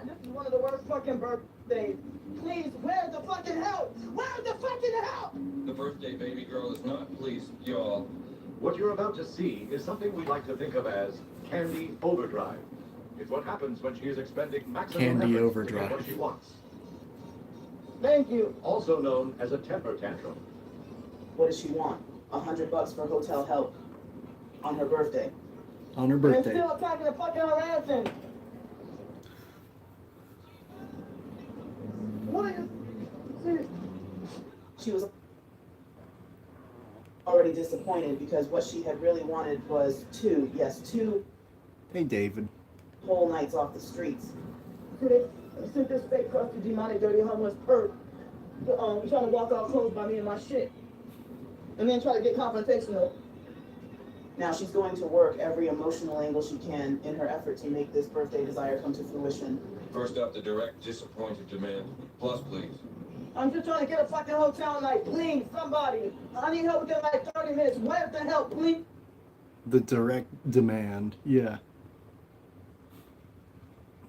This is one of the worst fucking birthdays. Please, where's the fucking help? Where's the fucking help? The birthday baby girl is not pleased, y'all. What you're about to see is something we like to think of as candy overdrive. It's what happens when she is expending maximum Candy effort overdrive. to get what she wants. Thank you. Also known as a temper tantrum. What does she want? $100 for hotel help on her birthday. On her And birthday. still attacking the fucking harassing. What are you? See, She was already disappointed because what she had really wanted was two Hey, David. whole nights off the streets. they sent this fake crusty, demonic, dirty, homeless perp trying to walk all clothes by me and my shit. And then try to get confrontational. Now she's going to work every emotional angle she can in her effort to make this birthday desire come to fruition. First up, the direct, disappointed demand. Plus, please. I'm just trying to get a fucking hotel night, please, somebody. I need help within like 30 minutes. Where's the help, please? The direct demand. Yeah.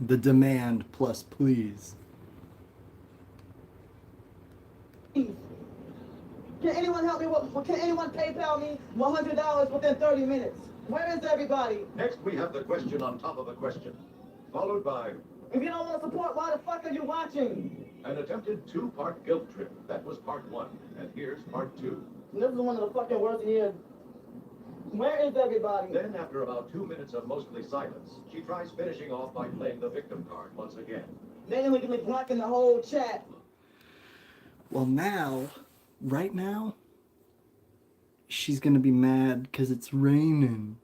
The demand plus please. Can anyone help me? Can anyone PayPal me $100 within 30 minutes? Where is everybody? Next, we have the question on top of a question, followed by If you don't want to support, why the fuck are you watching? an attempted two-part guilt trip. That was part one, and here's part two. This is one of the fucking worst years. Where is everybody? Then, after about 2 minutes of mostly silence, she tries finishing off by playing the victim card once again. They illegally blocking the whole chat. Well, now, right now, she's gonna be mad because it's raining.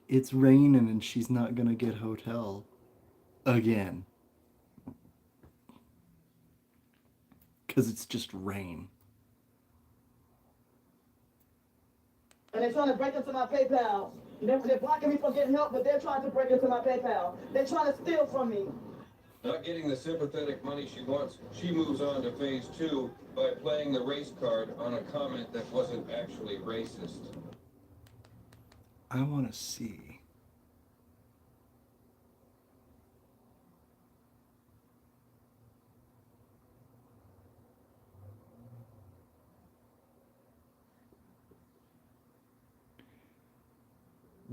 It's raining and she's not gonna get hotel again. Because it's just rain. And they're trying to break into my PayPal. They're blocking me from getting help, but they're trying to break into my PayPal. They're trying to steal from me. Not getting the sympathetic money she wants, she moves on to phase two by playing the race card on a comment that wasn't actually racist. I want to see.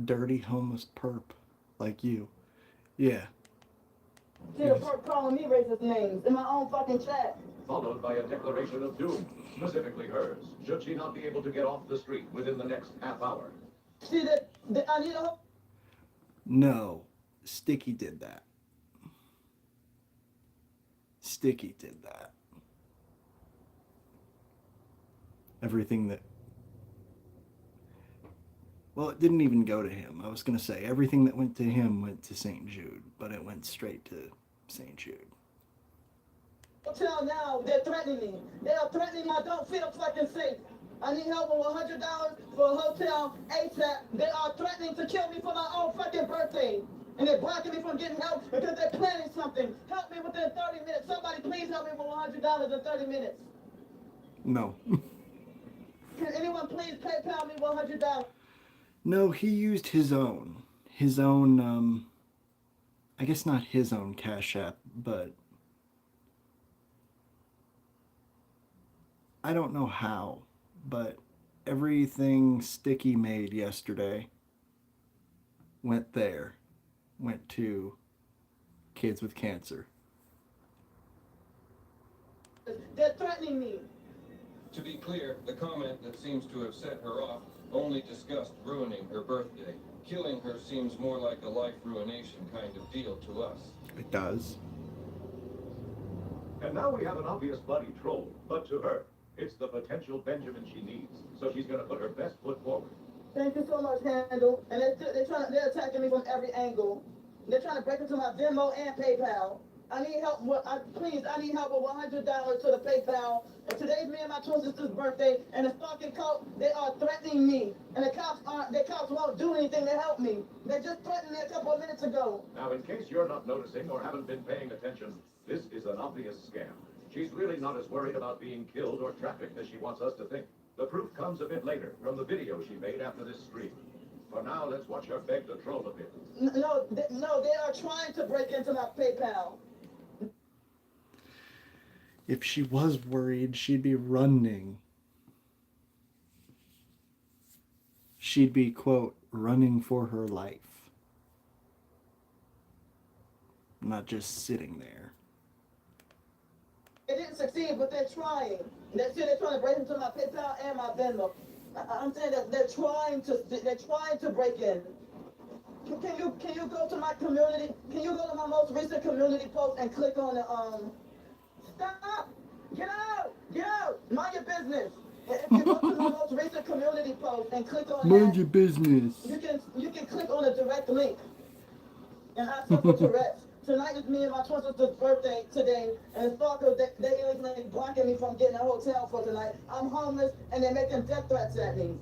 Dirty homeless perp like you. Yeah. See the perp calling me racist names in my own fucking chat. Followed by a declaration of doom, specifically hers, should she not be able to get off the street within the next half hour. See that I need a No. Sticky did that. Sticky did that. Everything that... Well, it didn't even go to him. I was going to say, everything that went to him went to St. Jude, but it went straight to St. Jude. hotel now. They're threatening me. They are threatening me. I don't feel fucking safe. I need help with $100 for a hotel ASAP. They are threatening to kill me for my own fucking birthday. And they're blocking me from getting help because they're planning something. Help me within 30 minutes. Somebody please help me with $100 in 30 minutes. No. Can anyone please PayPal me $100? No, he used his own, I guess not his own Cash App, but I don't know how, but everything Sticky made yesterday went to kids with cancer. They're threatening me. To be clear, the comment that seems to have set her off only discussed ruining her birthday. Killing her seems more like a life ruination kind of deal to us. It does. And now we have an obvious bloody troll, but to her, it's the potential Benjamin she needs. So she's going to put her best foot forward. Thank you so much, Handle. And they're attacking me from every angle. They're trying to break into my Venmo and PayPal. I need help with, I need help with $100 to the PayPal. And today's me and my twin sister's birthday, and the stalking cult, they are threatening me. And the cops won't do anything to help me. They just threatened me a couple of minutes ago. Now, in case you're not noticing or haven't been paying attention, this is an obvious scam. She's really not as worried about being killed or trafficked as she wants us to think. The proof comes a bit later from the video she made after this stream. For now, let's watch her beg the troll a bit. No, they are trying to break into my PayPal. If she was worried, she'd be running. She'd be, quote, running for her life. Not just sitting there. They didn't succeed, but they're trying. They're trying to break into my PayPal and my Venmo. I'm saying that they're trying to break in. Can you go to my community? Can you go to my most recent community post and click on the stop! Get out! Mind your business. If you go to my most recent community post and click on Mind that, your business. you can click on a direct link. And I suffer Tourette's. Tonight is me and my twin sister's birthday today, and stalkers they illegally blocking me from getting a hotel for tonight. I'm homeless, and they're making death threats at me.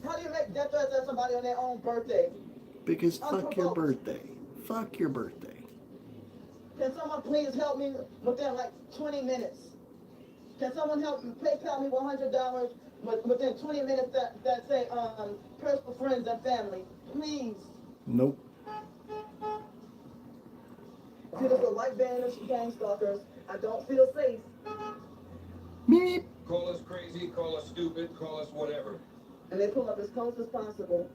How do you make death threats at somebody on their own birthday? Because fuck your birthday. Fuck your birthday. Can someone please help me within like 20 minutes? Can someone help me PayPal me $100 within 20 minutes that say personal friends and family? Please. Nope. See, there's a white band of gang stalkers. I don't feel safe. Meep. Call us crazy, call us stupid, call us whatever. And they pull up as close as possible.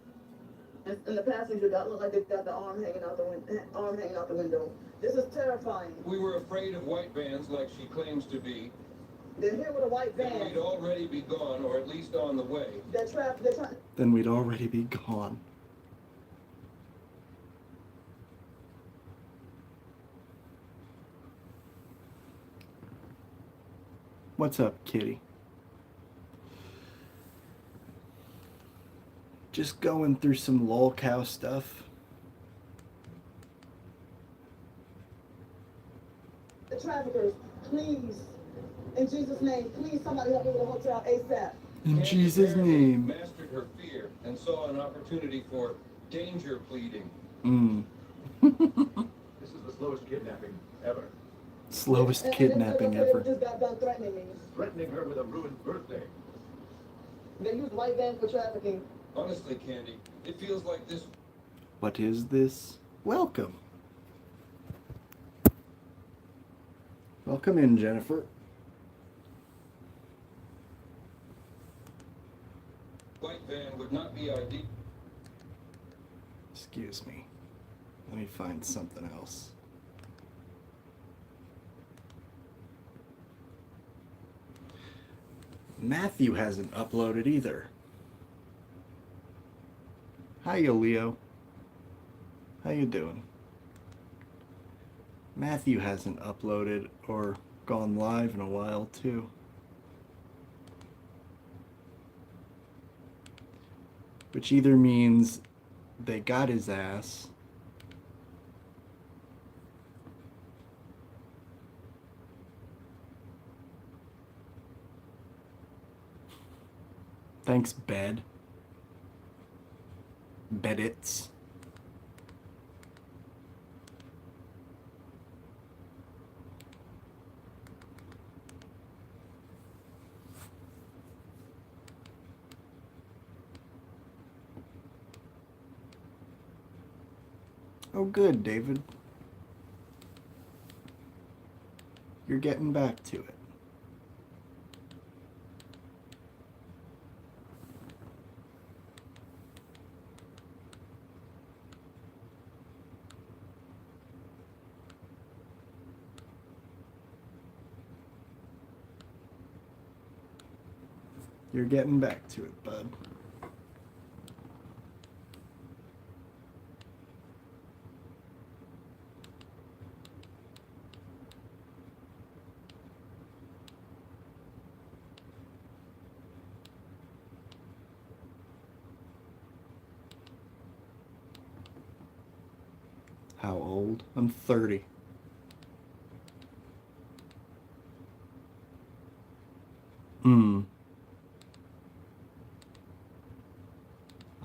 And the passenger look like they got the arm hanging out the window. This is terrifying. We were afraid of white vans like she claims to be. They're here with a white Then van. we'd already be gone, or at least on the way. They're trapped. They're trying. Then we'd already be gone. What's up, kitty? Just going through some lolcow stuff. The traffickers, please, in Jesus' name, please somebody help me with a hotel ASAP. In Candy Jesus' apparently name. mastered her fear and saw an opportunity for danger pleading. This is the slowest kidnapping ever. Slowest kidnapping They ever. just got done threatening me. Threatening her with a ruined birthday. They use white vans for trafficking. Honestly, Candy, it feels like this. What is this? Welcome. Welcome in, Jennifer. White van would not be ideal. Excuse me. Let me find something else. Matthew hasn't uploaded either. Hiya, Leo. How you doing? Matthew hasn't uploaded or gone live in a while, too. Which either means they got his ass, thanks, bed. Bedits. Oh, good, David. You're getting back to it. You're getting back to it, bud. How old? I'm 30.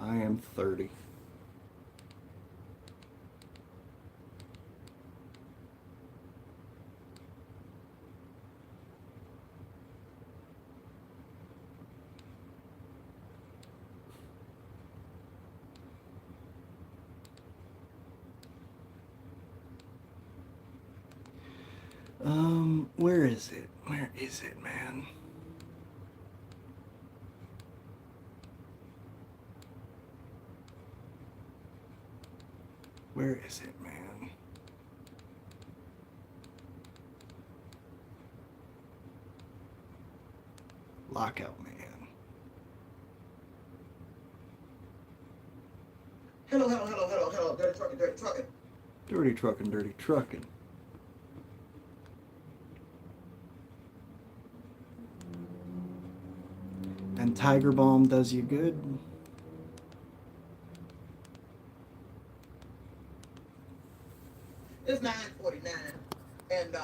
I am 30. Where is it? Where is it, man? Where is it, man? Lockout Man. Hello. Dirty trucking. Dirty trucking, dirty trucking. And Tiger Balm does you good. It's 9:49, and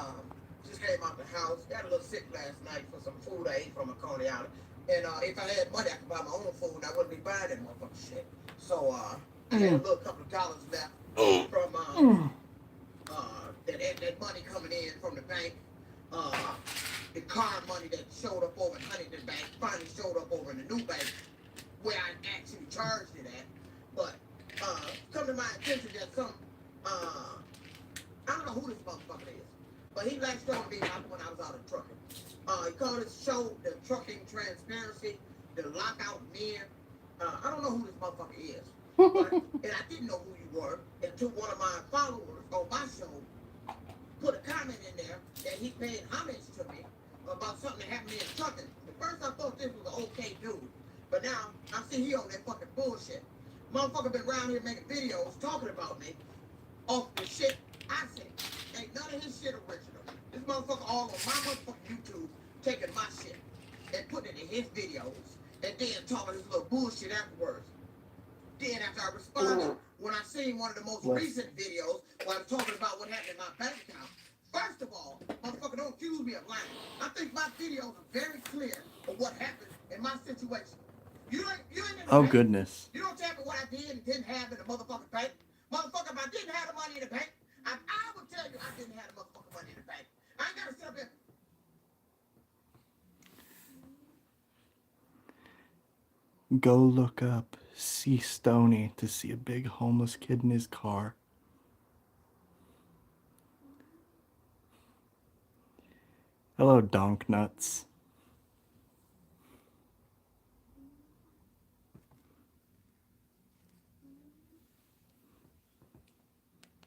just came out the house. Got a little sick last night for some food I ate from a Coney Island. And if I had money, I could buy my own food, and I wouldn't be buying that motherfucking shit. So I had a little couple of dollars left from that money coming in from the bank. The car money that showed up over in Huntington Bank finally showed up over in the new bank where I actually charged it at. But come to my attention that some I don't know who this motherfucker is, but he latched on me when I was out of trucking. He called his show the Trucking Transparency, the Lockout Men. I don't know who this motherfucker is, but, and I didn't know who you were until one of my followers on my show put a comment in there that he paid homage to me about something that happened in trucking. At first I thought this was an okay dude, but now I see he on that fucking bullshit. Motherfucker been around here making videos talking about me off the shit I said. Ain't none of his shit original. This motherfucker all on my motherfucking YouTube taking my shit and putting it in his videos and then talking his little bullshit afterwards. Then after I responded, when I seen one of the most recent videos where I was talking about what happened in my bank account, first of all, motherfucker, don't accuse me of lying. I think my videos are very clear of what happened in my situation. You ain't in the bank. Goodness. You don't tell me what I did and didn't have in the motherfucking bank. Motherfucker, if I didn't have the money in the bank, I would tell you I didn't have the motherfucking money in the bank. I ain't gotta sit up here. Go look up C. Stoney to see a big homeless kid in his car. Hello, donk nuts.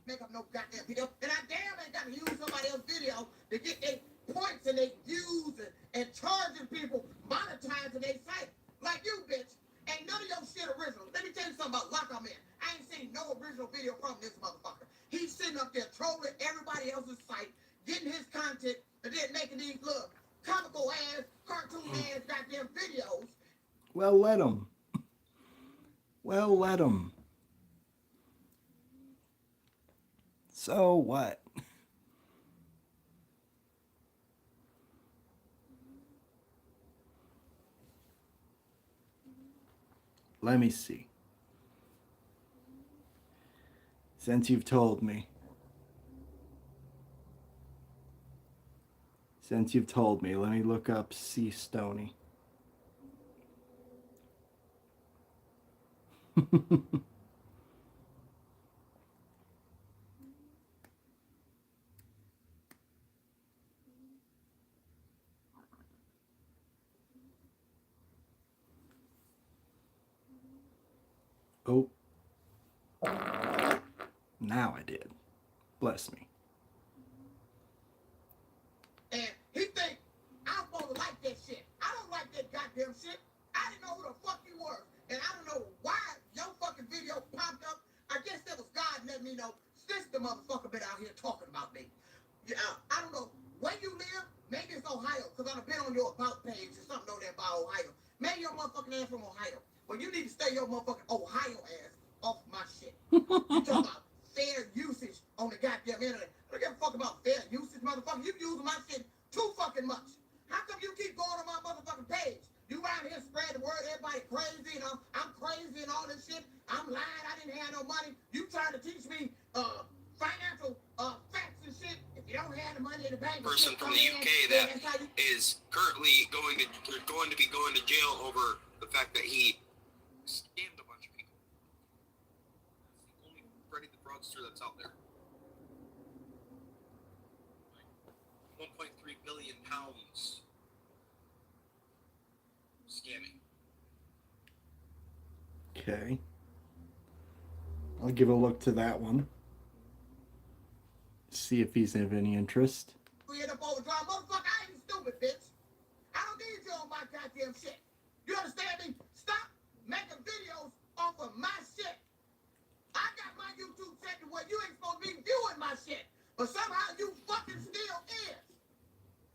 Make up no goddamn video, and I damn ain't gotta use somebody else's video to get their points and their views and charging people monetizing their site. Like you, bitch. Ain't none of your shit original. Let me tell you something about Lockout Man. I ain't seen no original video from this motherfucker. He's sitting up there trolling everybody else's site, getting his content, and then making these little comical ass, cartoon ass goddamn videos. Well, let him. Well, let him. So what? Let me see. Since you've told me. Let me look up C. Stoney. Oh. Now I did. Bless me. And he think I'm supposed to like that shit. I don't like that goddamn shit. I didn't know who the fuck you were. And I don't know why your fucking video popped up. I guess that was God letting me know this the motherfucker been out here talking about me. Yeah, I don't know where you live. Maybe it's Ohio, because I've been on your about page or something on there about Ohio. Maybe your motherfucking ass from Ohio. But you need to stay your motherfucking Ohio ass off my shit. You talking about fair usage on the goddamn internet. I don't give a fuck about fair usage, motherfucker. You using my shit too fucking much. How come you keep going on my motherfucking page? You out here spread the word, everybody crazy, you know, I'm crazy and all this shit. I'm lying, I didn't have no money. You trying to teach me financial facts and shit. If you don't have the money in the bank, Person from the UK that is currently going to be going to jail over the fact that he scammed a bunch of people. That's the only Freddy the Fraudster that's out there. 1.3 billion pounds scamming. Okay. I'll give a look to that one. See if he's of any interest. We end up overdrive. Motherfucker, I ain't stupid, bitch. I don't need you on my goddamn shit. You understand me? Stop making videos off of my shit. I got my YouTube channel where you ain't supposed to be viewing my shit. But somehow you fucking still is.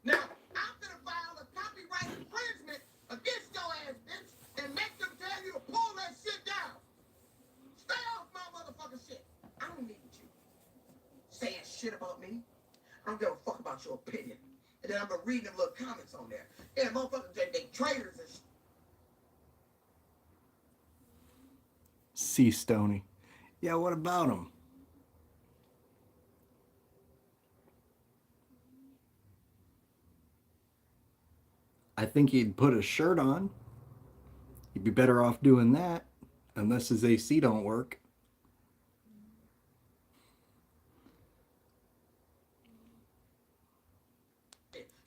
Now, I'm gonna file a copyright infringement against your ass, bitch, and make them tell you to pull that shit down. Stay off my motherfucking shit. I don't need you saying shit about me. I don't give a fuck about your opinion. And then I'm gonna read them little comments on there. Yeah, motherfuckers, they traitors and shit. C. Stoney. Yeah, what about him? I think he'd put a shirt on. He'd be better off doing that, unless his AC don't work.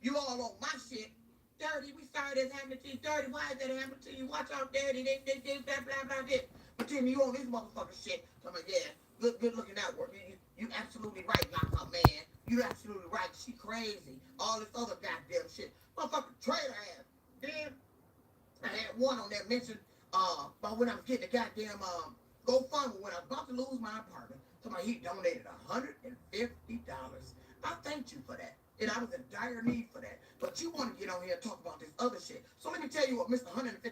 You all on my shit. Dirty, we sorry this happened to you. Dirty, why is that happening to you? Watch out, Dirty. They blah, blah, blah, this. But then you on this motherfucking shit. I'm like, yeah, good looking at work. You absolutely right, lockup man. You absolutely right. She crazy. All this other goddamn shit. Motherfucking traitor ass. Then I had one on that mentioned about when I was getting the goddamn GoFundMe when I was about to lose my apartment. Somebody he donated $150. I thanked you for that. And I was in dire need for that. But you want to get on here and talk about this other shit. So let me tell you what Mr. $150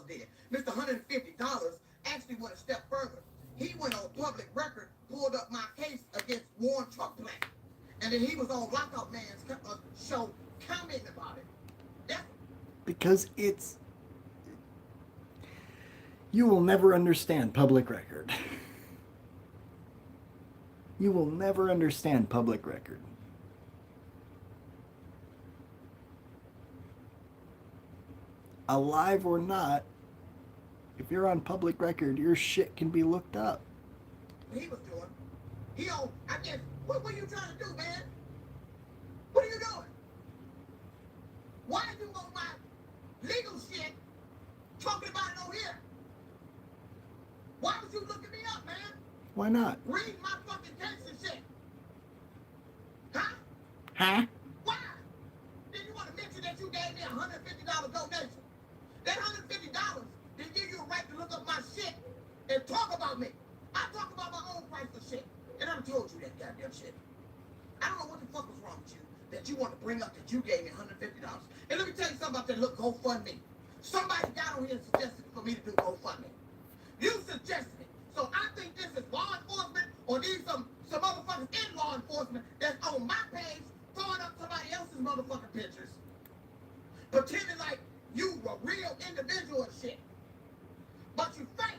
did. Mr. $150 actually went a step further. He went on public record, pulled up my case against Warren Truck Plant. And then he was on Lockout Man's show commenting about it. That's Because it's... You will never understand public record. You will never understand public record. Alive or not, if you're on public record, your shit can be looked up. what he was doing. He on, I guess, what were you trying to do, man? What are you doing? Why are you on my legal shit talking about it on here? Why would you look me up, man? Why not? Read my fucking case and shit. Huh? Huh? Why? Then you want to mention that you gave me a $150 donation. That $150 didn't give you a right to look up my shit and talk about me. I talk about my own priceless shit. And I told you that goddamn shit. I don't know what the fuck was wrong with you that you want to bring up that you gave me $150. And let me tell you something about that little GoFundMe. Somebody got on here and suggested for me to do GoFundMe. You suggested it. So I think this is law enforcement or these some motherfuckers in law enforcement that's on my page throwing up somebody else's motherfucking pictures. Pretending like you a real individual and shit. But you fake.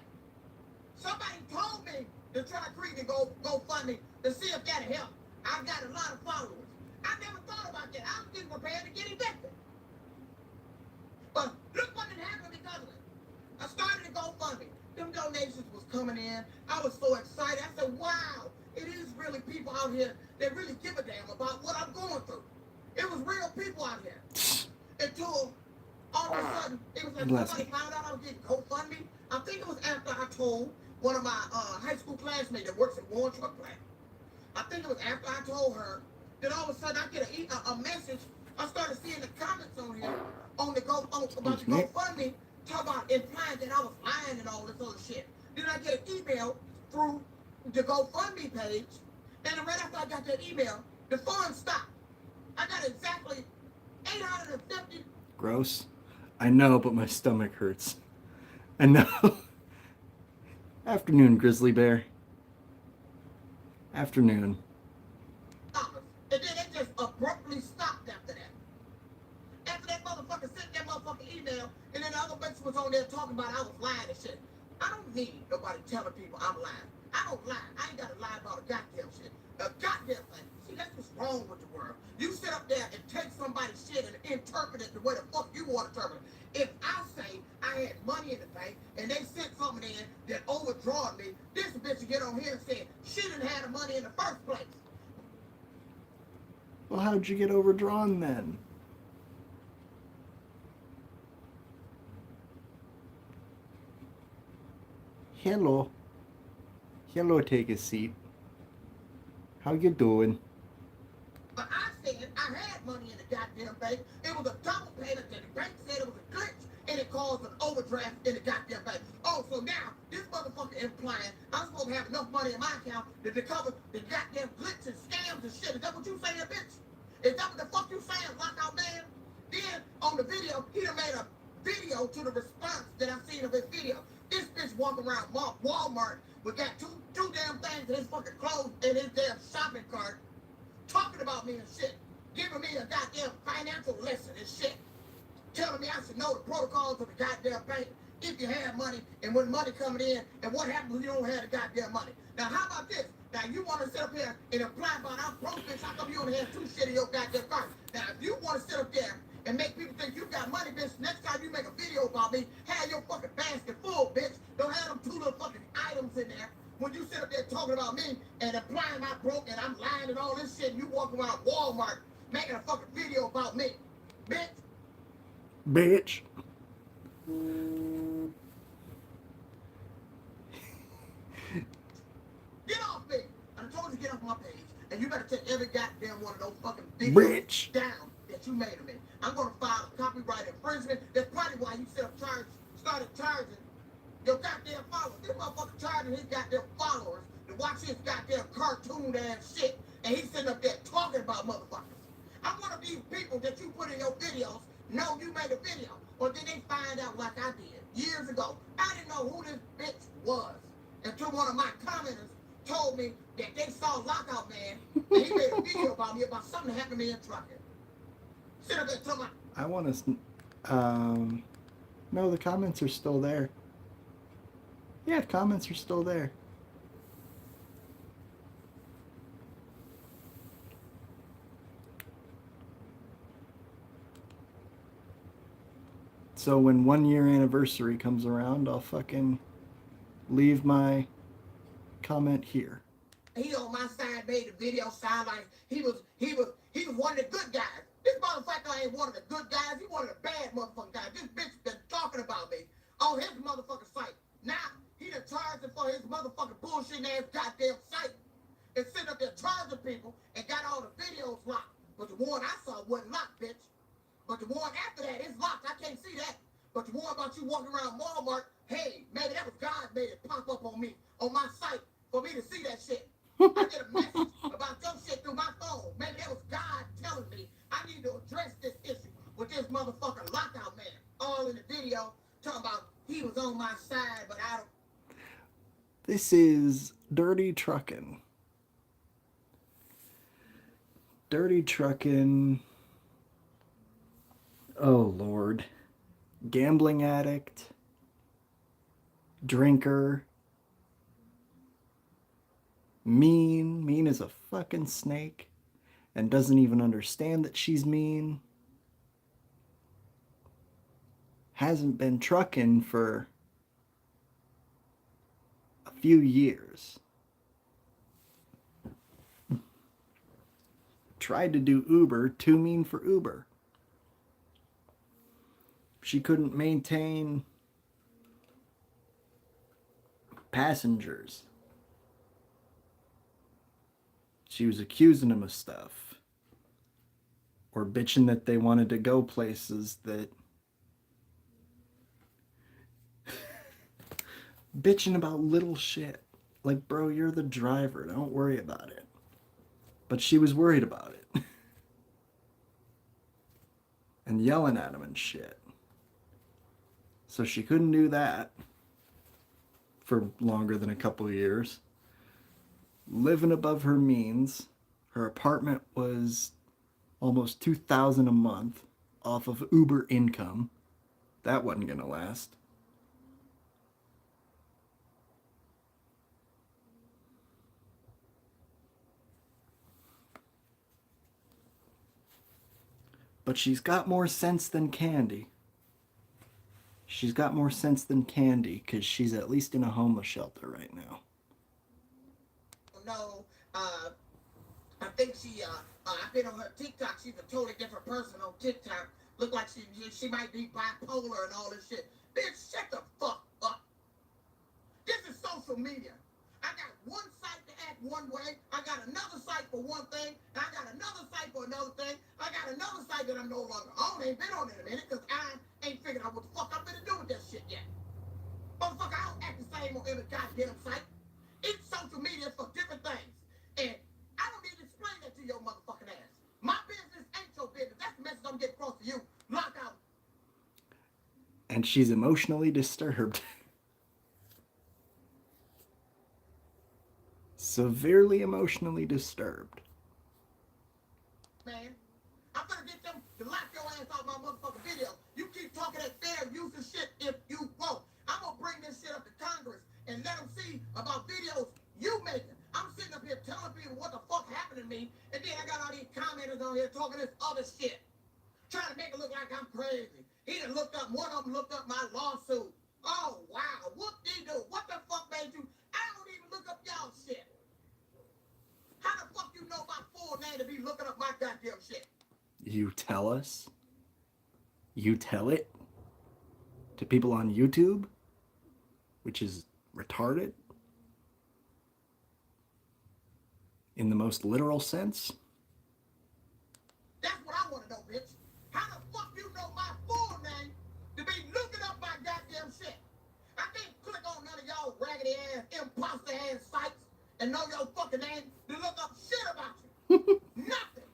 Somebody told me to try to create a GoFundMe to see if that'd help. I've got a lot of followers. I never thought about that. I was getting prepared to get evicted. But look what had happened because of it. I started a GoFundMe. Them donations was coming in. I was so excited. I said, wow, it is really people out here that really give a damn about what I'm going through. It was real people out here. Until all of a sudden, it was like somebody found out I was getting GoFundMe. I think it was after I told one of my high school classmates that works at Warren Truck Plant. I think it was after I told her that all of a sudden I get a message. I started seeing the comments on here on the about the GoFundMe, talk about implying that I was lying and all this other shit. Then I get an email through the GoFundMe page, and right after I got that email, the funds stopped. I got exactly $850. Gross. I know, but my stomach hurts. I know. Afternoon, Grizzly Bear. Afternoon. And then it just abruptly stopped after that. After that motherfucker sent that motherfucking email, and then the other bitch was on there talking about I was lying and shit. I don't need nobody telling people I'm lying. I don't lie. I ain't gotta lie about a goddamn shit. A goddamn thing. See, that's what's wrong with the world. You sit up there and take somebody's shit and interpret it the way the fuck you want to interpret it. If I say I had money in the bank and they sent something in that overdrawed me, this bitch will get on here and say she didn't have the money in the first place. Well, how'd you get overdrawn then? Hello. Hello, take a seat. How you doing? But I said I had money in the goddamn bank. It was a double payment that the bank said it was a glitch and it caused an overdraft in the goddamn bank. Oh, so now this motherfucker implying I'm supposed to have enough money in my account to cover the goddamn glitch and scams and shit. Is that what you saying, bitch? Is that what the fuck you saying, lockout man? Then on the video, he done made a video to the response that I've seen of his video. This bitch walking around Walmart with got two damn things in his fucking clothes in his damn shopping cart, talking about me and shit, giving me a goddamn financial lesson and shit, telling me I should know the protocols of the goddamn bank if you have money and when money coming in and what happens when you don't have the goddamn money. Now how about this? Now you want to sit up here and imply about I'm broke, bitch, how come you only have 2 shit in your goddamn cart? Now if you want to sit up there and make people think you got money, bitch, next time you make a video about me, have your fucking basket full, bitch. Don't have them 2 little fucking items in there. When you sit up there talking about me and implying I'm broke and I'm lying and all this shit, and you walk around Walmart making a fucking video about me, bitch. Bitch. Get off me! I told you to get off my page, and you better take every goddamn one of those fucking videos Bitch. down that you made of me. I'm gonna file a copyright infringement. That's probably why you started charging your goddamn followers. This motherfucker charging his goddamn followers to watch his goddamn cartoon ass shit, and he's sitting up there talking about motherfuckers. I'm one of these people that you put in your videos, know you made a video, or then they find out like I did years ago. I didn't know who this bitch was until one of my commenters told me that they saw Lockout Man and he made a video about me about something that happened to me in trucking. Sit up there talking about, I want to. No, the comments are still there. Yeah, comments are still there. So when 1 year anniversary comes around, I'll fucking leave my comment here. he on my side made the video sound like he was one of the good guys. This motherfucker ain't one of the good guys. He one of the bad motherfucking guys. This bitch been talking about me on his motherfucking site. Now he done charging for his motherfucking bullshit ass goddamn site and sitting up there charging people and got all the videos locked. But the one I saw wasn't locked, bitch. But the one after that is locked. I can't see that. But the one about you walking around Walmart, hey, maybe that was God made it pop up on me on my site for me to see that shit. I get a message about your shit through my phone. Maybe that was God telling me I need to address this issue with this motherfucking lockout man. All in the video talking about he was on my side, but I don't. This is Dirty Truckin'. Dirty Truckin'. Oh, Lord. Gambling addict. Drinker. Mean. Mean as a fucking snake. And doesn't even understand that she's mean. Hasn't been trucking for a few years. Tried to do Uber, too mean for Uber. She couldn't maintain passengers. She was accusing him of stuff. Or bitching that they wanted to go places that... bitching about little shit. Like, bro, you're the driver. Don't worry about it. But she was worried about it. And yelling at him and shit. So she couldn't do that for longer than a couple of years. Living above her means. Her apartment was almost $2,000 a month off of Uber income. That wasn't gonna last. But she's got more sense than Candy. She's got more sense than Candy, because she's at least in a homeless shelter right now. No, I think I've been on her TikTok. She's a totally different person on TikTok. Look like she might be bipolar and all this shit. Bitch, shut the fuck up. This is social media. I got one site to act one way. I got another site for one thing. And I got another site for another thing. I got another site that I'm no longer on. Ain't been on in a minute because I ain't figured out what the fuck I'm gonna do with that shit yet. Motherfucker, I don't act the same on every goddamn site. Each social media for different things. And I don't need to explain that to your motherfucking ass. My business ain't your business. That's the message I'm getting across to you. Lock out. And she's emotionally disturbed. Severely emotionally disturbed. Man, I'm gonna get them to lock your ass off my motherfucking video. You keep talking that fair use of shit if you won't. I'm gonna bring this shit up to Congress and let them see about videos you making. I'm sitting up here telling people what the fuck happened to me, and then I got all these commenters on here talking this other shit. Trying to make it look like I'm crazy. He done looked up, one of them looked up my lawsuit. Oh, wow. What they do? What the fuck made you? I don't even look up y'all shit. How the fuck you know my full name to be looking up my goddamn shit? You tell us? You tell it? To people on YouTube? Which is retarded? In the most literal sense? That's what I want to know, bitch. How the fuck you know my full name to be looking up my goddamn shit? I can't click on none of y'all raggedy ass, imposter ass sites and know your fucking name to look up shit about you. Nothing.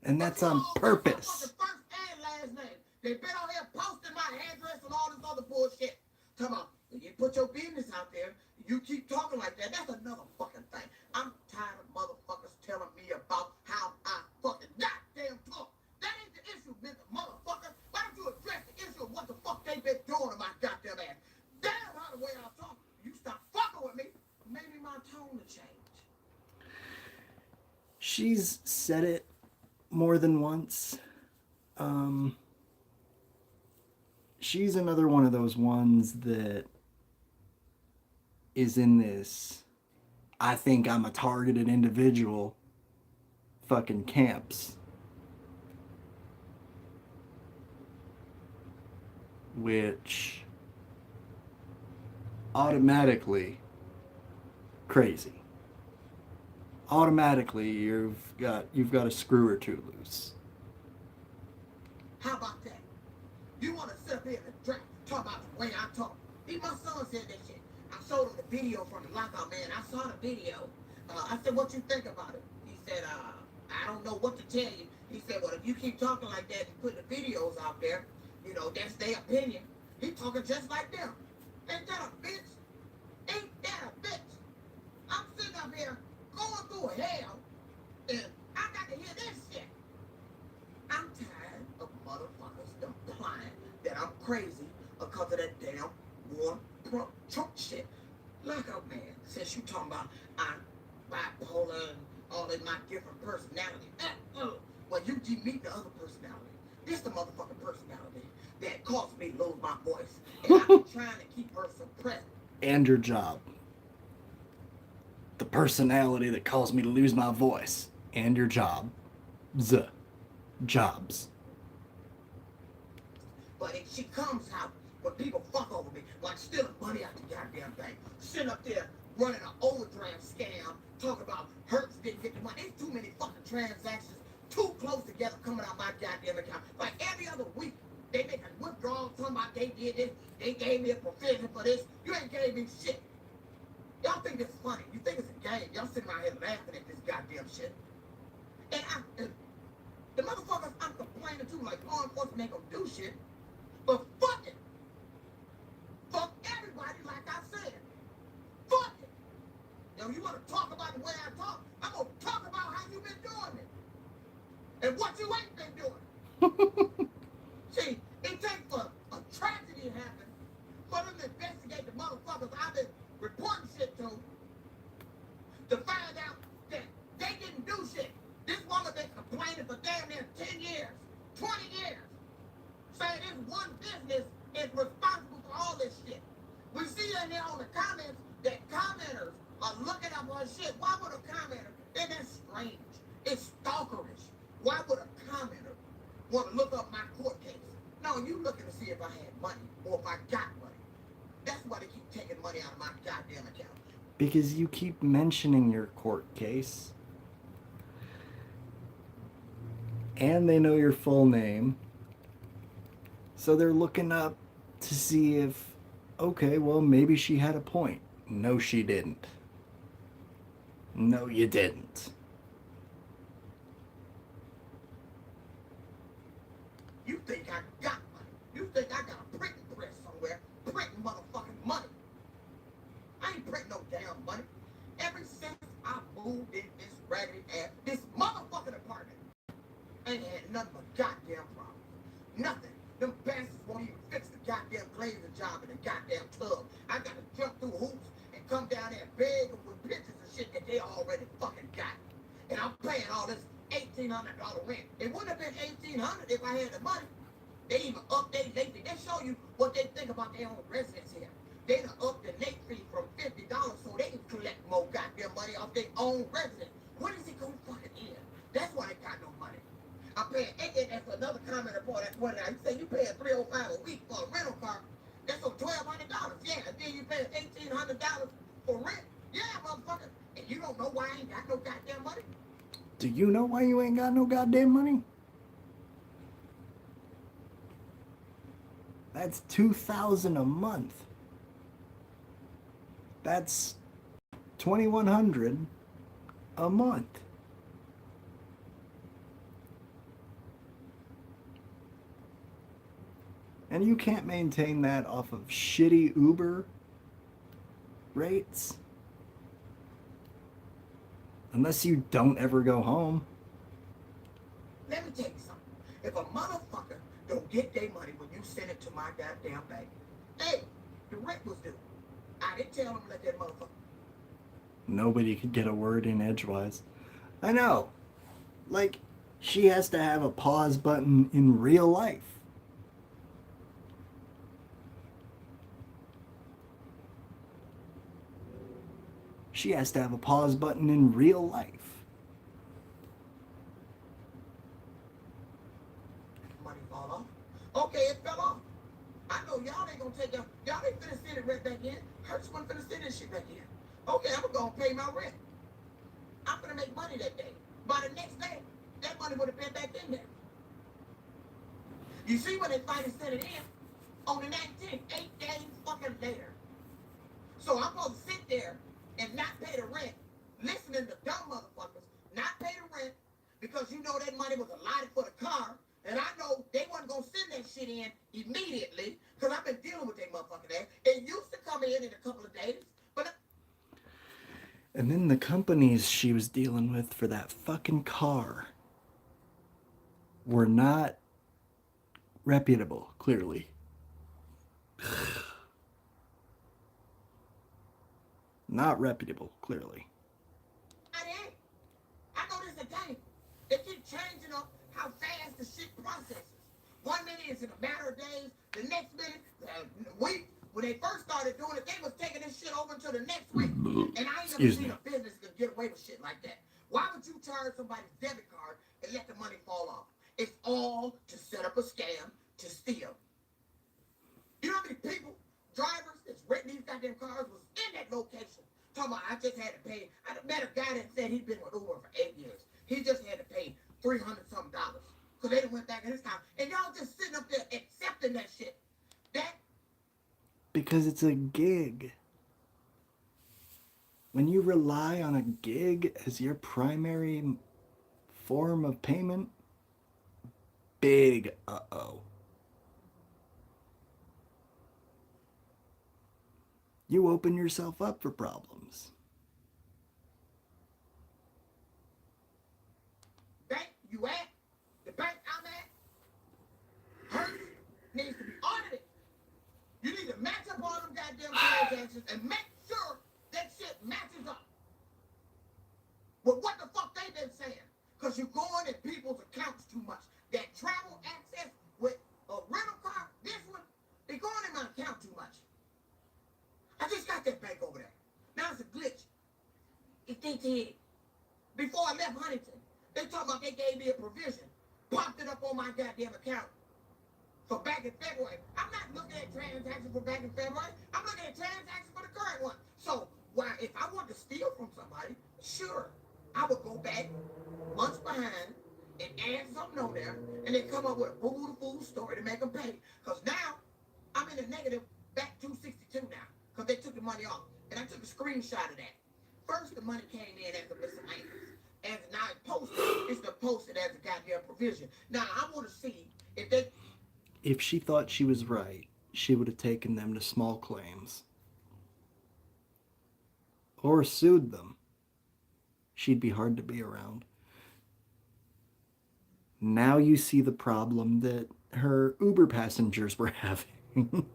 And that's But you on all got my purpose. fucking first and last name. They've been out here posting my address and all this other bullshit. Come on. When you put your business out there, you keep talking like that. That's another fucking thing. I'm tired of motherfuckers telling me about how I fucking goddamn talk. That ain't the issue, nigga, motherfucker. Why don't you address the issue of what the fuck they been doing to my goddamn ass? Damn how the way I talk. You stop fucking with me, maybe my tone will change. She's said it more than once. She's another one of those ones that is in this I think I'm a targeted individual fucking camps. Which automatically crazy. Automatically you've got a screw or two loose. How about that? You want to sit up here and talk about the way I talk? Even my son said that shit. I showed him the video from the lockout, man. I saw the video. I said, what you think about it? He said, I don't know what to tell you. He said, well, if you keep talking like that and put the videos out there, you know, that's their opinion. He talking just like them. Ain't that a bitch? Ain't that a bitch? I'm sitting up here going through hell, and I got to hear this shit. I'm tired of motherfuckers implying that I'm crazy because of that damn war Trump shit. Lockout, man, since you talking about I'm bipolar and all of my different personalities. Well, you meet the other personality. This the motherfucking personality that caused me to lose my voice. And I've been trying to keep her suppressed. And your job. The personality that caused me to lose my voice. And your job. Jobs. But if she comes out when people fuck over me, like stealing money out the goddamn thing, sitting up there running an overdraft scam, talking about Hertz didn't get the money. There's too many fucking transactions too close together coming out my goddamn account. Like every other week, they make a withdrawal, talking about they did this, they gave me a provision for this. You ain't gave me shit. Y'all think this is funny. You think it's a game. Y'all sitting around here laughing at this goddamn shit. And the motherfuckers I'm complaining to, like law enforcement ain't gonna do shit. But fuck it. Fuck everybody, like I said. Fuck it. Yo, you wanna talk about the way I talk? I'm gonna talk about how you been doing it. And what you ain't been doing. See, it takes for a tragedy to happen for them to investigate the motherfuckers I've been reporting shit to find out that they didn't do shit. This woman been complaining for damn near 10 years, 20 years, saying this one business is responsible for all this shit. We see in there on the comments that commenters are looking up her shit. Why would a commenter? Isn't that strange? want to look up my court case. No, you looking to see if I had money or if I got money. That's why they keep taking money out of my goddamn account. Because you keep mentioning your court case. And they know your full name. So they're looking up to see if, okay, well, maybe she had a point. No, she didn't. No, you didn't. You think I got money? You think I got a printing press somewhere printing motherfucking money? I ain't printing no damn money. Ever since I moved in this raggedy ass, this motherfucking apartment, I ain't had nothing but goddamn problems. Nothing. Them bastards won't even fix the goddamn glazing job in the goddamn tub. I gotta jump through hoops and come down there and beg them with pictures and shit that they already fucking got. And I'm paying all this $1,800 rent. It wouldn't have been $1,800 if I had the money. They even update lately. They show you what they think about their own residents here. They done upped the late fee from $50 so they can collect more goddamn money off their own residents. When is it gonna fucking end? That's why they got no money. I'm paying, and that's another comment upon that point. You say you paying $305 a week for a rental car. That's on $1,200. Yeah, and then you paying $1,800 for rent. Yeah, motherfucker. And you don't know why I ain't got no goddamn money? Do you know why you ain't got no goddamn money? That's $2,000 a month. That's $2,100 a month. And you can't maintain that off of shitty Uber rates. Unless you don't ever go home. Let me tell you something. If a motherfucker don't get their money when you send it to my goddamn bank, hey, the rent was due. I didn't tell them to let that motherfucker. Nobody could get a word in edgewise. I know. Like, she has to have a pause button in real life. She has to have a pause button in real life. Money fall off. Okay, it fell off. I know y'all ain't gonna take y'all ain't finna send it right back in. Hertz wasn't finna send this shit back in. Okay, I'm gonna pay my rent. I'm gonna make money that day. By the next day, that money would have been back in there. You see when they finally sent it in? On the 19th, 8 days fucking later. So I'm supposed to sit there and not pay the rent, listening to dumb motherfuckers, not pay the rent, because you know that money was allotted for the car, and I know they wasn't gonna send that shit in immediately, because I've been dealing with that motherfucking ass. It used to come in a couple of days, but... And then the companies she was dealing with for that fucking car were not reputable, clearly. Not reputable, clearly. I know this is a game. They keep changing up how fast the shit processes. 1 minute is in a matter of days. The next minute, week. When they first started doing it, they was taking this shit over to the next week. And I ain't never seen a business that get away with shit like that. Why would you charge somebody's debit card and let the money fall off? It's all to set up a scam to steal. You know how many people, drivers that's renting these goddamn cars was in that location? Talking about, I just had to pay. I met a guy that said he'd been with Uber for 8 years. He just had to pay $300-something. So they done went back in his time. And y'all just sitting up there accepting that shit. That... Because it's a gig. When you rely on a gig as your primary form of payment, big uh-oh. You open yourself up for problems. Bank you at, the bank I'm at, Hertz needs to be audited. You need to match up all them goddamn transactions and make sure that shit matches up with what the fuck they been saying. Because you're going in people's accounts too much. That travel access with a rental car, this one, they going in my account too much. I just got that bank over there. Now it's a glitch. If they did, before I left Huntington, they talking about they gave me a provision popped it up on my goddamn account for back in February. I'm not looking at transactions for back in February. I'm looking at transactions for the current one. So, why, if I want to steal from somebody, sure, I would go back months behind and add something on there, and then come up with a boo-boo-the-fool story to make them pay. Because now, I'm in the negative back 262 now, because they took the money off. And I took a screenshot of that. First, the money came in as a miscellaneous. As now it's posted, it's the posted as a goddamn provision. Now, I want to see if they... If she thought she was right, she would have taken them to small claims. Or sued them. She'd be hard to be around. Now you see the problem that her Uber passengers were having.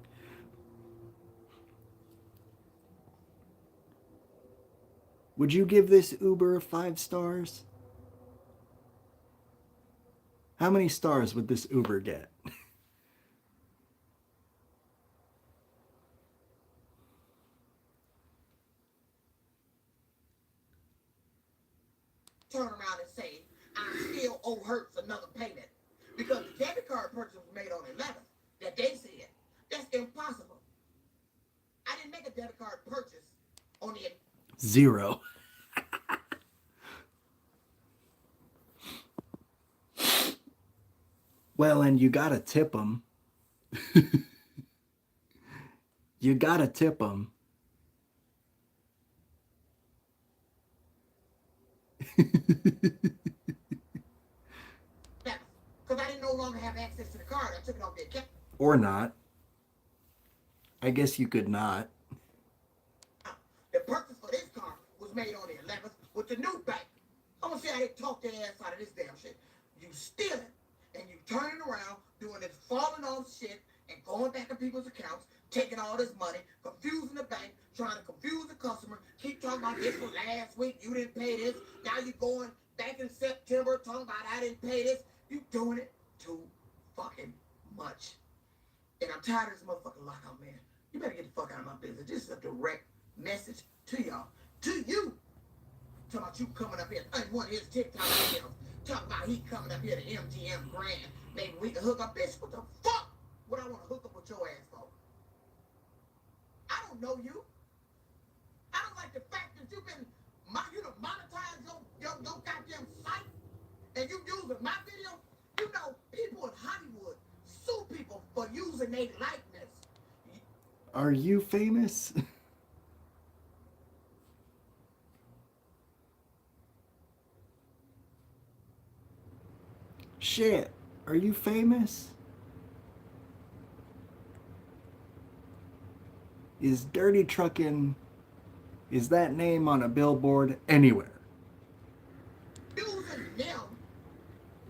Would you give this Uber 5 stars? How many stars would this Uber get? Turn around and say, I still owe Hertz another payment. Because the debit card purchase was made on the 11th, that they said. That's impossible. I didn't make a debit card purchase on the... 0. Well, and you gotta tip them. You gotta tip them. Because I didn't no longer have access to the card. I took it off the account. Or not. I guess you could not. The purchase for this car was made on the 11th with the new bank. I'm going to see how they talk their ass out of this damn shit. You steal it, and you turning around, doing this falling off shit, and going back to people's accounts, taking all this money, confusing the bank, trying to confuse the customer, keep talking about this was last week, you didn't pay this, now you're going back in September talking about I didn't pay this. You doing it too fucking much. And I'm tired of this motherfucking lockout, man. You better get the fuck out of my business. This is a direct message to y'all. To you. Talking about you coming up here and one of his TikTok videos. Talking about he coming up here to MGM Grand. Maybe we can hook up. Bitch, what the fuck would I want to hook up with your ass for? I don't know you. I don't like the fact that you've been, you know, monetize your goddamn site. And you using my video. You know, people in Hollywood sue people for using their likeness. Are you famous? Shit, are you famous? Is Dirty Truckin', is that name on a billboard anywhere? Using them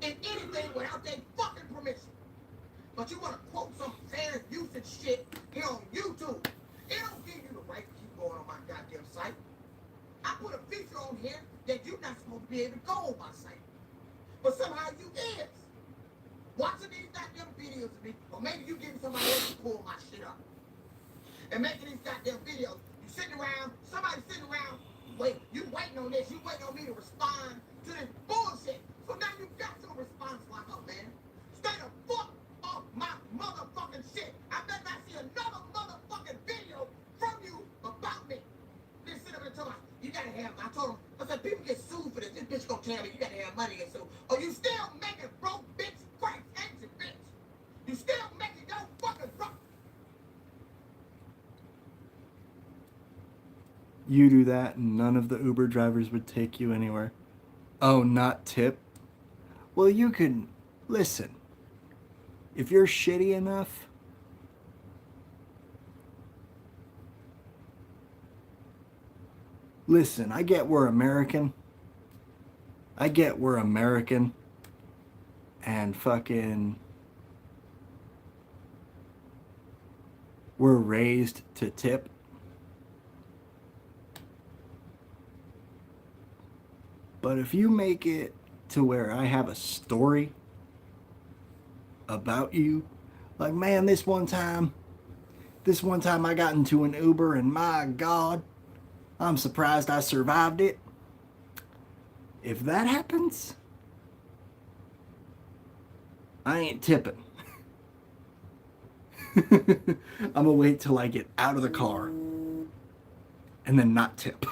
in anything without their fucking permission. But you want to quote some fair usage shit here on YouTube. It don't give you the right to keep going on my goddamn site. I put a feature on here that you're not supposed to be able to go on my site. But somehow you is. Watching these goddamn videos of me, or maybe you getting somebody else to pull my shit up. And making these goddamn videos. You sitting around, somebody sitting around, you waiting on this, you waiting on me to respond to this bullshit. So now you got your response like a man. Stay the fuck off my motherfucking shit. I better not see another motherfucking video from you about me. Then sit up and tell me, you gotta have, I told him, I said, people get sued for this. This bitch gonna tell me you gotta have money to get sued. Or you still making broke bitch crack exit, bitch. You still making your fucking broke. You do that and none of the Uber drivers would take you anywhere. Oh, not tip? Well, you can, listen, if you're shitty enough, listen, I get we're American. I get we're American. And fucking, we're raised to tip. But if you make it to where I have a story about you, like, man, this one time I got into an Uber and my God, I'm surprised I survived it. If that happens, I ain't tipping. I'm gonna wait till I get out of the car and then not tip.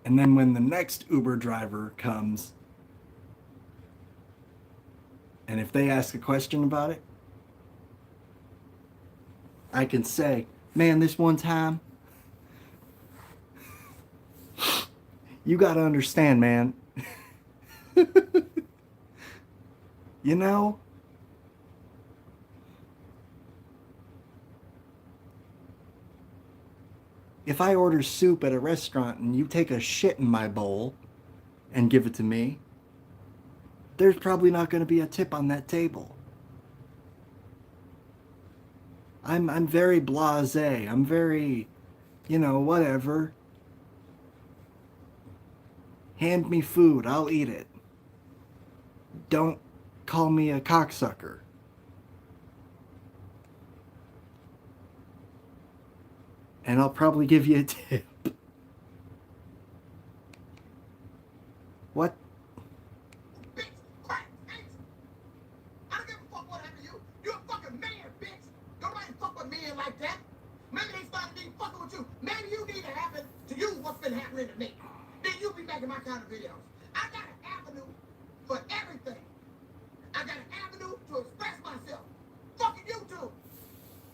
And then when the next Uber driver comes, and if they ask a question about it, I can say, man, this one time, you gotta understand, man. You know, if I order soup at a restaurant and you take a shit in my bowl and give it to me, there's probably not going to be a tip on that table. I'm very blasé. I'm very, whatever. Hand me food, I'll eat it. Don't call me a cocksucker. And I'll probably give you a tip. What? Bitch, crack, bitch. I don't give a fuck what happened to you. You're a fucking man, bitch. Nobody fuck with men like that. Maybe they started being fucking with you. Maybe you need to happen to you what's been happening to me. Then you'll be making my kind of videos. I got an avenue for everything. I got an avenue to express myself. Fucking YouTube.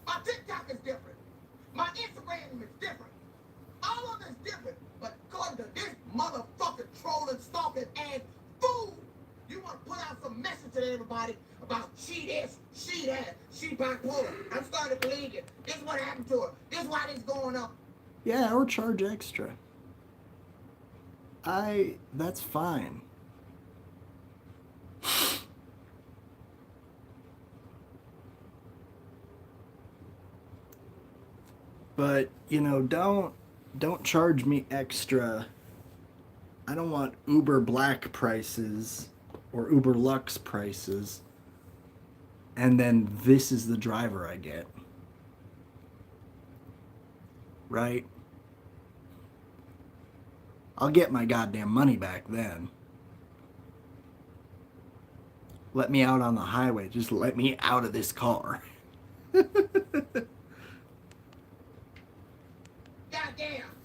My TikTok is different. My Instagram is different. All of it's different. But according to this motherfucking trolling, stalking ass fool, you want to put out some message to everybody about she this, she that, she bipolar. I'm starting to believe it. This is what happened to her. This is why this going up. Yeah, or charge extra. That's fine. But, don't charge me extra. I don't want Uber Black prices or Uber Lux prices. And then this is the driver I get. Right? I'll get my goddamn money back then. Let me out on the highway. Just let me out of this car. Goddamn,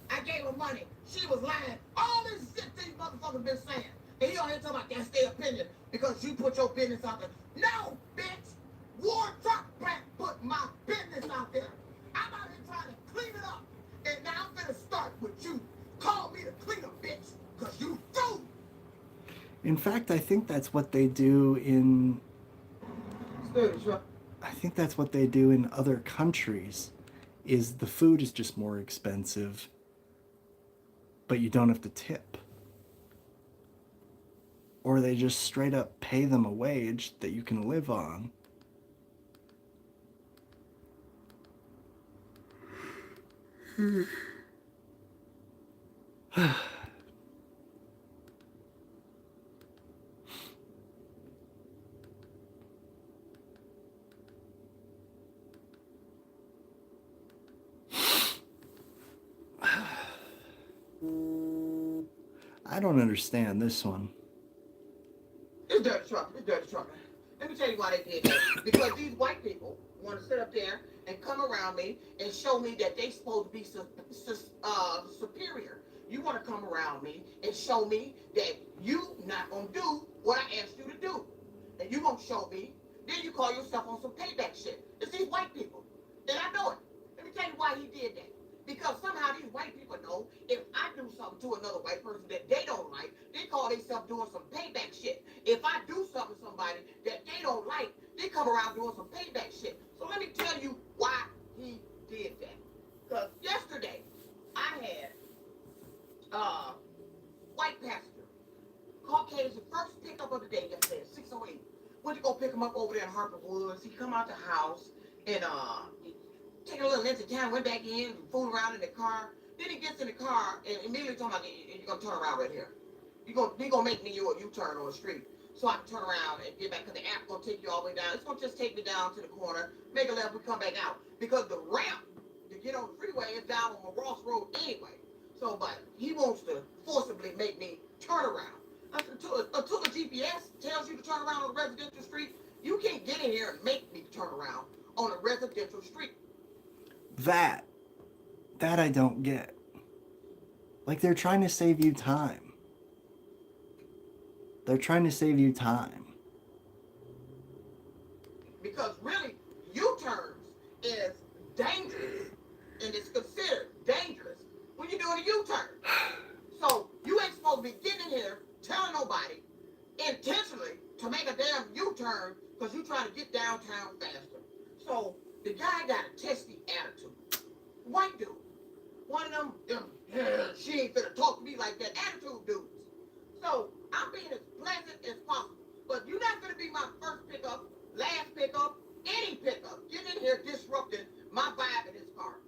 I gave her money. She was lying. All this shit these motherfuckers been saying. And you on here talking about that's their opinion because you put your business out there. No, bitch. War Truck Black put my business out there. I'm out here trying to clean it up. And now I'm gonna start with you. Call me the cleaner, bitch. Cause you do. In fact, I think that's what they do in... I think that's what they do in other countries. Is the food is just more expensive, but you don't have to tip. Or they just straight up pay them a wage that you can live on. I don't understand this one. It's dirty trucker. It's dirty trucker. Let me tell you why they did that. Because these white people want to sit up there and come around me and show me that they supposed to be superior. You want to come around me and show me that you not going to do what I asked you to do. And you going to show me, then you call yourself on some payback shit. It's these white people. And I know it. Let me tell you why he did that. Because somehow these white people know if I do something to another white person that they don't like, they call themselves doing some payback shit. If I do something to somebody that they don't like, they come around doing some payback shit. So let me tell you why he did that. Because yesterday, I had white passenger, Caucasian, first pickup of the day yesterday at 6:08. Went to go pick him up over there in Harper Woods. He come out the house and taking a little length of time, went back in, fooled around in the car. Then he gets in the car and immediately talking about, you're going to turn around right here. You're gonna make me a U-turn on the street. So I can turn around and get back, because the app going to take you all the way down. It's going to just take me down to the corner, make a left, we come back out. Because the ramp to get on the freeway is down on Ross Road anyway. So, but he wants to forcibly make me turn around. I said, until the GPS tells you to turn around on a residential street, you can't get in here and make me turn around on a residential street. That I don't get. Like, they're trying to save you time. They're trying to save you time. Because really, U-turns is dangerous, and it's considered dangerous when you're doing a U-turn. So you ain't supposed to be getting in here telling nobody intentionally to make a damn U-turn because you're trying to get downtown faster. So the guy got a testy attitude. White dude. One of them she ain't finna talk to me like that attitude dudes. So I'm being as pleasant as possible. But you're not gonna be my first pickup, last pickup, any pickup. Get in here disrupting my vibe in this car.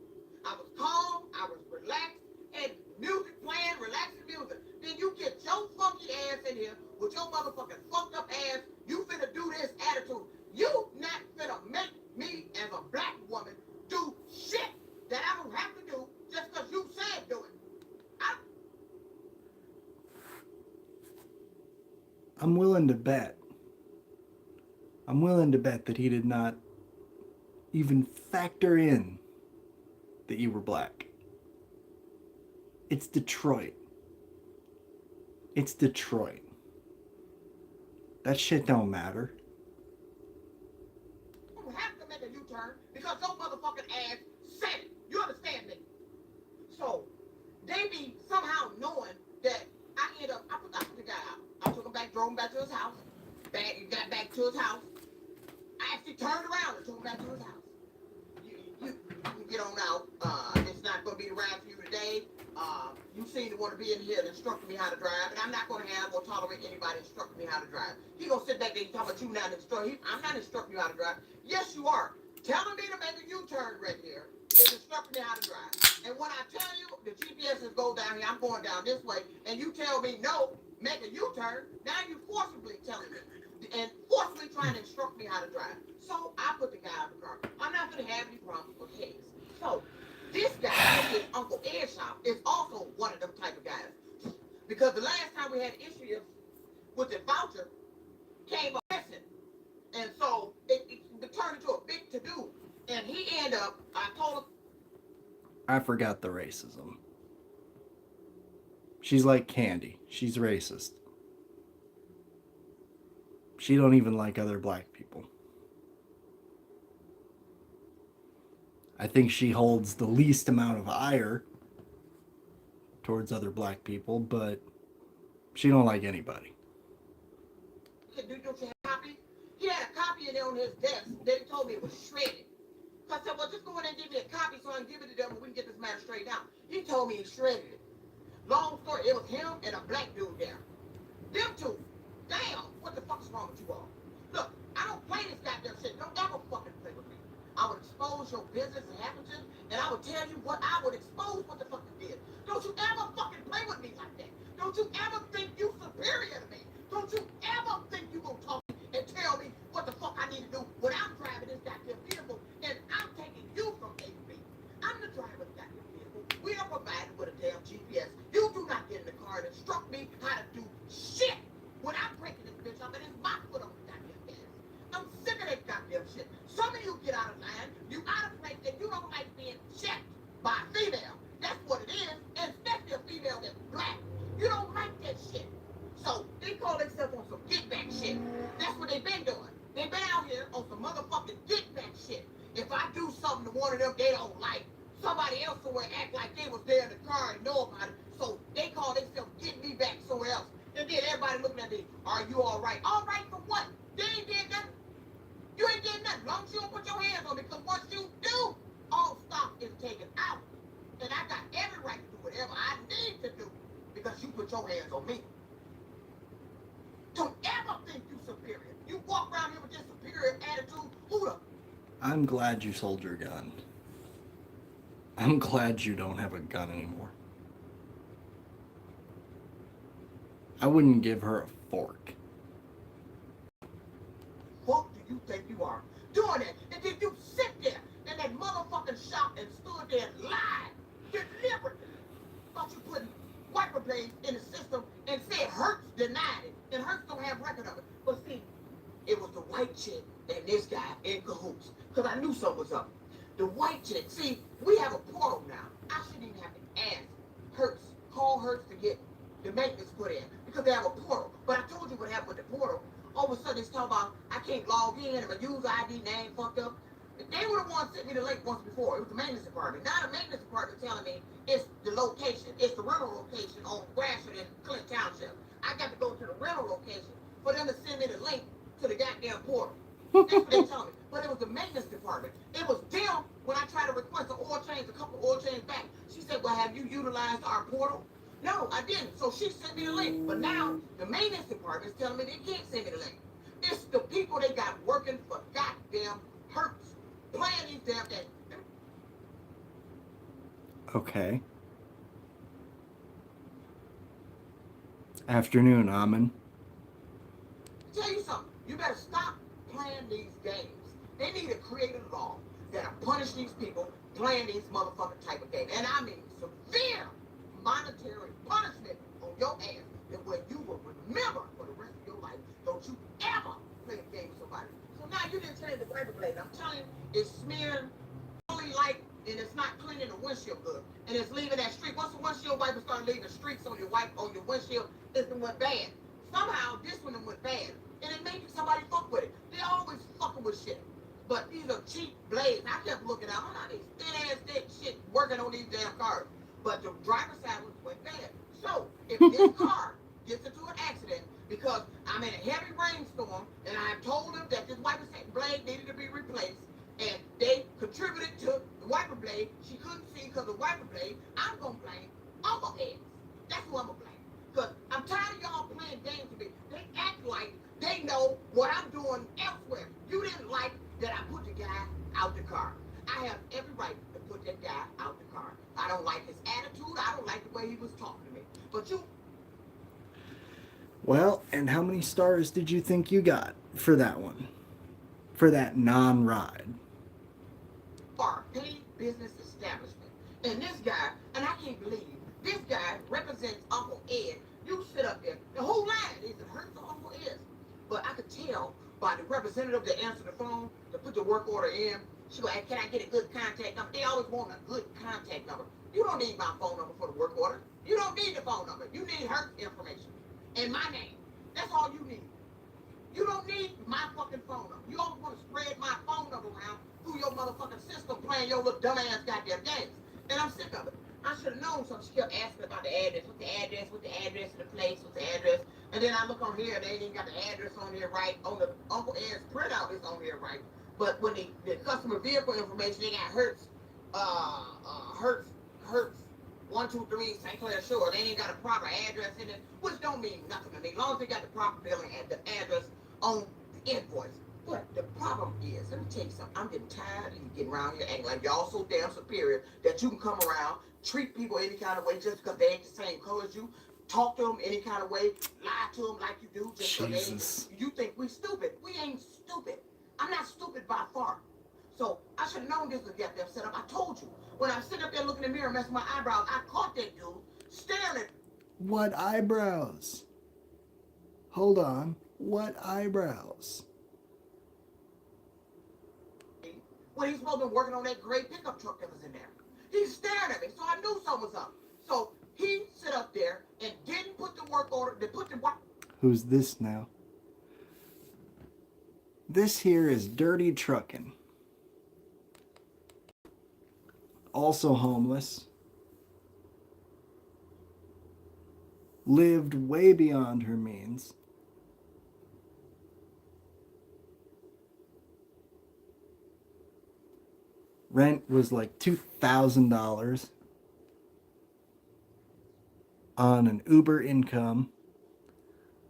I was calm, I was relaxed, and music playing, relaxing music. Then you get your funky ass in here with your motherfucking fucked up ass. You finna do this attitude. You not finna make me as a black woman do shit that I don't have to do just because you said do it. I'm willing to bet that he did not even factor in that you were black. It's Detroit. It's Detroit. That shit don't matter. You don't have to make a U-turn because your motherfucking ass said it. You understand me? So, they be somehow knowing that I put the guy out. I took him back, drove him back to his house. He got back to his house. I actually turned around and took him back to his house. You can get on out. It's not going to be the ride for you today. You seem to want to be in here and instructing me how to drive, and I'm not going to have or tolerate anybody instructing me how to drive. He going to sit back there and talk about you not instructing. I'm not instructing you how to drive. Yes, you are. Telling me to make a U-turn right here is instructing me how to drive. And when I tell you the GPS is go down here, I'm going down this way, and you tell me no, make a U-turn, now you forcibly telling me and forcibly trying to instruct me how to drive. So I put the guy out of the car. I'm not going to have any problems with his. So this guy, his Uncle Ed shop, is also one of them type of guys. Because the last time we had issues with the voucher, came up missing. And so it turned into a big to-do. And he ended up, I told him, I forgot the racism. She's like Candy. She's racist. She don't even like other black people. I think she holds the least amount of ire towards other black people, but she don't like anybody. do you have a copy? He had a copy in there on his desk. They told me it was shredded. So I said, well, just go in and give me a copy so I can give it to them and we can get this matter straightened out. He told me he shredded it. Long story, it was him and a black dude there. Them two. Damn, what the fuck's wrong with you all? Look, I don't play this goddamn shit. Don't ever fucking play with me. I would expose your business and happenings, and I would tell you what I would expose what the fuck you did. Don't you ever fucking play with me like that. Don't you ever think you superior to me. Don't you ever think you gonna talk and tell me what the fuck I need to do when I'm driving this goddamn vehicle and I'm taking you from A to B. I'm the driver of the goddamn vehicle. We are provided with a damn GPS. You do not get in the car and instruct me how to do shit when I'm breaking this bitch up and it's my foot on the goddamn gas. I'm sick of that goddamn shit. Some of you get out of line, you out of place, and you don't like being checked by a female. That's what it is, and especially a female that's black. You don't like that shit. So they call themselves on some get back shit. That's what they've been doing. They've been out here on some motherfucking get back shit. If I do something to one of them they don't like, somebody else will act like they was there in the car and know about it. So they call themselves getting me back somewhere else. And then everybody looking at me, are you all right? All right for what? They ain't did nothing. You ain't did nothing. As long as you don't put your hands on me, because once you do, all stock is taken out. And I got every right to do whatever I need to do because you put your hands on me. Don't ever think you superior. You walk around here with this superior attitude. Who the? I'm glad you sold your gun. I'm glad you don't have a gun anymore. I wouldn't give her a fork. What do you think you are? Doing that. And then you sit there in that motherfucking shop and stood there and lied deliberately. Thought you wiper blade in the system and said Hertz denied it. And Hertz don't have record of it. But see, it was the white chick and this guy in cahoots. Because I knew something was up. The white chick, see, we have a portal now. I shouldn't even have to ask Hertz, call Hertz to get the maintenance put in. Because they have a portal. But I told you what happened with the portal. All of a sudden it's talking about I can't log in and my user ID name fucked up. They were the ones sent me the link once before. It was the maintenance department. Now the maintenance department telling me it's the location. It's the rental location on Gratiot in Clinton Township. I got to go to the rental location for them to send me the link to the goddamn portal. That's what they told me. But it was the maintenance department. It was them when I tried to request an oil change, a couple oil change back. She said, well, have you utilized our portal? No, I didn't. So she sent me the link. But now the maintenance department is telling me they can't send me the link. It's the people they got working for goddamn Hertz. Playing these damn things. Okay. Afternoon, Amen. Tell you something. You better stop playing these games. They need to create a law that'll punish these people playing these motherfucking type of games. And I mean severe monetary punishment on your ass that where you will remember for the rest of your life. Don't you ever play a game with somebody. So now you didn't change the wiper blade. I'm telling you, it's smearing fully light and it's not cleaning the windshield good. And it's leaving that streak. Once the windshield wiper start leaving streaks on your windshield, it's the one bad. Somehow this one went bad. And it made somebody fuck with it. They always fucking with shit. But these are cheap blades. I kept looking at them. I'm not these thin ass thick shit working on these damn cars. But the driver's side ones went bad. So if this car gets into an accident because I'm in a heavy rainstorm and I told them that this wiper blade needed to be replaced and they contributed to the wiper blade, she couldn't see because of the wiper blade, I'm gonna blame Uncle heads. That's who I'm gonna blame. Because I'm tired of y'all playing games with me. They act like they know what I'm doing elsewhere. You didn't like that I put the guy out the car. I have every right to put that guy out the car. I don't like his attitude. I don't like the way he was talking to me. But you... Well, and how many stars did you think you got for that one? For that non-ride? are a paid business establishment. And this guy, and I can't believe, this guy represents Uncle Ed. You sit up there. The whole line is it hurts Uncle Ed. But I could tell by the representative that answered the phone to put the work order in. She go, hey, can I get a good contact number? They always want a good contact number. You don't need my phone number for the work order. You don't need the phone number. You need her information and my name. That's all you need. You don't need my fucking phone number. You always want to spread my phone number around through your motherfucking system playing your little dumbass goddamn games. And I'm sick of it. I should have known something. She kept asking about the address. What's the address? What's the address of the place? What's the address? And then I look on here, they ain't even got the address on here right. On the Uncle Ed's printout is on here right. But when the customer vehicle information, they got Hertz, Hertz, 123 St. Clair Shore. They ain't got a proper address in it, which don't mean nothing to me. As long as they got the proper billing and the address on the invoice. But the problem is, let me tell you something. I'm getting tired of you getting around here acting like y'all so damn superior that you can come around, treat people any kind of way just because they ain't the same color as you, talk to them any kind of way, lie to them like you do just because you think we stupid. We ain't stupid. I'm not stupid by far. So I should have known this would get them set up. I told you. When I'm sitting up there looking in the mirror and messing my eyebrows, I caught that dude staring at me. What eyebrows? Hold on. What eyebrows? When he's supposed to be working on that gray pickup truck that was in there. He's staring at me, so I knew something was up. So he sit up there and didn't put the work order, they put the work. Who's this now? This here is Dirty Truckin'. Also homeless. Lived way beyond her means. Rent was like $2,000 on an Uber income.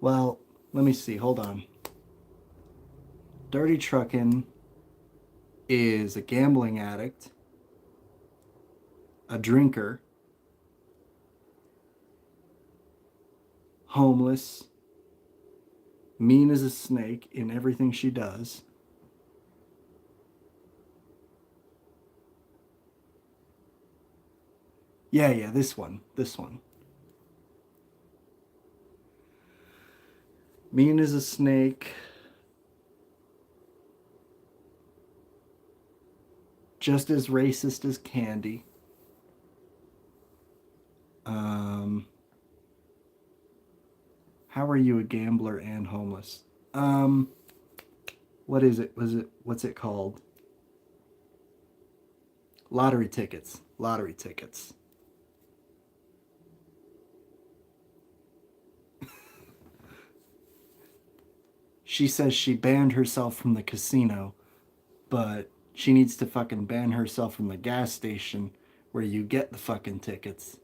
Well, let me see. Hold on. Dirty Truckin' is a gambling addict, a drinker, homeless, mean as a snake in everything she does. Yeah, this one. Mean as a snake. Just as racist as Candy. How are you a gambler and homeless? What is it? What's it called? Lottery tickets. Lottery tickets. She says she banned herself from the casino, but she needs to fucking ban herself from the gas station where you get the fucking tickets.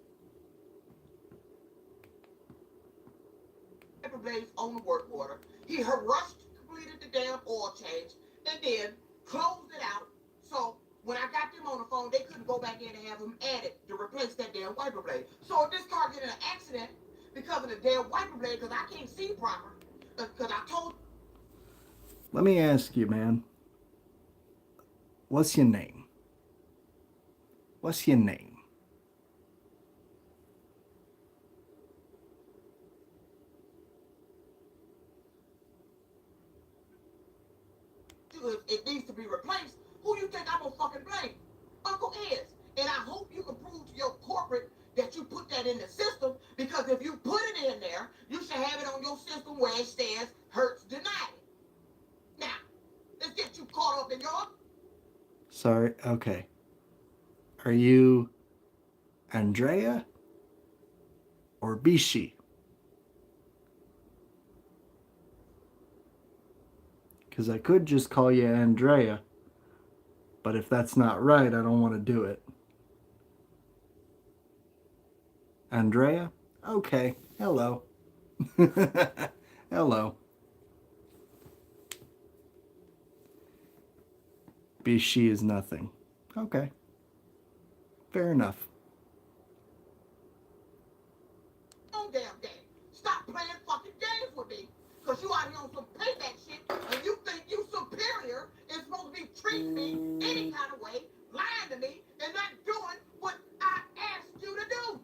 Blaze on the work order. He rushed, completed the damn oil change, and then closed it out. So when I got them on the phone, they couldn't go back in and have him added to replace that damn wiper blade. So if this car get in an accident because of the damn wiper blade, because I can't see proper, because I told. Let me ask you, man. What's your name? What's your name? It needs to be replaced. Who you think I'm gonna fucking blame? Uncle Ed. And I hope you can prove to your corporate that you put that in the system, because if you put it in there, you should have it on your system where it stands Hertz denied. Now, let's get you caught up in your. Sorry, okay. Are you Andrea or Bishi? Because I could just call you Andrea, but if that's not right, I don't want to do it. Andrea? Okay. Hello. Hello. Bishi is nothing. Okay. Fair enough. Oh, damn game. Stop playing fucking games with me. Because you out here on some payback shit, and you think you superior and supposed to be treating me any kind of way, lying to me, and not doing what I asked you to do.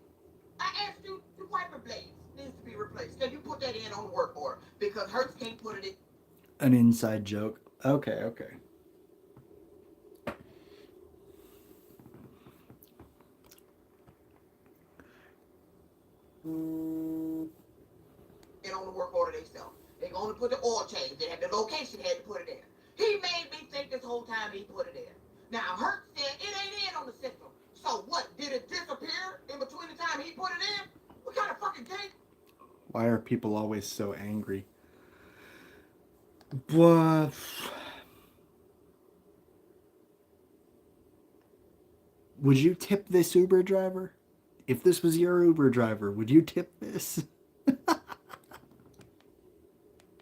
I asked you the wiper blades needs to be replaced. Can you put that in on the work order? Because Hertz can't put it in. An inside joke. Okay, okay. And on the work order themselves. They going to put the oil change. They had the location had to put it in. He made me think this whole time he put it in. Now Hertz said it ain't in on the system. So what? Did it disappear in between the time he put it in? What kind of fucking game? Why are people always so angry? But would you tip this Uber driver? If this was your Uber driver, would you tip this? What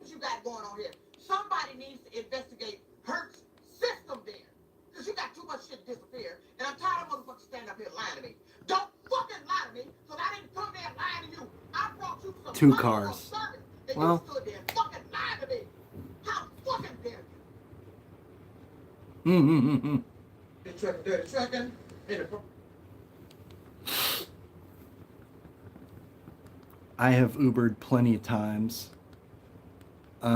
you got going on here? Somebody needs to investigate Hertz system there. Because you got too much shit disappear. And I'm tired of motherfuckers standing up here lying to me. Don't fucking lie to me, so I didn't come there lying to you. I brought you some Two money cars. for a service, and Well, you stood there and fucking lied to me. How fucking dare you? The truck, dirty trucking, in the I have Ubered plenty of times. Fuck.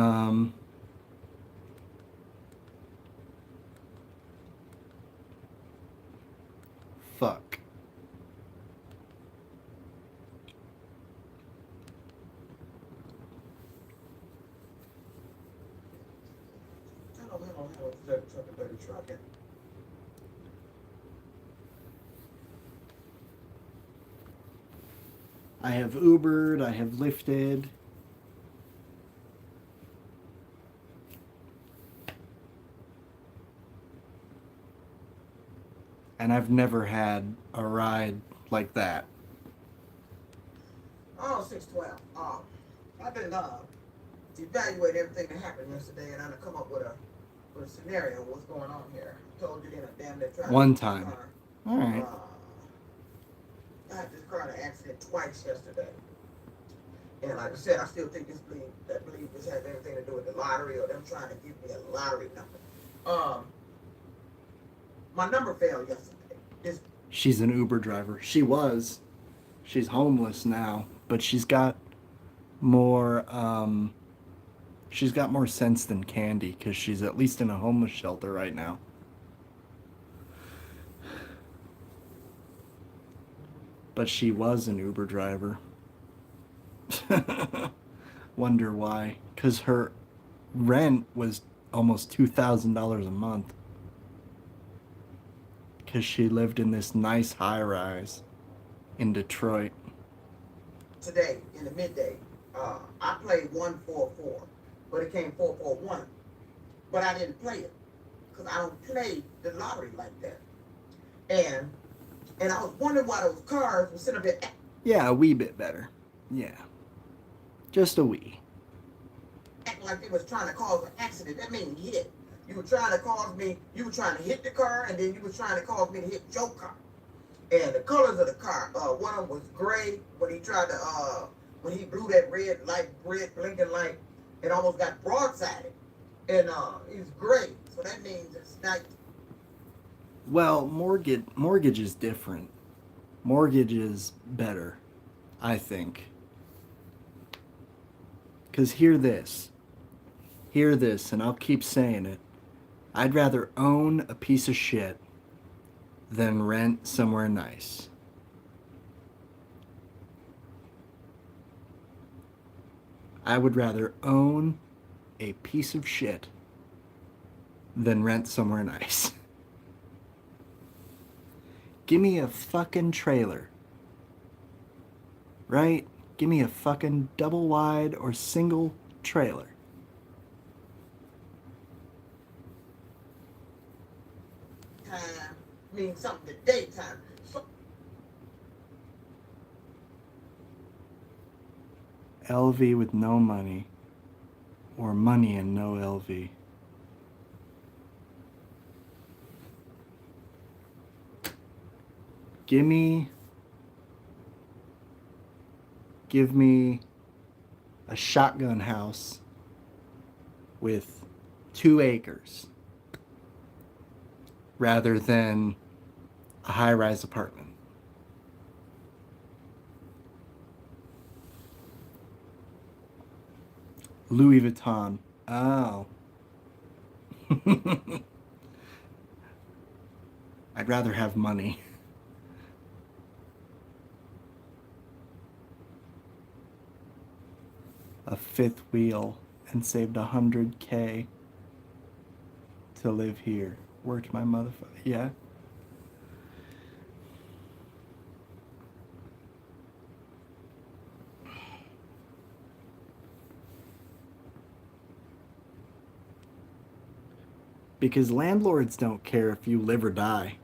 I don't know dirty trucking, dirty trucking. I have Ubered, I have Lyfted. And I've never had a ride like that. Oh, 612. I've been evaluating everything that happened yesterday, and I'm gonna come up with a scenario of what's going on here. I told you then a damn near traffic. One time. All right. I had this car in an accident twice yesterday. And like I said, I still think this believe this has anything to do with the lottery or them trying to give me a lottery number. My number failed yesterday. She's an Uber driver. She was. She's homeless now, but she's got more She's got more sense than Candy because she's at least in a homeless shelter right now. But she was an Uber driver. Wonder why. Because her rent was almost $2,000 a month. Because she lived in this nice high rise in Detroit. Today, in the midday, I played 144, but it came 441. But I didn't play it because I don't play the lottery like that. And I was wondering why those cars were sitting up there Yeah, a wee bit better. Yeah. Just a wee. acting like they was trying to cause an accident. That means hit. You were trying to cause me, you were trying to hit the car, and then you were trying to cause me to hit your car. And the colors of the car, one of them was gray when he tried to, when he blew that red light, red blinking light, it almost got broadsided. And it's gray, so that means it's night. Well, mortgage is different. Mortgage is better, I think. Because hear this, and I'll keep saying it. I'd rather own a piece of shit than rent somewhere nice. I would rather own a piece of shit than rent somewhere nice. Give me a fucking trailer. Right? Give me a fucking double wide or single trailer. Time means something to daytime. So LV with no money, or money and no LV. Give me a shotgun house with 2 acres rather than a high-rise apartment. Louis Vuitton. Oh. I'd rather have money. A 5th wheel and saved $100K to live here. Worked my motherfucker. Yeah. Because landlords don't care if you live or die.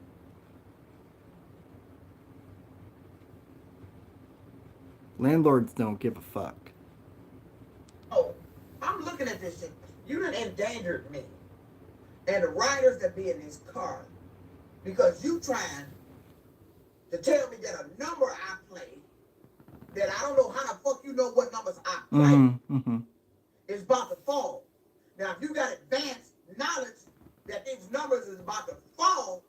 Landlords don't give a fuck. oh, I'm looking at this shit. You done endangered me and the riders that be in this car because you trying to tell me that a number I play that I don't know how the fuck you know what numbers I play is about to fall. Now, if you got advanced knowledge that these numbers is about to fall,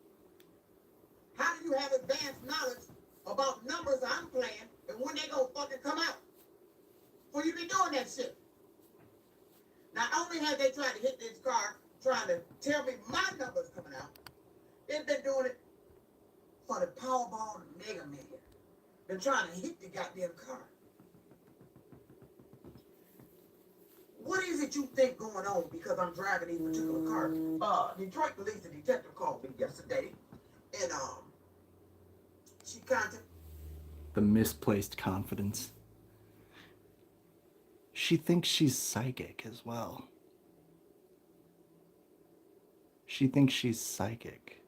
how do you have advanced knowledge about numbers I'm playing and when they gonna fucking come out? Well, you be doing that shit. Not only have they tried to hit this car, trying to tell me my numbers coming out, they've been doing it for the Powerball and Mega Million. They're trying to hit the goddamn car. What is it you think going on because I'm driving these particular cars? Detroit police, the detective called me yesterday, and she contacted. The misplaced confidence. She thinks she's psychic as well. She thinks she's psychic.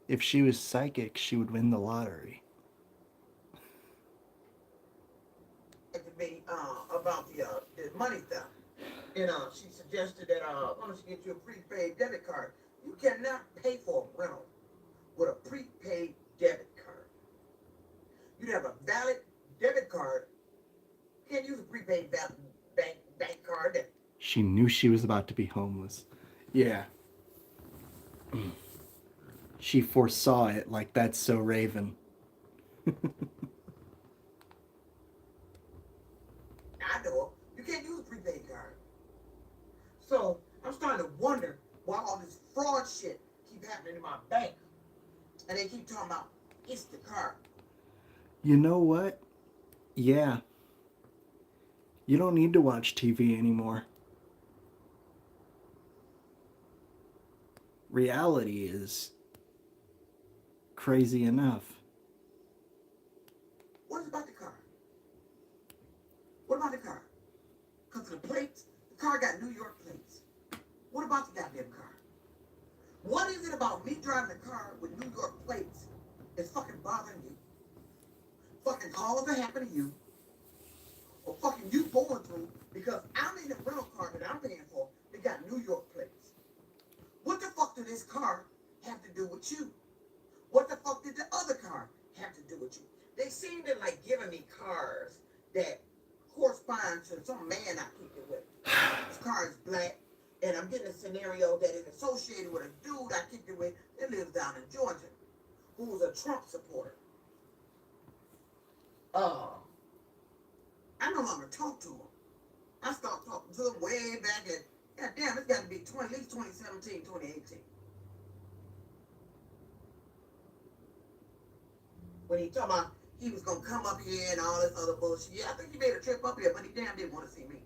If she was psychic, she would win the lottery. Me about the money theft. And she suggested that why don't you get you a prepaid debit card? You cannot pay for a rental with a prepaid debit card. You'd have a valid debit card. You can't use a prepaid bank card. She knew she was about to be homeless. Yeah. She foresaw it like That's So Raven. I know keep happening in my bank. And they keep talking about, it's the car. You know what? Yeah. You don't need to watch TV anymore. Reality is crazy enough. What about the car? What about the car? Because of the plates, the car got New York plates. What about the goddamn car? What is it about me driving a car with New York plates that's fucking bothering you? Fucking calls that happen to you, or fucking you going through because I'm in a rental car that I'm paying for that got New York plates. What the fuck did this car have to do with you? What the fuck did the other car have to do with you? They seem to like giving me cars that correspond to some man I kicked it with. This car is black, and I'm getting a scenario that is associated with a dude I kicked it with that lives down in Georgia, who's a Trump supporter. I no longer talk to him. I stopped talking to him way back at, god damn, it's got to be at least 2017, 2018. When he talking about he was gonna come up here and all this other bullshit. Yeah, I think he made a trip up here, but he damn didn't want to see me.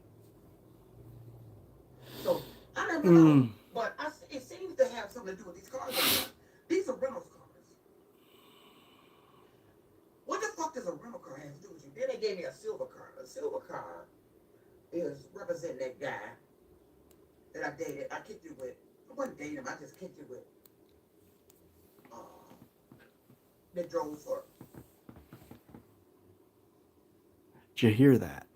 So I never know, but it seems to have something to do with these cars. These are rentals cars. What the fuck does a rental car have to do with you? Then they gave me a silver car. A silver car is representing that guy that I dated. I kicked it with. I wasn't dating him. I just kicked it with. That drove for. Did you hear that?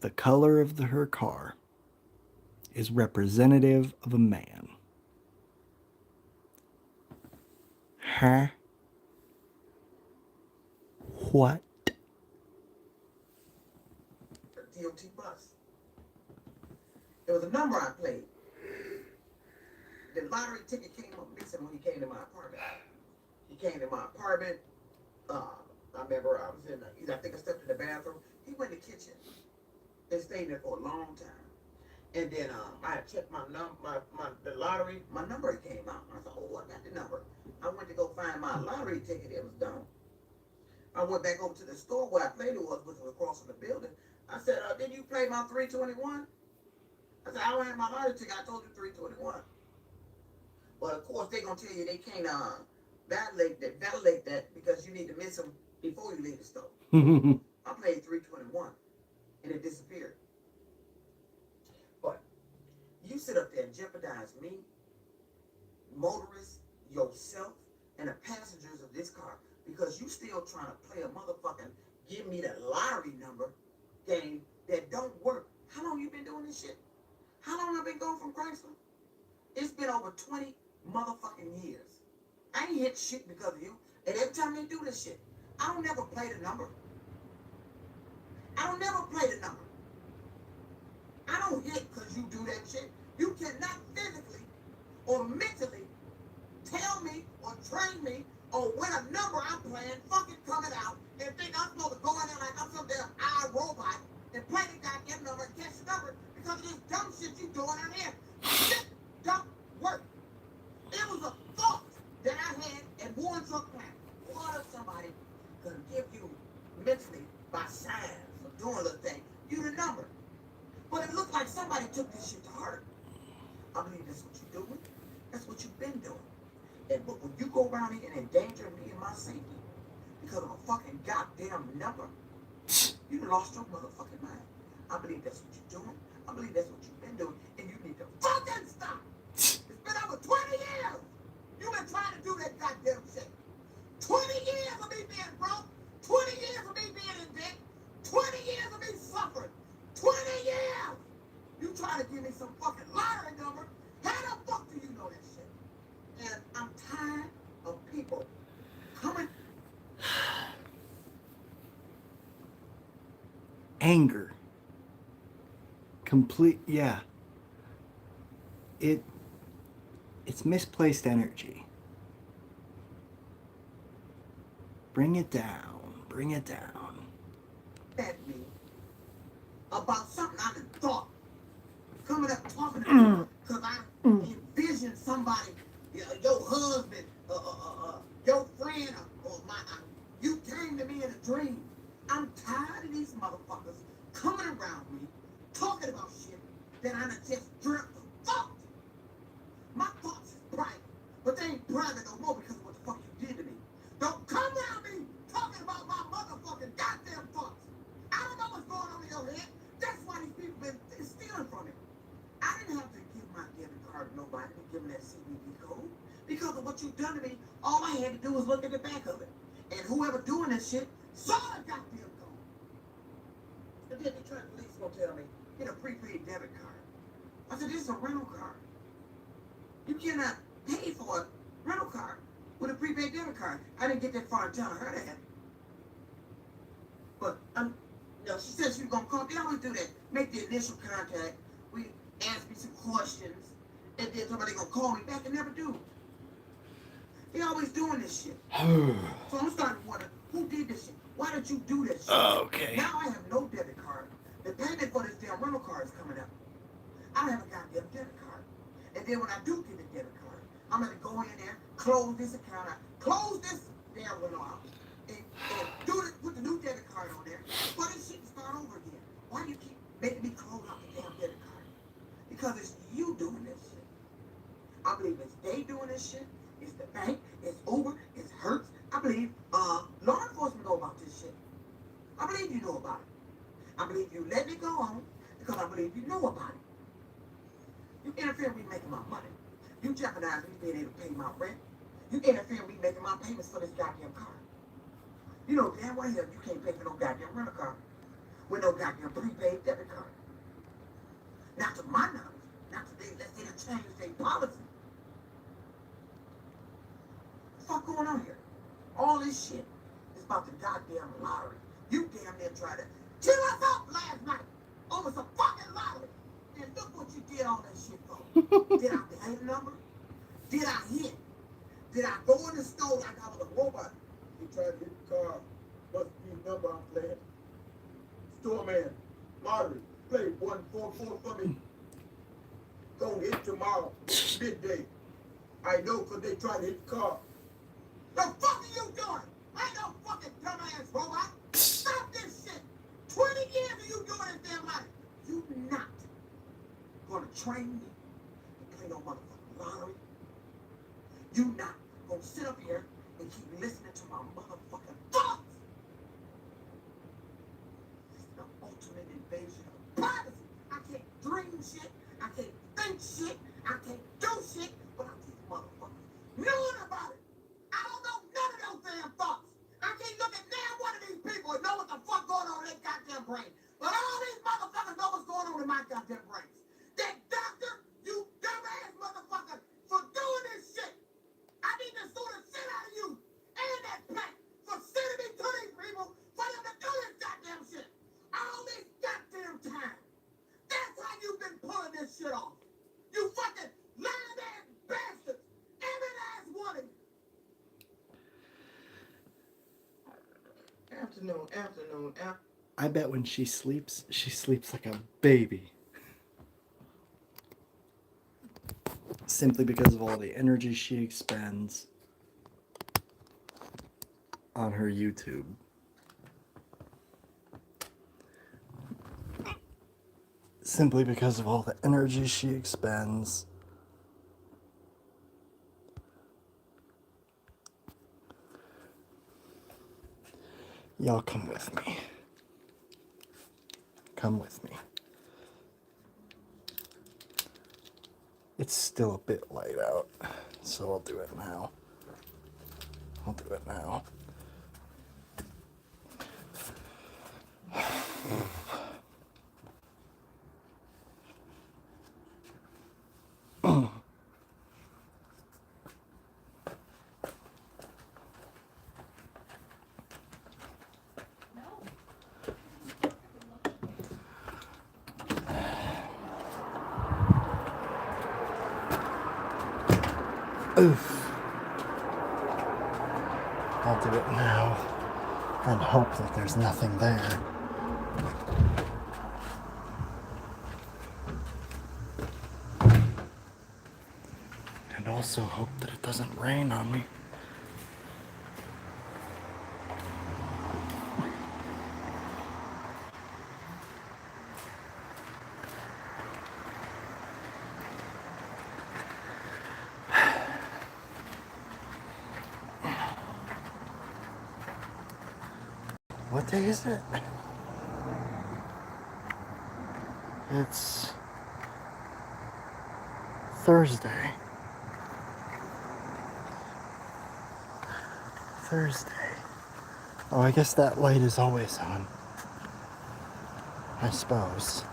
The color of her car is representative of a man. Huh? What? DOT bus. There was a number I played. The lottery ticket came up missing when he came to my apartment. He came to my apartment. I remember I was I think I stepped in the bathroom. He went in the kitchen and stayed there for a long time. And then I had checked the lottery. My number came out. I thought, oh, I got the number. I went to go find my lottery ticket. It was done. I went back over to the store where I played it was, which was across from the building. I said, did you play my 321? I said, I don't have my lottery ticket. I told you 321. But of course, they're going to tell you they can't validate that because you need to miss them before you leave the store. I played 321 and it disappeared. But you sit up there and jeopardize me, motorists, yourself, and the passengers of this car because you still trying to play a motherfucking give me the lottery number game that don't work. How long you been doing this shit? How long I been going from Chrysler? It's been over 20 motherfucking years. I ain't hit shit because of you. And every time they do this shit, I don't never play the number. I don't never play the number. I don't hit because you do that shit. You cannot physically or mentally tell me or train me or when a number I'm playing fucking coming out and think I'm supposed to go in there like I'm some damn iRobot and play the goddamn number and catch the number because of this dumb shit you doing in here. Shit don't work. It was a thought that I had and one took plan. What if somebody could give you mentally by signs or doing a little thing, you the number. But it looked like somebody took this shit to heart. I believe that's what you're doing. That's what you've been doing. But when you go around here and endanger me and my safety because of a fucking goddamn number, you lost your motherfucking mind. I believe that's what you're doing. I believe that's what you've been doing. And you need to fucking stop. It's been over 20 years. You've been trying to do that goddamn shit. 20 years of me being broke. 20 years of me being in debt. 20 years of me suffering. 20 years. You trying to give me some fucking lottery number. How the fuck do you know that shit? And I'm tired of people coming. Anger. Yeah. It's misplaced energy. Bring it down. Bring it down. At me about something I done thought. Coming up talking to me because I envisioned somebody your husband, your friend, or you came to me in a dream. I'm tired of these motherfuckers coming around me, talking about shit that I done just dreamt of thought. My thoughts is private, but they ain't private no more because of what the fuck you did to me. Don't come around me talking about my motherfucking goddamn thoughts. I don't know what's going on in your head. That's why these people been stealing from it. I didn't have to give my debit card to nobody to give them that CVV code. Because of what you've done to me, all I had to do was look at the back of it. And whoever doing this shit saw the goddamn code. And then they tried to police gonna tell me, get a prepaid debit card. I said, this is a rental card. You cannot pay for a rental card with a prepaid debit card. I didn't get that far in telling her that. But she said she was gonna call. They always do that. Make the initial contact. We ask me some questions, and then somebody gonna call me back and never do. They always doing this shit. So I'm starting to wonder, who did this shit? Why did you do this shit? Okay. Now I have no debit card. The payment for this damn rental card is coming up. I don't have a goddamn debit card. And then when I do get a debit card, I'm gonna go in there, close this account out, close this damn rental out, and put the new debit card on there, but this shit start over again. Why do you keep making me close out the damn debit card? Because it's you doing this shit. I believe it's they doing this shit. It's the bank. It's Uber. It's Hertz. I believe law enforcement know about this shit. I believe you know about it. I believe you let me go on because I believe you know about it. You interfere with me making my money. You jeopardize me being able to pay my rent. You interfere with me making my payments for this goddamn car. You know damn well you can't pay for no goddamn rental car with no goddamn prepaid debit card. Not to my knowledge. Not today, unless they done changed their policy. What the fuck going on here? All this shit is about the goddamn lottery. You damn near tried to kill us up last night over some fucking lottery. And look what you did all that shit for. Did I pay the number? Did I hit? Did I go in the store like I was a robot? You tried to hit the car. Must be the number I'm playing. Store man, lottery, play 144 for me. Go hit tomorrow, midday. I know because they tried to hit the car. The fuck are you doing? I ain't no fucking dumbass robot. Stop this shit. 20 years of you doing this damn life. You not gonna train me to play no motherfucking lottery. You not gonna sit up here and keep listening to my motherfucking thoughts. It's the ultimate invasion of privacy. I can't dream shit. I can't think shit. I can't do shit without these motherfuckers knowing about it. I don't know none of those damn thoughts. I can't look at damn one of these people and know what the fuck going on in their goddamn brain. But all these motherfuckers know what's going on in my goddamn brains. That doctor, you dumbass motherfucker, for doing this shit. I need to sue the shit out of you and that plant for sending me to these people for them to do this goddamn shit. All this goddamn time. That's how you've been pulling this shit off. You fucking lying ass bastards. Every last one of you. Afternoon. I bet when she sleeps like a baby. Simply because of all the energy she expends on her YouTube. Simply because of all the energy she expends y'all come with me. Come with me. It's still a bit light out, so I'll do it now. Oof. I'll do it now and hope that there's nothing there. And also hope that it doesn't rain on me. What day is it? It's Thursday. Oh, I guess that light is always on. I suppose.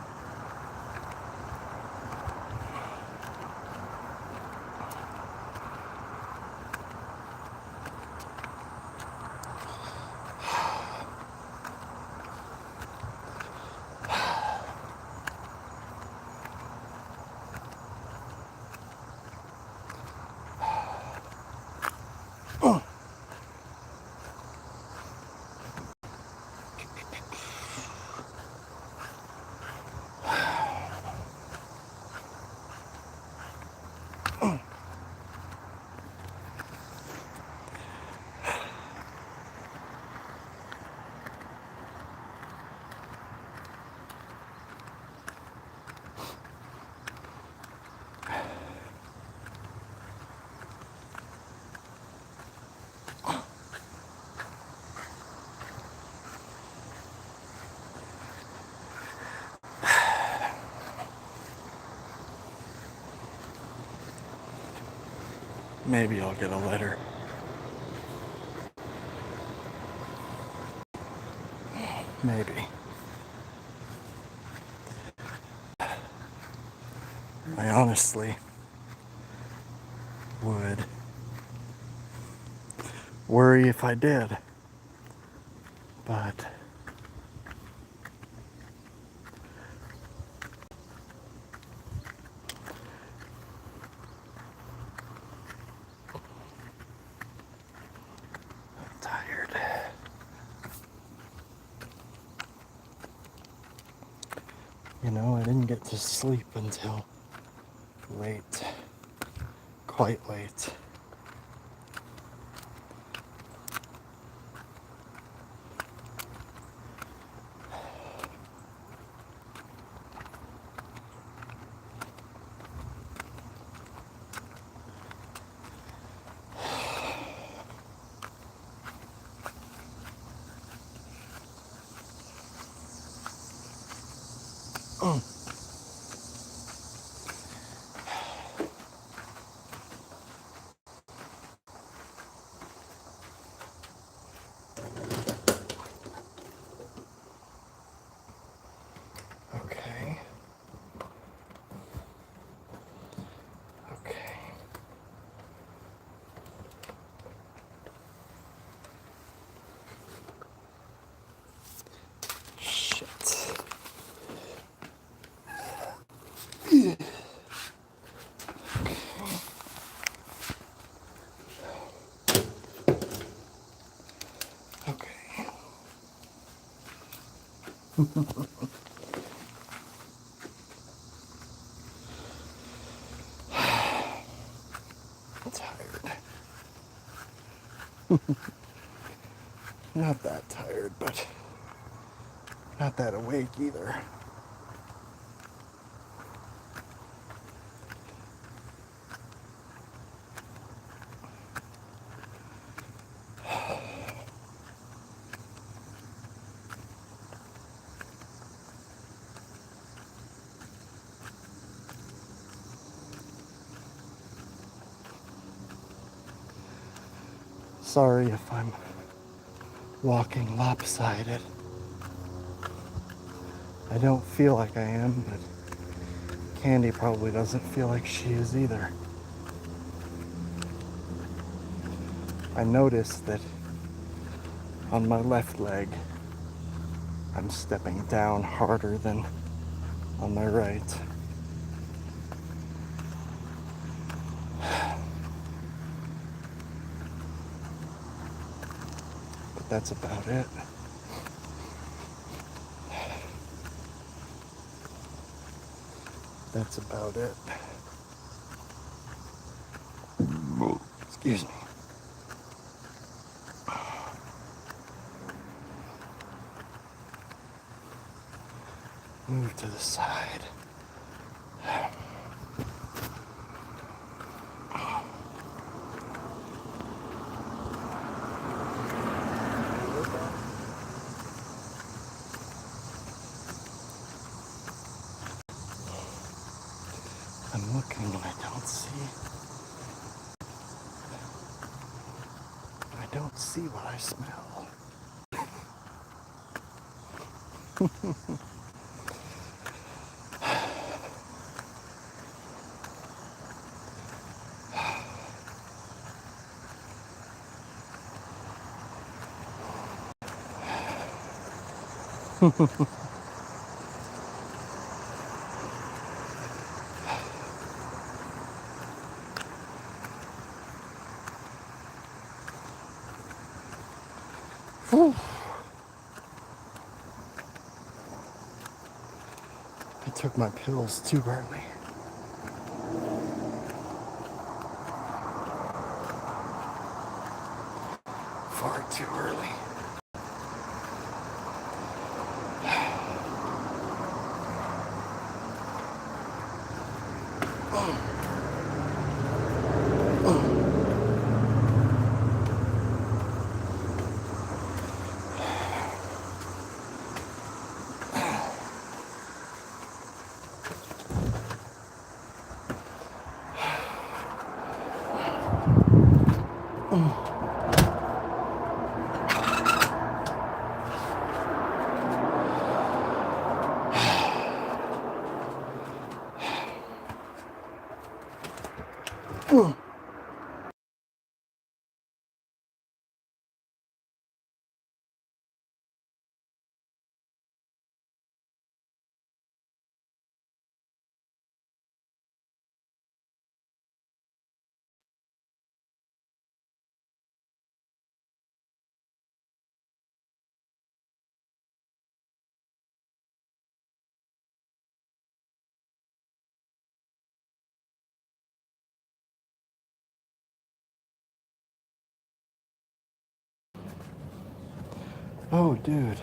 Maybe I'll get a letter. Maybe. I honestly would worry if I did. But I'm tired. You know, I didn't get to sleep until late. Quite late. Okay. Okay. Shit. Okay. I'm tired. Not that tired, but not that awake either. Sorry if I'm walking lopsided. I don't feel like I am, but Candy probably doesn't feel like she is either. I noticed that on my left leg, I'm stepping down harder than on my right. But that's about it. That's about it. Excuse me. Move to the side. I'm looking and I don't see what I smell. Whew. I took my pills too early. Far too early. Oh, dude.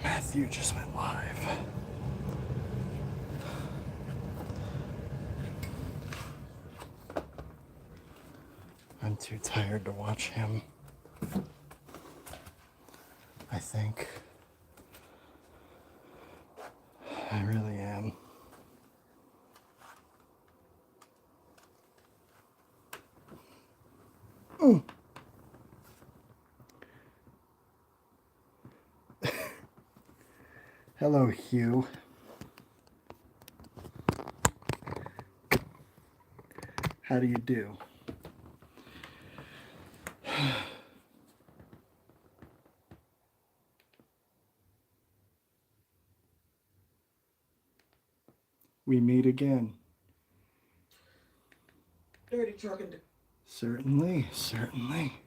Matthew just went live. I'm too tired to watch him. I think. I really am. Hello, Hugh. How do you do? We meet again. Dirty trucking. Certainly, certainly.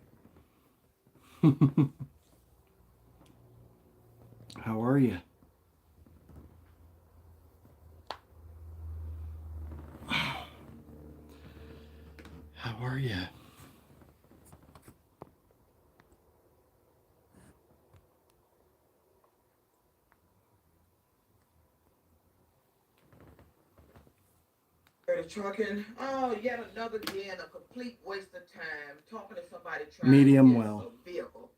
How are you? How are you? Dirty trucking. Oh, yet another day and a complete waste of time talking to somebody trying Medium to get well. a vehicle.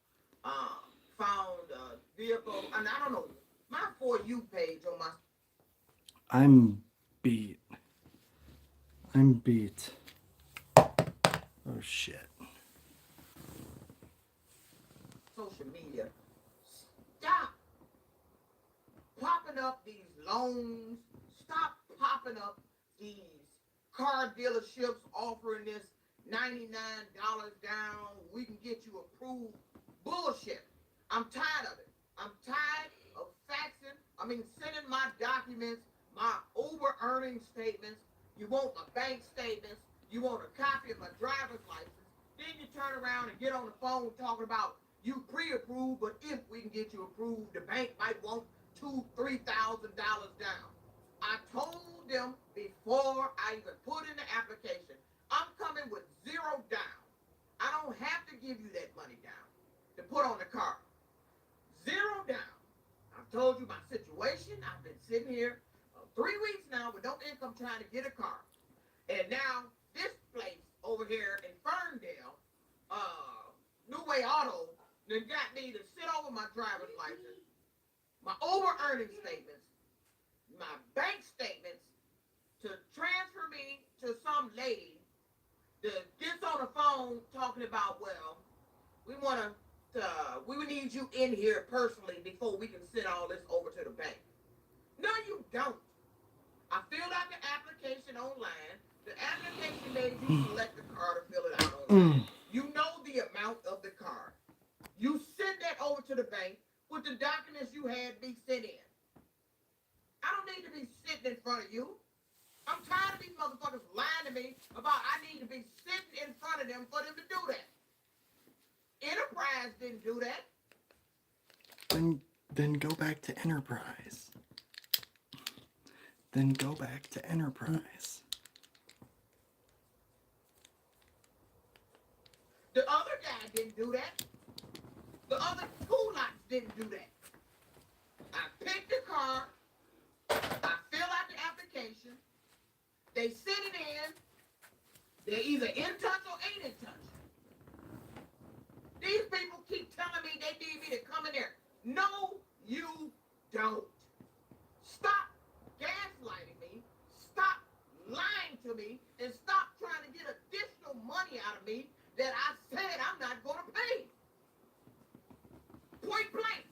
Found a vehicle, and I don't know, my For You page on my I'm beat. I'm beat. Oh shit. social media. Stop popping up these loans. Stop popping up these car dealerships offering this $99 down. We can get you approved. Bullshit. I'm tired of it. I'm tired of sending my documents, my over earning statements. You want my bank statements. You want a copy of my driver's license. Then you turn around and get on the phone talking about you pre-approved, but if we can get you approved, the bank might want $2,000-$3,000 down. I told them before I even put in the application, I'm coming with zero down. I don't have to give you that money down to put on the car. Zero down. I've told you my situation. I've been sitting here 3 weeks now with no income trying to get a car. And now this place over here in Ferndale, New Way Auto, they got me to sit over my driver's license, my over-earning statements, my bank statements, to transfer me to some lady that gets on the phone talking about, well, we would need you in here personally before we can send all this over to the bank. No, you don't. I filled out the application online. The application made you select the car to fill it out online. You know the amount of the car. You send that over to the bank with the documents you had me sent in. I don't need to be sitting in front of you. I'm tired of these motherfuckers lying to me about I need to be sitting in front of them for them to do that. Enterprise didn't do that. Then go back to Enterprise. Then go back to Enterprise. The other guy didn't do that. The other two lots didn't do that. I picked the car. I fill out the application. They send it in. They're either in touch or ain't in touch. These people keep telling me they need me to come in there. No, you don't. Stop gaslighting me. Stop lying to me. And stop trying to get additional money out of me that I said I'm not going to pay. Point blank.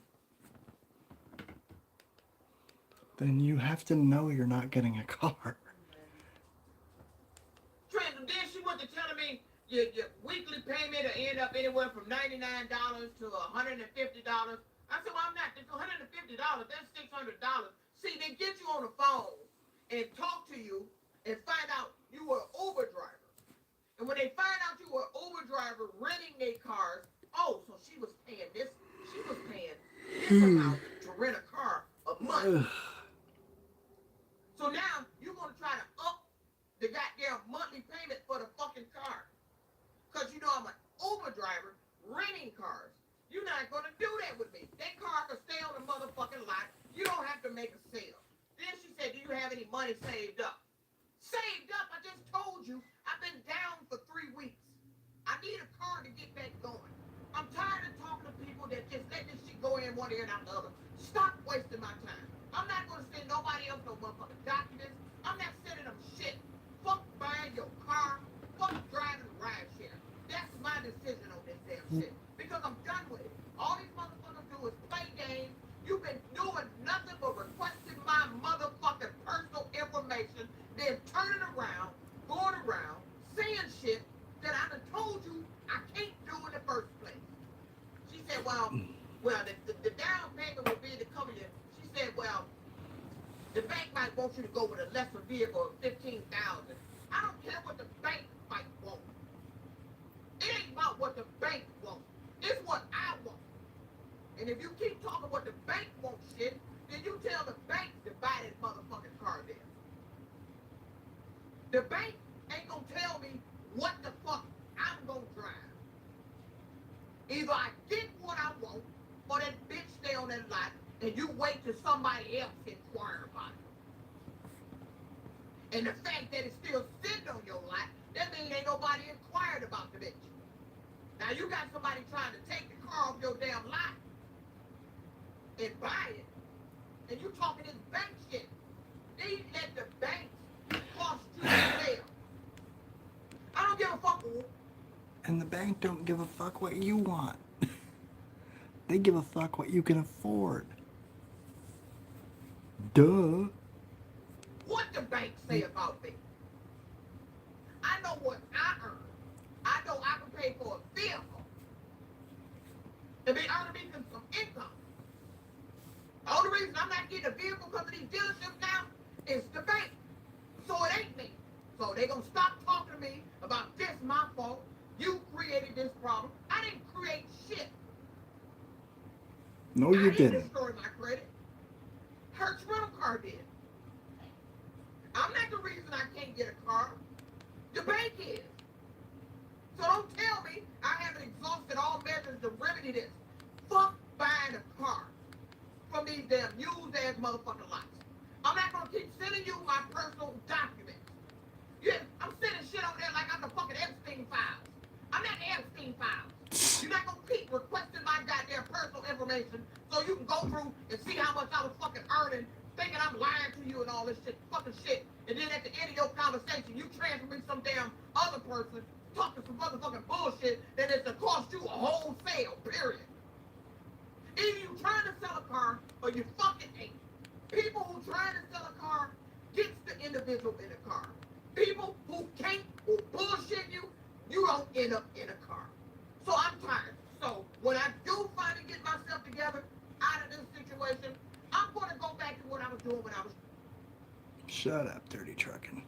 Then you have to know you're not getting a car. Trent, then she went to telling me your weekly payment will end up anywhere from $99 to $150. I said, well, I'm not. It's $150. That's $600. See, they get you on the phone and talk to you and find out you were an Uber driver. And when they find out you were an Uber driver renting their cars, oh, so she was paying this. She was paying this amount to rent a car a month. So now you're going to try to up the goddamn monthly payment for the fucking car. Because you know I'm an Uber driver renting cars. You're not going to do that with me. That car can stay on the motherfucking lot. You don't have to make a sale. Then she said, do you have any money saved up? Saved up? I just told you I've been down for 3 weeks. I need a car to get back going. I'm tired of talking to people that just let this shit go in one ear and out the other. Stop wasting my time. I'm not going to send nobody else no motherfucking documents. I'm not sending them shit. Fuck buying your car. Fuck driving ride share. That's my decision on this damn shit. Because I'm done with it. All these motherfuckers do is play games. You've been doing nothing but requesting my motherfucking personal information, then turning around, going around, saying shit that I done told you I can't do in the first place. She said, well, the down payment will be to cover you. She said, well, the bank might want you to go with a lesser vehicle of $15,000. I don't care what the bank might want. It ain't about what the bank wants. It's what I want. And if you keep talking what the bank wants shit, then you tell the bank to buy that motherfucking car there. The bank ain't gonna tell me what the fuck I'm gonna drive. Either I get what I want, or that bitch stay on that lot, and you wait till somebody else inquire about it. And the fact that it's still sitting on your lot, that means ain't nobody inquired about the bitch. Now you got somebody trying to take the car off your damn lot and buy it, and you talking this bank shit. They let the banks cost you the sale. I don't give a fuck. And the bank don't give a fuck what you want. They give a fuck what you can afford. Duh. What the bank say about me? I know what I earn. I know I can pay for a vehicle. And be earning me some income. The only reason I'm not getting a vehicle because of these dealerships now is the bank. So it ain't me. So they gonna stop talking to me about this my fault. You created this problem. I didn't create shit. No, you I didn't didn't. destroy my credit. Hertz rental car did. can't get a car. Your bank is. So don't tell me I haven't exhausted all measures to remedy this. Fuck buying a car from these damn used ass motherfucking lots. I'm not gonna keep sending you my personal documents. Yeah, I'm sending shit over there like I'm the fucking Epstein files. I'm not the Epstein files. You're not gonna keep requesting my goddamn personal information so you can go through and see how much I was fucking earning, thinking I'm lying to you and all this shit, fucking shit. And then at the end of your conversation, you transfer me some damn other person talking some motherfucking bullshit that is to cost you a whole sale, period. Either you trying to sell a car or you fucking ain't. People who trying to sell a car gets the individual in a car. People who can't or bullshit you, you don't end up in a car. So I'm tired. So when I do finally get myself together out of this situation, I'm gonna go back to what I was doing when I was. Shut up, Dirty Truckin'.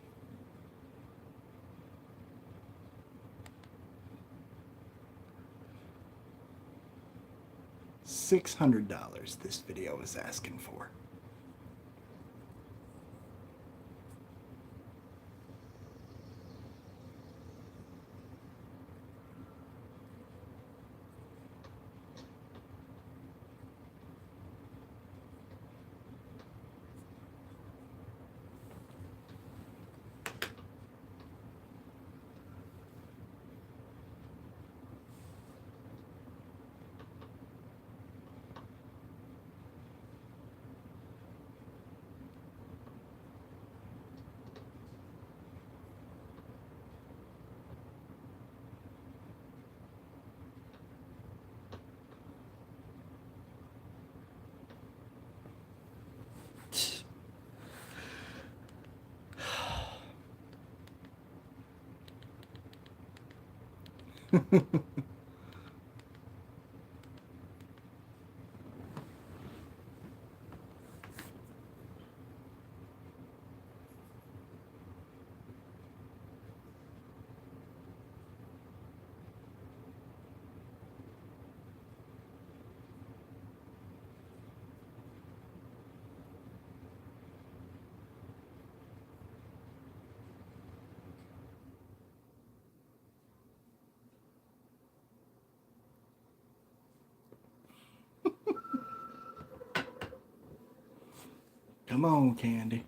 $600 this video is asking for. Come on, Candy.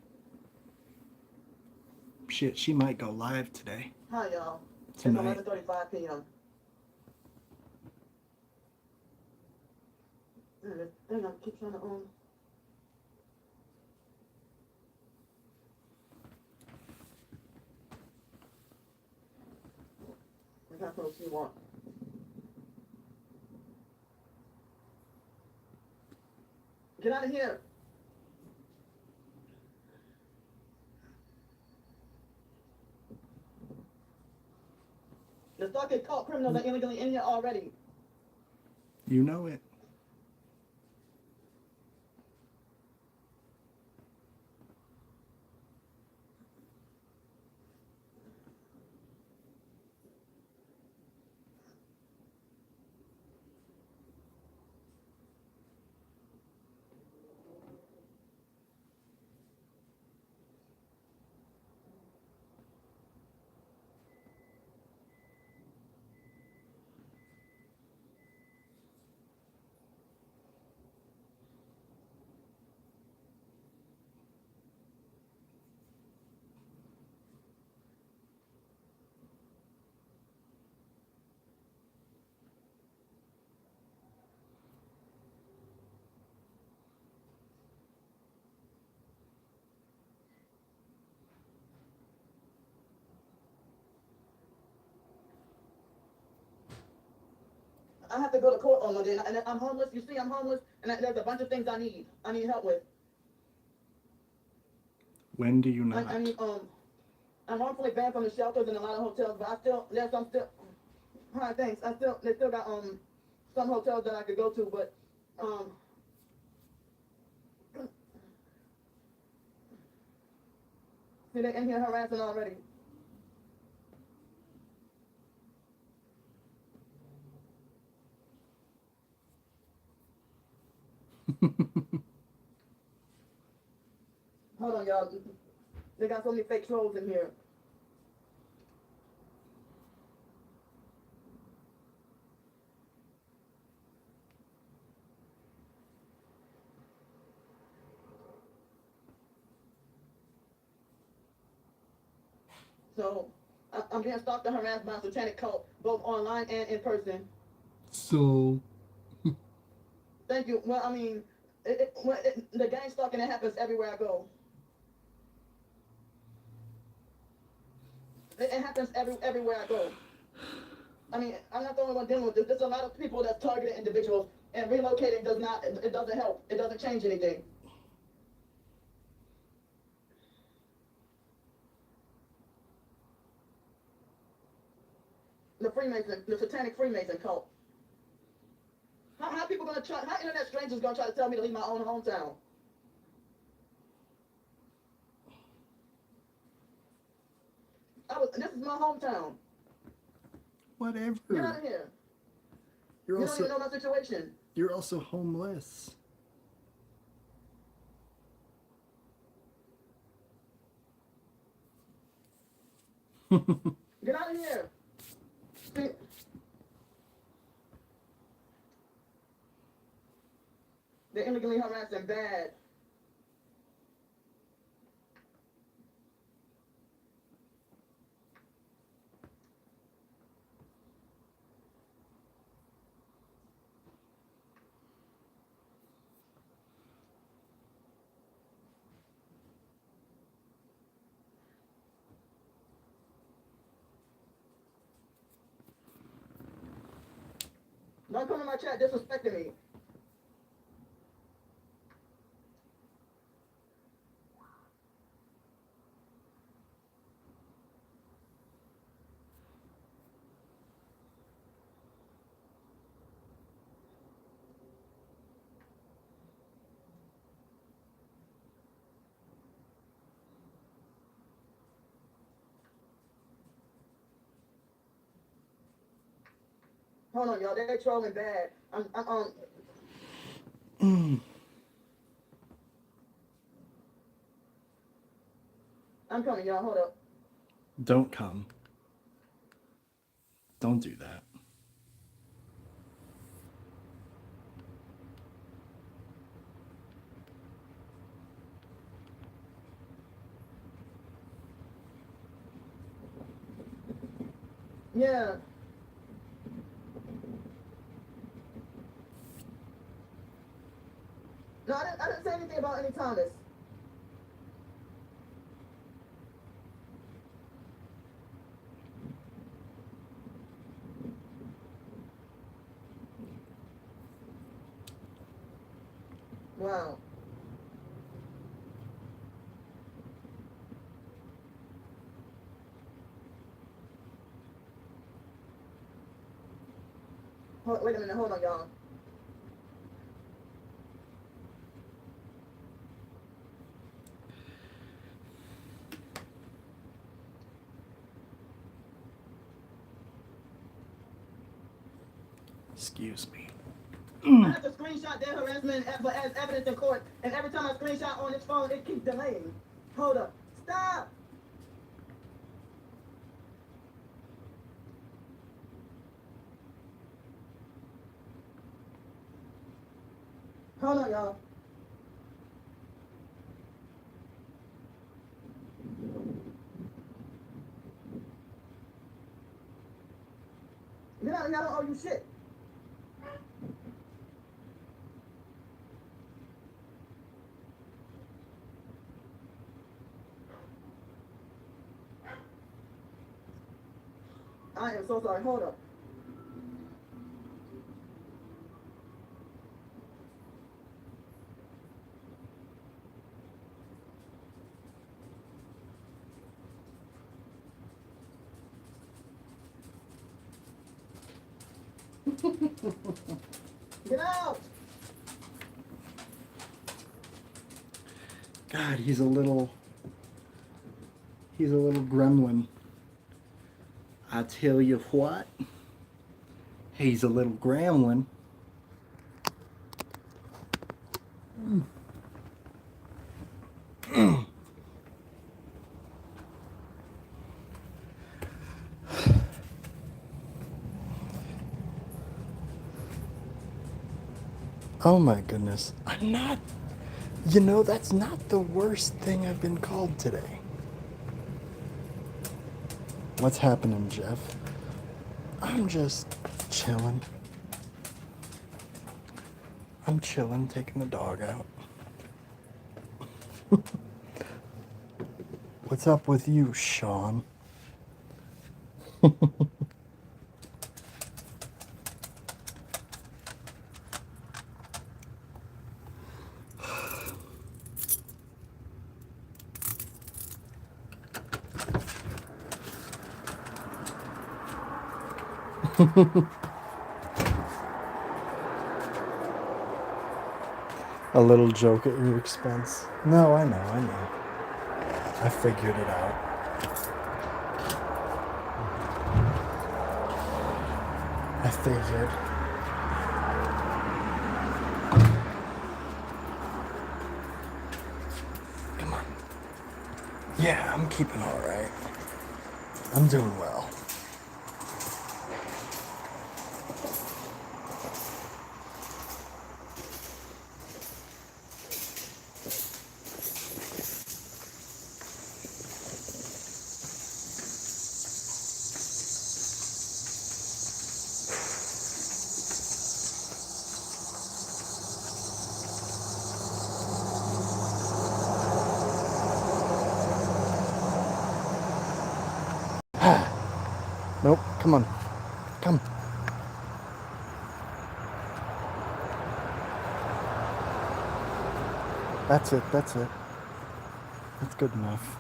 Shit, she might go live today. Hi, y'all. It's Tonight. 11:35 p.m. Hang on, keep trying to That's what she want. Get out of here. The fucking cult criminals are illegally in here already. You know it. I have to go to court on Monday, and I'm homeless. You see, I'm homeless, and there's a bunch of things I need help with. When do you not? I'm wrongfully banned from the shelters in a lot of hotels, but there's some still. Hi, thanks. They still got some hotels that I could go to, but see, they're in here harassing already. Hold on, y'all. They got so many fake trolls in here. So I'm being stalked and harassed by a satanic cult, both online and in person. So, Thank you. Well, I mean, the gang stalking that happens everywhere I go. It happens everywhere I go. I mean, I'm not the only one dealing with this. There's a lot of people that's targeted individuals, and relocating it doesn't help. It doesn't change anything. The satanic Freemason cult. How people gonna try? How internet strangers gonna try to tell me to leave my own hometown? This is my hometown. whatever. Get out of here. You're You don't even also know my situation. you're also homeless. Get out of here. See, they're illegally harassing bad. Don't come in my chat disrespecting me. Hold on, y'all. They're trolling bad. I'm coming, y'all. Hold up. Don't come. Don't do that. Yeah. No, I didn't say anything about any Thomas. Wow. Wait a minute. Hold on, y'all. Excuse me. I have to screenshot their harassment as evidence in court, and every time I screenshot on this phone, it keeps delaying. Hold up. Stop! Hold on, y'all. Get out, y'all don't owe you shit. I am so sorry. Hold up. Get out! God, he's a little gremlin. I tell you what, he's a little gremlin. Oh my goodness. I'm not. You know, that's not the worst thing I've been called today. What's happening, Jeff? I'm just chilling. I'm chilling, taking the dog out. What's up with you, Sean? A little joke at your expense. No, I know. I figured it out. I figured. Come on. Yeah, I'm keeping all right. I'm doing well. Nope, come on. Come. That's it. That's good enough.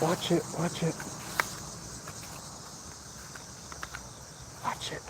Watch it. Watch it. Watch it.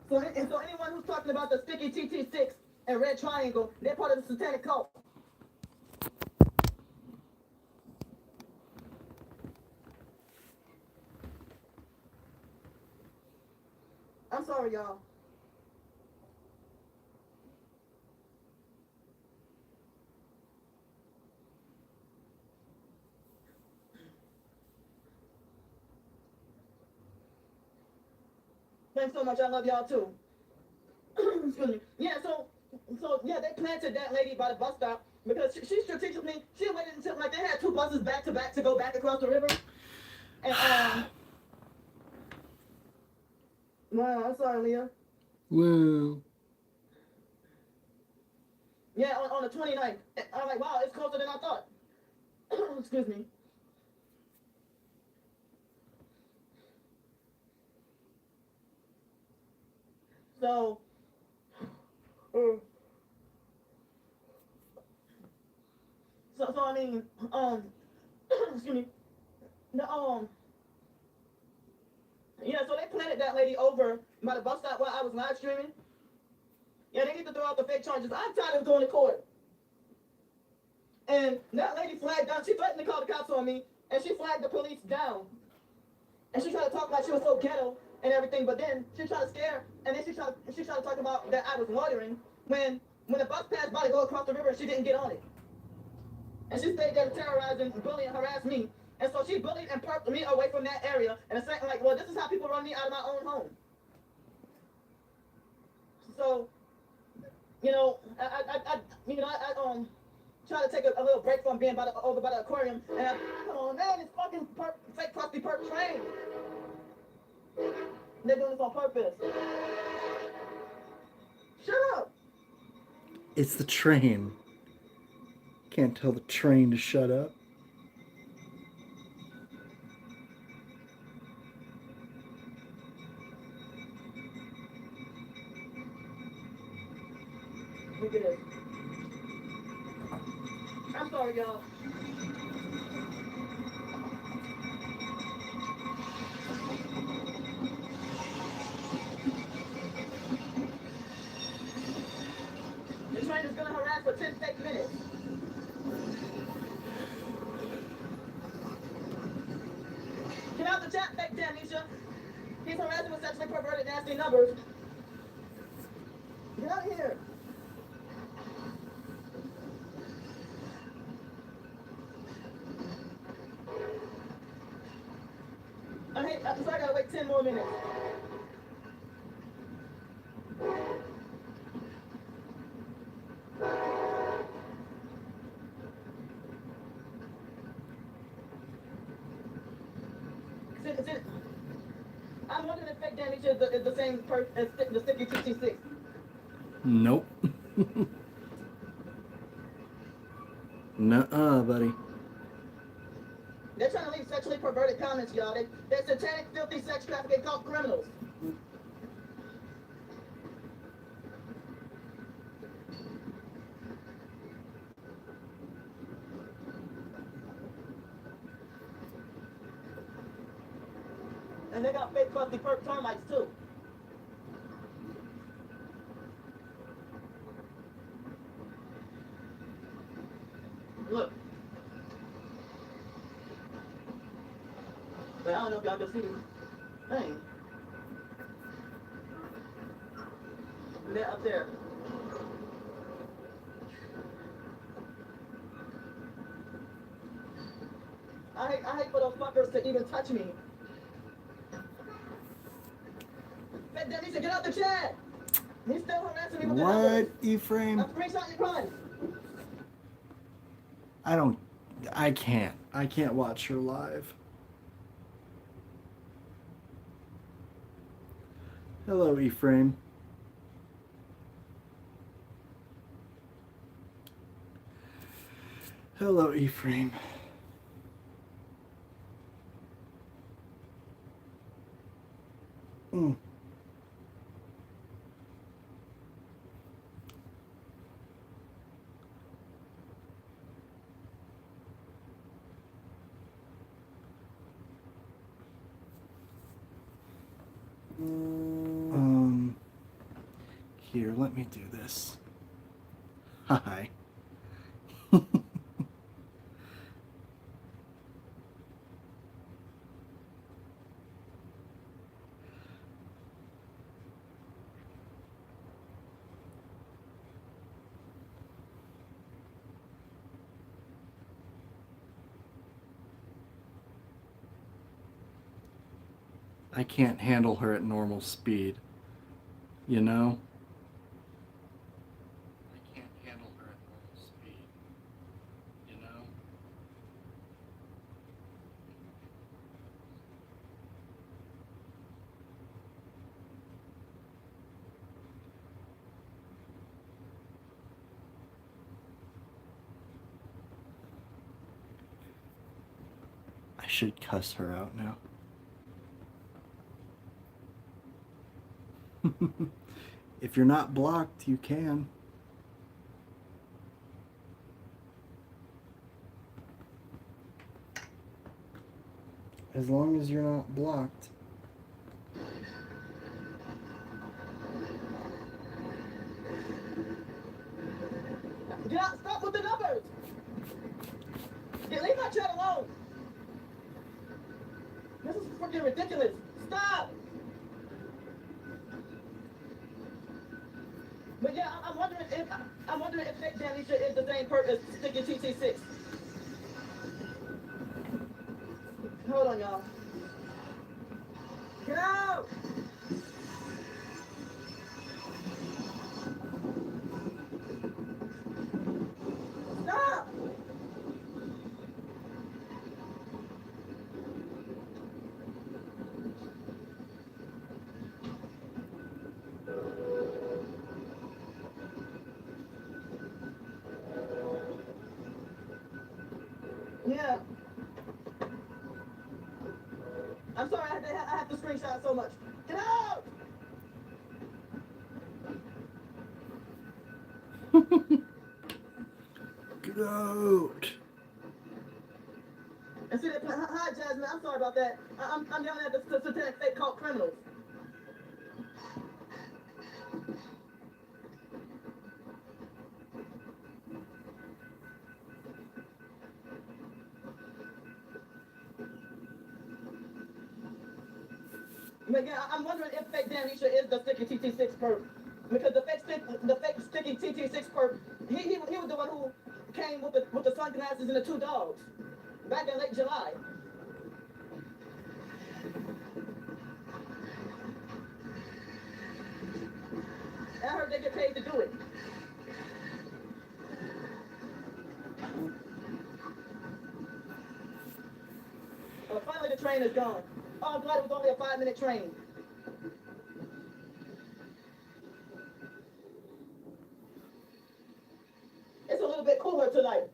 So anyone who's talking about the sticky TT6 and red triangle, they're part of the satanic cult. I'm sorry, y'all. Thanks so much. I love y'all too. Excuse me. Yeah, so yeah, they planted that lady by the bus stop because she strategically she waited until like they had two buses back to back to go back across the river. And wow, I'm sorry, Leah. Whoa. Yeah, on the 29th. I'm like, wow, it's closer than I thought. Excuse me. So, so I mean, excuse me. The yeah, so they planted that lady over by the bus stop while I was live streaming. Yeah, they need to throw out the fake charges. I'm tired of going to court. And that lady flagged down. She threatened to call the cops on me, and she flagged the police down. And she tried to talk like she was so ghetto and everything, but then she tried to scare, and then she tried to talk about that I was loitering when the bus passed by to go across the river, and she didn't get on it. And she stayed there to terrorize and bully and harass me. And so she bullied and perked me away from that area. And it's like, well, this is how people run me out of my own home. So, you know, I try to take a little break from being over by the aquarium. And come on, man, it's fucking fake crusty perk train. They're doing this on purpose. Shut up. It's the train. Can't tell the train to shut up. Look at this. I'm sorry, y'all. The train is gonna harass for 10 fake minutes. Get out the chat, fake Damnesia. He's harassing with sexually perverted, nasty numbers. Get out of here. So I gotta wait 10 more minutes. I'm wondering if fake damage is the same as the sticky 226. Nope. Nuh-uh, buddy. They're trying to leave sexually perverted comments, y'all. They're satanic, filthy, sex trafficking cult criminals. And they got fake crusty perk termites too. Look. But I don't know if y'all can see the thing. They're up there. I hate for those fuckers to even touch me. Fake Damnesia, get out the chat! He's still harassing me with the What, numbers. Ephraim? I'm screenshotting your crimes. I can't watch her live. Hello, Ephraim. Hello, Ephraim. Mm. Here, let me do this. Hi. I can't handle her at normal speed. You know? I can't handle her at normal speed. You know? I should cuss her out now. If you're not blocked, you can. As long as you're not blocked. Yeah, stop with the numbers. Yeah, leave my chat alone. This is freaking ridiculous. Stop. But yeah, I'm wondering if fake Danisha is the same person as Sticky TT6. Hold on, y'all. Get out! Stop! Yeah. I'm sorry, I have to screenshot so much. Get out! Get out! And see, hi, Jasmine, I'm sorry about that. I'm yelling at the satanic fake cult criminals. But yeah, I'm wondering if fake Danisha is the Sticky TT6 perp. Because the fake Sticky TT6 perp, he was the one who came with the sunglasses and the two dogs back in late July. I heard they get paid to do it. Finally, the train is gone. Oh, I'm glad it was only a 5-minute train. It's a little bit cooler tonight.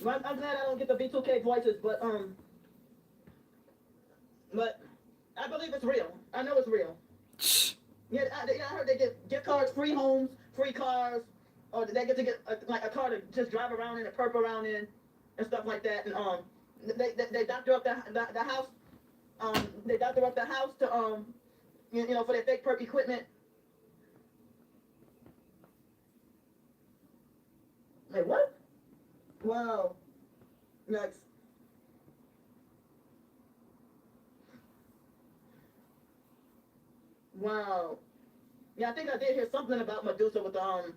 I'm glad I don't get the B2K voices, but I believe it's real. I know it's real. Yeah, I heard they get gift cards, free homes, free cars, or they get to get like a car to just drive around in and perp around in, and stuff like that. And they doctor up the house. They doctor up the house to you know, for their fake perp equipment. Wait, what? Wow. Yikes. Wow. Yeah, I think I did hear something about Medusa with the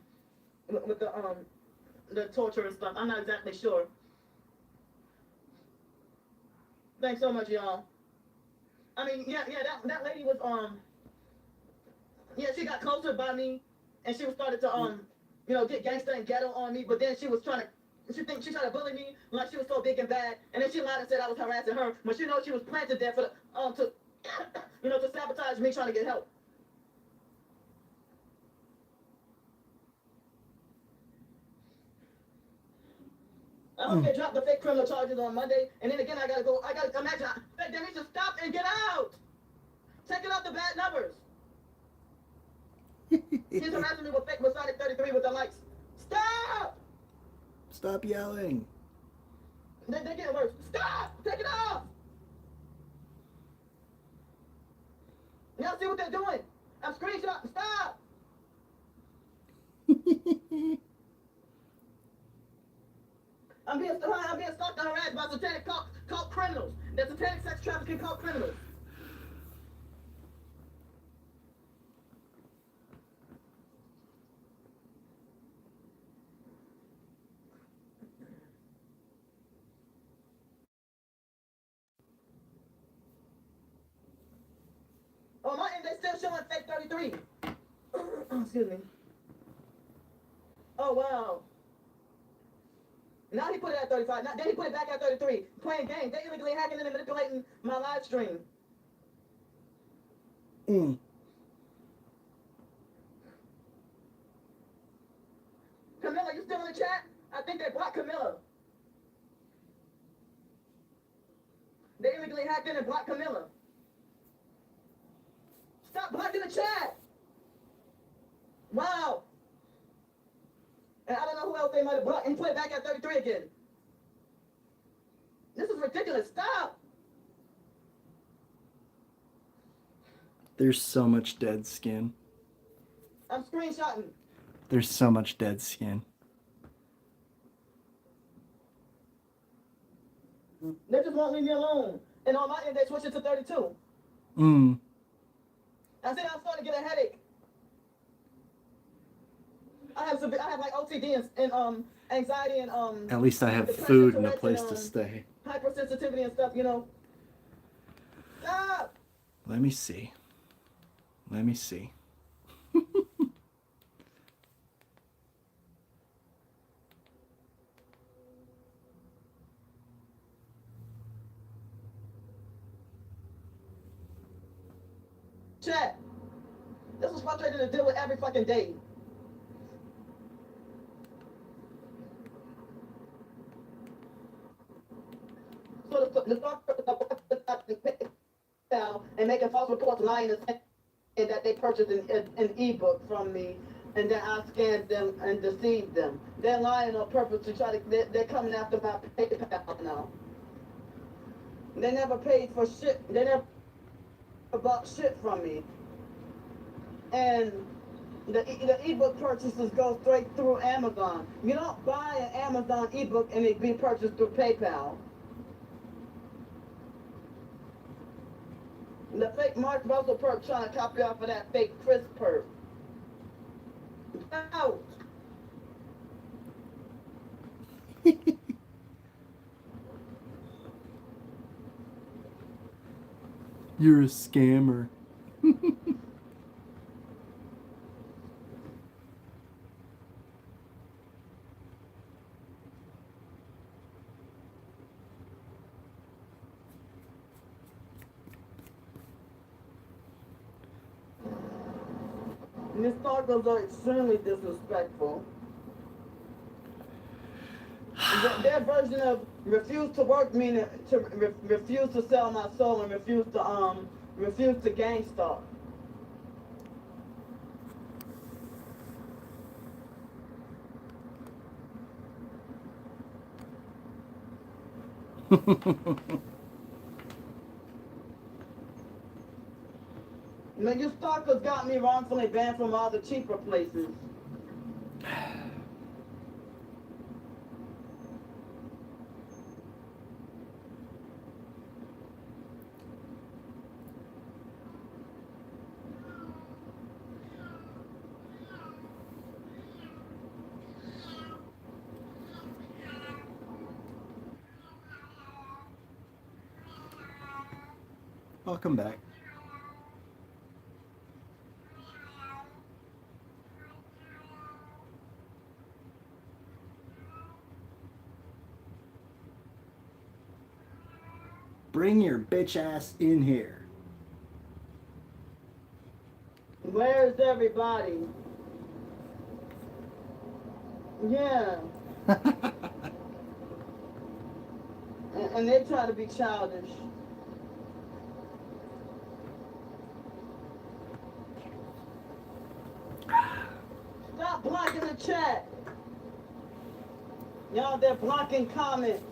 torture and stuff. I'm not exactly sure. Thanks so much, y'all. I mean, yeah, that lady was yeah, she got closer by me, and she was started to you know, get gangster and ghetto on me. But then she was trying to. She tried to bully me like she was so big and bad, and then she lied and said I was harassing her. But she knows she was planted there for the, to you know, to sabotage me trying to get help. I hope they drop the fake criminal charges on Monday, and then again I gotta imagine. They need to stop and get out. Take it off the bad numbers. He's harassing me with fake Masonic 33 with the lights. Stop! Stop yelling. They're getting worse. Stop! Take it off! Y'all see what they're doing? I'm screenshotting. Stop. I'm being stalked and harassed by satanic cult criminals. They're satanic sex trafficking cult criminals. Oh, my end, they still showing fake 33. Excuse me. Oh, wow. Now he put it at 35. Now, then he put it back at 33. Playing games. They illegally hacking in and manipulating my live stream. Mm. Camilla, you still in the chat? I think they blocked Camilla. They illegally hacked in and blocked Camilla. Stop blocking the chat. Wow. And I don't know who else they might have blocked and put it back at 33 again. This is ridiculous. Stop. There's so much dead skin. I'm screenshotting. There's so much dead skin. They just won't leave me alone. And on my end, they switched it to 32. Mm. I said I'm starting to get a headache. I have like OCD and anxiety and At least I have depression, food and a Tourette's, place and, to stay. hypersensitivity and stuff, you know. Stop! Let me see. Let me see. Chat. This was frustrating to deal with every fucking day. So and making false reports, lying and that they purchased an ebook from me, and then I scanned them and deceived them. They're lying on purpose to try to. They're coming after my PayPal now. They never paid for shit. They never bought shit from me. And the ebook purchases go straight through Amazon. You don't buy an Amazon ebook and it be purchased through PayPal. The fake Mark Russell perk trying to copy off of that fake Chris perk. Out. You're a scammer. Miss stalkers are extremely disrespectful. Their version of refuse to work meaning to refuse to sell my soul and refuse to gang stalk. Man, you stalkers got me wrongfully banned from all the cheaper places. I'll come back. Bring your bitch ass in here. Where's everybody? Yeah. And they try to be childish. Stop blocking the chat. Y'all, they're blocking comments.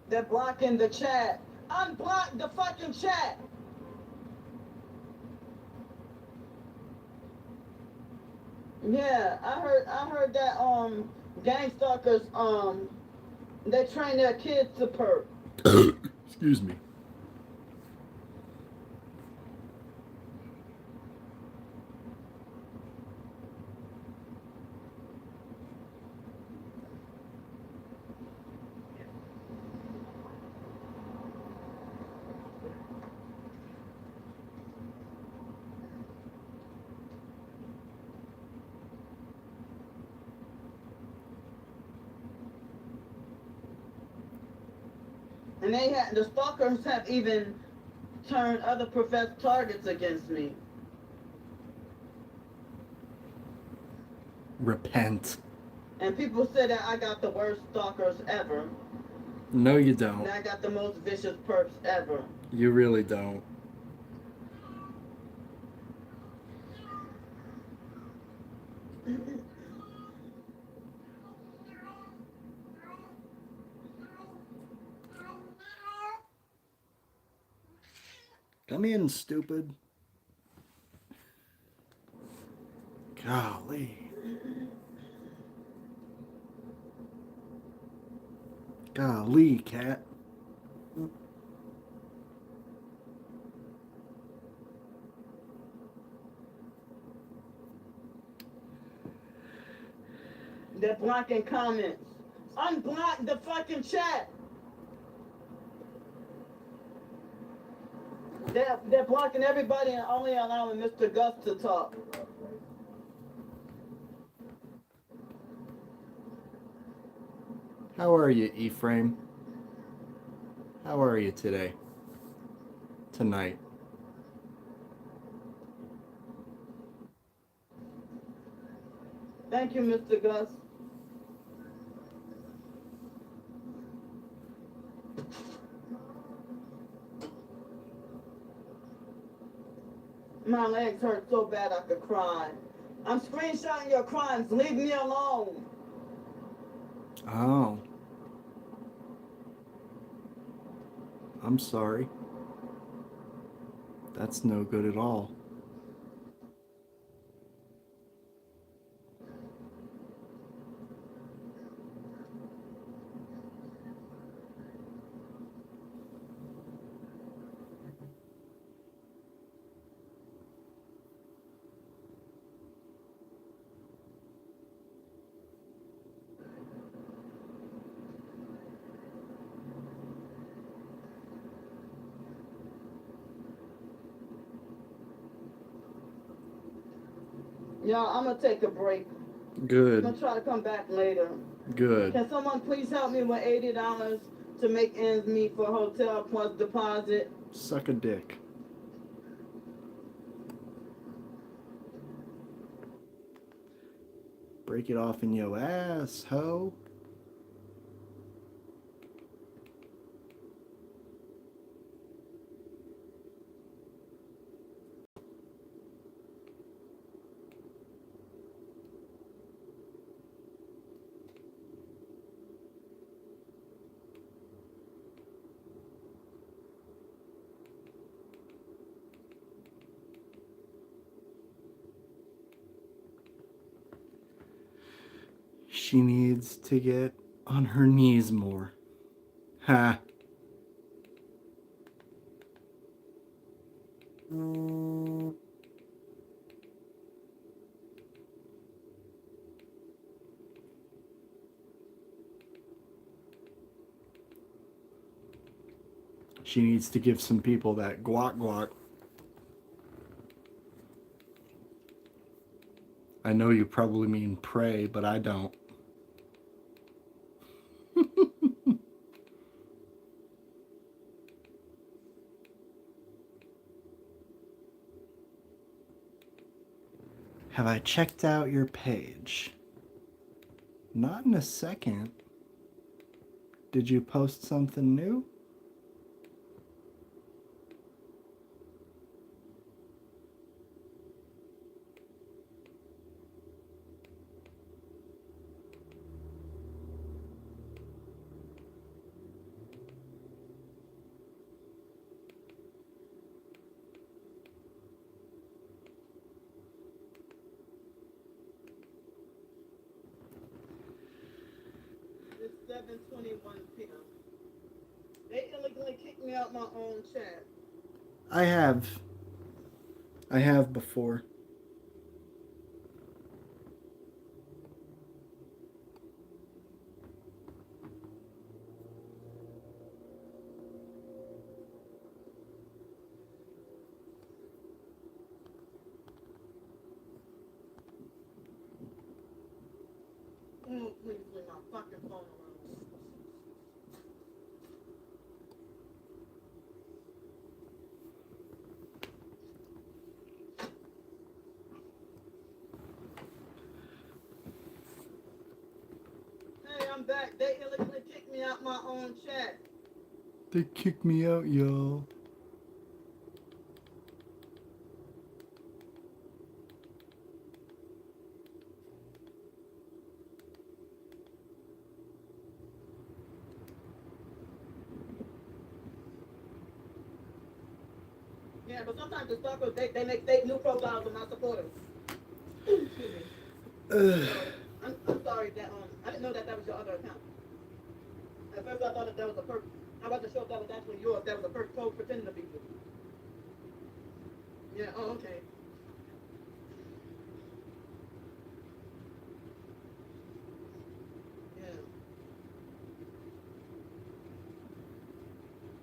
They're blocking the chat. Unblock the fucking chat. Yeah, I heard that gang stalkers they train their kids to perp. Excuse me. And the stalkers have even turned other professed targets against me. Repent. And people say that I got the worst stalkers ever. No, you And don't. I got the most vicious perps ever. You really don't. Come in, stupid. Golly. Golly, cat. They're blocking comments. Unblock the fucking chat. They're blocking everybody and only allowing Mr. Gus to talk. How are you, Ephraim? How are you today? Tonight? Thank you, Mr. Gus. My legs hurt so bad I could cry. I'm screenshotting your crimes. Leave me alone. Oh. I'm sorry. That's no good at all. Y'all, I'm gonna take a break. I'm Good. gonna try to come back later. Good. Can someone please help me with $80 to make ends meet for hotel plus deposit? Suck a dick. Break it off in your ass, ho. She needs to get on her knees more. Ha. She needs to give some people that guac guac. I know you probably mean pray, but I don't. Have I checked out your page? Not in a second. Did you post something new? It's 7:21 p.m. They illegally kicked me out my own chat. I have. I have before. Oh, please leave my fucking phone alone. Hey, I'm back. They illegally kicked me out my own chat. They kicked me out, y'all. Yeah, but sometimes the stalkers, they make fake new profiles of my supporters. Excuse me. Ugh. I'm sorry that I didn't know that was your other account. At first I thought that was a perk. I wasn't sure if that was actually yours. That was a perk code pretending to be you. Yeah. Oh, okay. Yeah.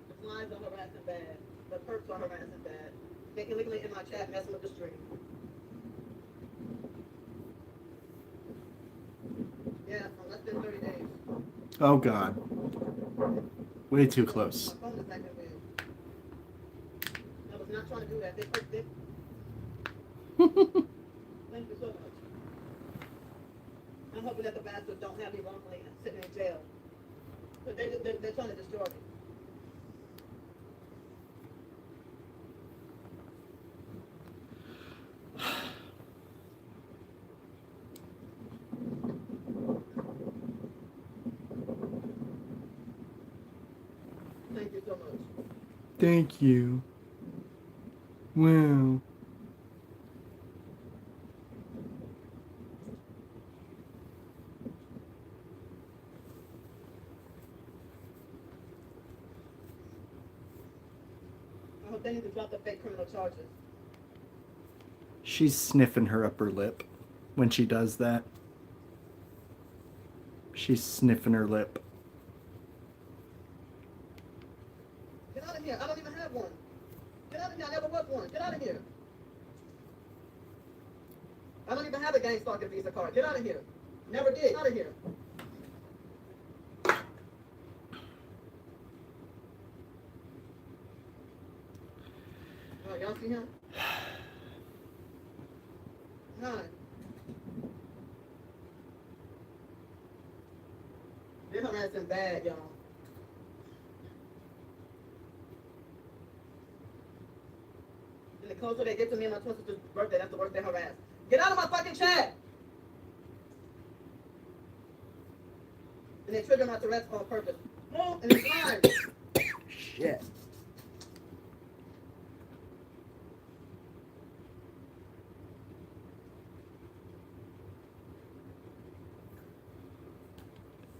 The flies are harassing bad. The perks are harassing bad. They illegally in my chat messing with the stream. Yeah, for less than 30 days. Oh God. Way too close. My phone is acting weird. I was not trying to do that. They perked it. Thank you so much. I'm hoping that the bastards don't have me wrongly and sitting in jail. But they're trying to destroy me. Thank you so much. Thank you. Wow. I hope they need to drop the fake criminal charges. She's sniffing her upper lip when she does that. She's sniffing her lip. Get out of here. I don't even have one. Get out of here. I never was one. Get out of here. I don't even have a gang stalking Visa card. Get out of here. Never did. Get out of here. Oh, y'all see him? Hi. They're harassing bad, y'all. And the closer they get to me and my twin sister's birthday, that's the worse they harass. Get out of my fucking chat! And they trigger my Tourette's on purpose. Move and it's live. Shit.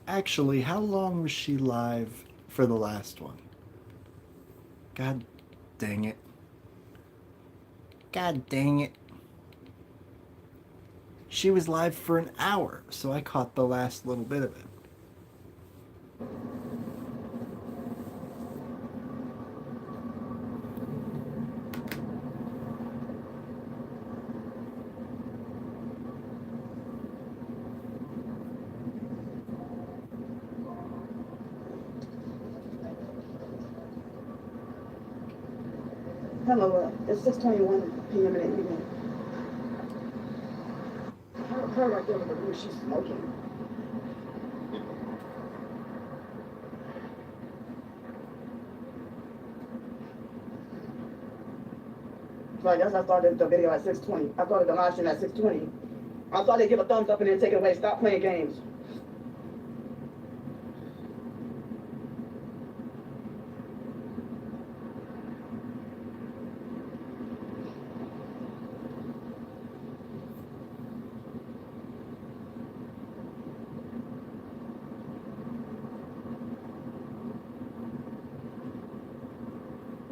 Actually, how long was she live for the last one? God dang it. God dang it. She was live for an hour, so I caught the last little bit of it. Hello, it's 6:21 p.m. in the evening. Her right there with the roof, she's smoking. So I guess I started the video at 6:20. I started the live stream at 6:20. I thought they'd give a thumbs up and then take it away. Stop playing games.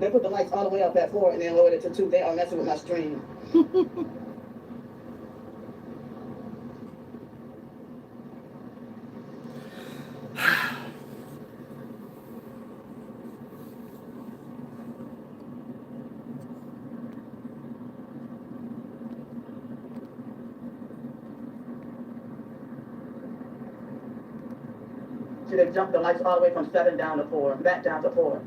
They put the lights all the way up at 4 and then lowered it to 2. They are messing with my stream. See, they jumped the lights all the way from 7 down to 4, back down to 4.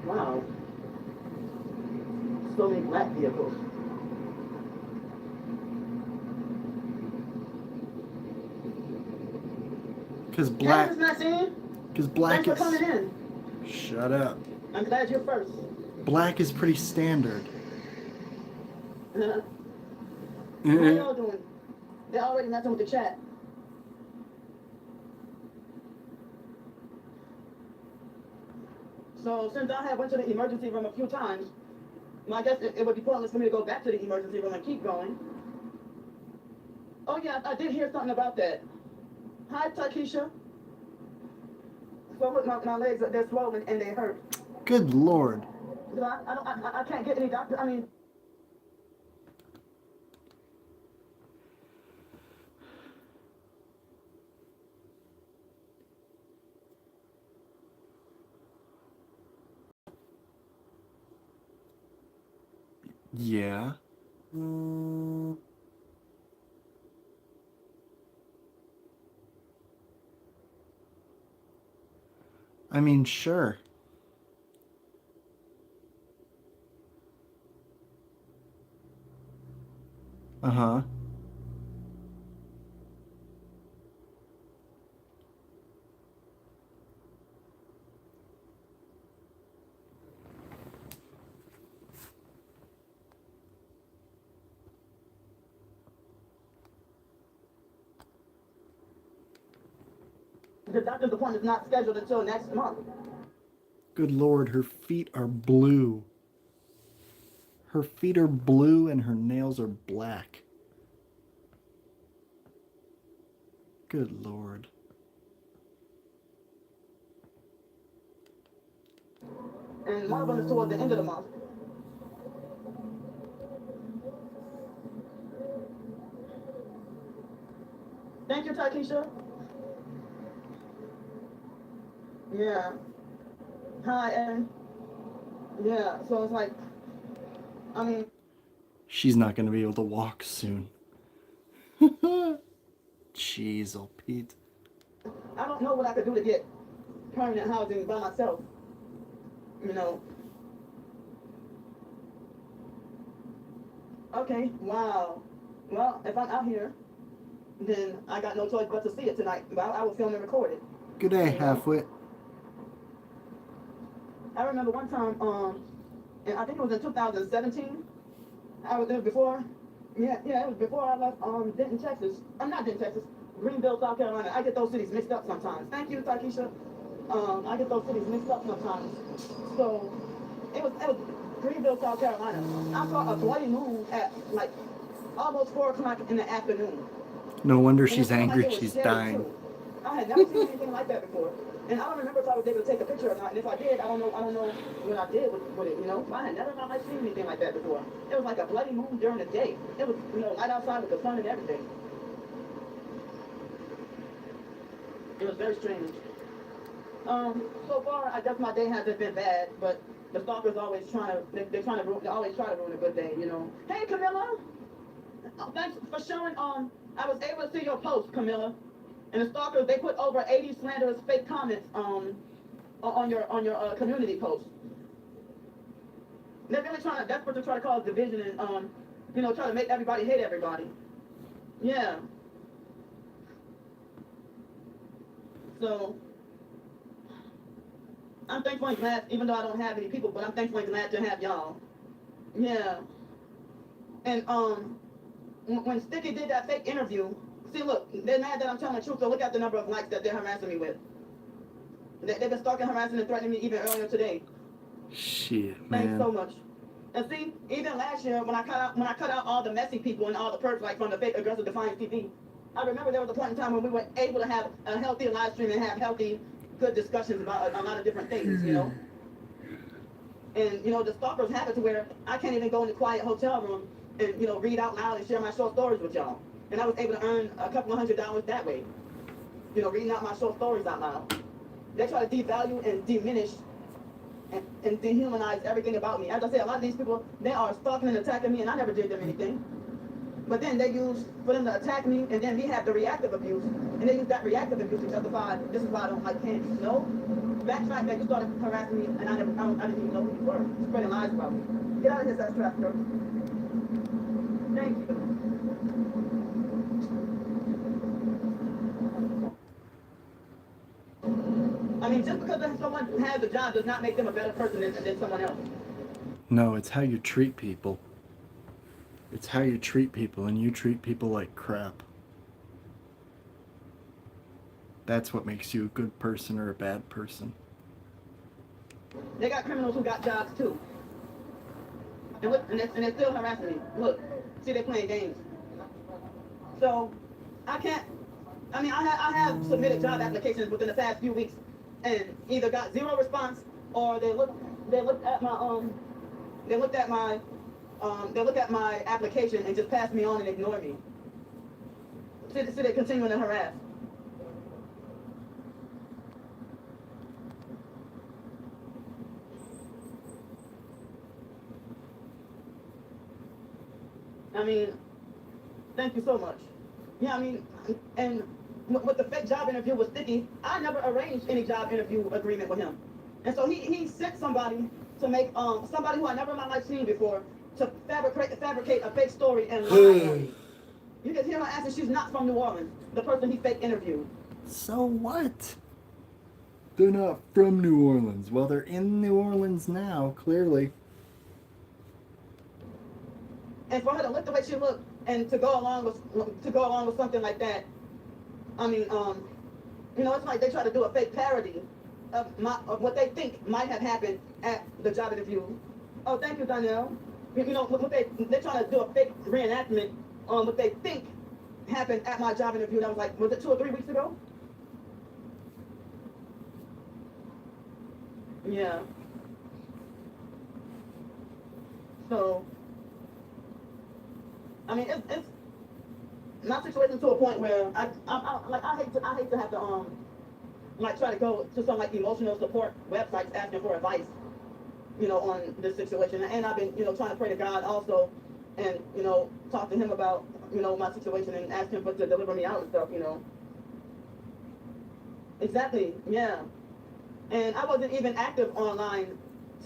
Wow. So many black vehicles. Cause black, Candace Maxine, cause black thanks for is. coming in. Shut up. I'm glad you're first. Black is pretty standard. How Mm-mm. y'all doing? They're already messing with the chat. So since I have went to the emergency room a few times, I guess it would be pointless for me to go back to the emergency room and keep going. Oh yeah, I did hear something about that. Hi, Takesha. So look, my legs, they're swollen and they hurt. Good Lord. So I can't get any doctor. I mean, Yeah. I mean, sure. Uh-huh. the doctor's appointment is not scheduled until next month. Good Lord, her feet are blue. Her feet are blue and her nails are black. Good Lord. And one of them is towards the end of the month. Thank you, Takesha. Yeah. Hi, Erin. Yeah, so it's like, I mean, She's not going to be able to walk soon. Jeez, oh Pete. I don't know what I could do to get permanent housing by myself. You know. Okay, wow. Well, if I'm out here, then I got no choice but to see it tonight. But I will film and record it. Good day, Halfwit. I remember one time, and I think it was in 2017. It was before, it was before I left Denton, Texas. I'm not Denton, Texas. Greenville, South Carolina. I get those cities mixed up sometimes. Thank you, Takesha. I get those cities mixed up sometimes. So it was Greenville, South Carolina. I saw a bloody moon at like almost 4 o'clock in the afternoon. No wonder And she's it looked like angry. it was She's scary, dying. too. I had never seen anything like that before. And I don't remember if I was able to take a picture or not. And if I did, I don't know what I did with it, you know. I had never in my life seen anything like that before. It was like a bloody moon during the day. It was, light outside with the sun and everything. It was very strange. So far, I guess my day hasn't been bad, but the stalkers always they always try to ruin a good day, you know. Hey, Camilla! Thanks for showing, I was able to see your post, Camilla. And the stalkers, they put over 80 slanderous fake comments on your community post. They're really desperate to try to cause division and try to make everybody hate everybody. Yeah. So I'm thankful and glad, even though I don't have any people, but I'm thankful and glad to have y'all. Yeah. And when Sticky did that fake interview, see, look, they're mad that I'm telling the truth, so look at the number of likes that they're harassing me with. They've been stalking, harassing, and threatening me even earlier today. Shit, Thanks so man. much. And see, even last year when I cut out all the messy people and all the perps like from the fake aggressive Defiance TV, I remember there was a point in time when we were able to have a healthy live stream and have healthy, good discussions about a lot of different things, you know. And you know, the stalkers have it to where I can't even go in the quiet hotel room and read out loud and share my short stories with y'all. And I was able to earn a couple of $100 that way. Reading out my short stories out loud. They try to devalue and diminish and dehumanize everything about me. As I say, a lot of these people, they are stalking and attacking me, and I never did them anything. But then they use, for them to attack me, and then we have the reactive abuse, and they use that reactive abuse to justify, this is why I don't like candy. No, backtrack that you started harassing me, and I didn't even know who you were, spreading lies about me. Get out of here, sex trafficker. Thank you. I mean, just because someone has a job does not make them a better person than someone else. No, it's how you treat people. It's how you treat people, and you treat people like crap. That's what makes you a good person or a bad person. They got criminals who got jobs too. And they're still harassing me. Look, see, they're playing games. So, I have submitted job applications within the past few weeks and either got zero response or they looked at my application and just passed me on and ignored me. So they're continuing to harass. I mean, thank you so much. Yeah, I mean, and with the fake job interview with Sticky, I never arranged any job interview agreement with him. And so he sent somebody to make, somebody who I never in my life seen before, to fabricate a fake story and lie on me. You can hear her answer, she's not from New Orleans, the person he fake interviewed. So what? They're not from New Orleans. Well, they're in New Orleans now, clearly. And for her to look the way she looked and to go along with something like that, I mean, it's like they try to do a fake parody of what they think might have happened at the job interview. Oh, thank you, Donnell. They're trying to do a fake reenactment on what they think happened at my job interview. That was like, was it 2 or 3 weeks ago? Yeah. So, I mean, it's my situation to a point where I hate to have to try to go to some emotional support websites asking for advice, on this situation. And I've been trying to pray to God also, and talk to Him about my situation and ask Him to deliver me out and stuff. Exactly. Yeah. And I wasn't even active online.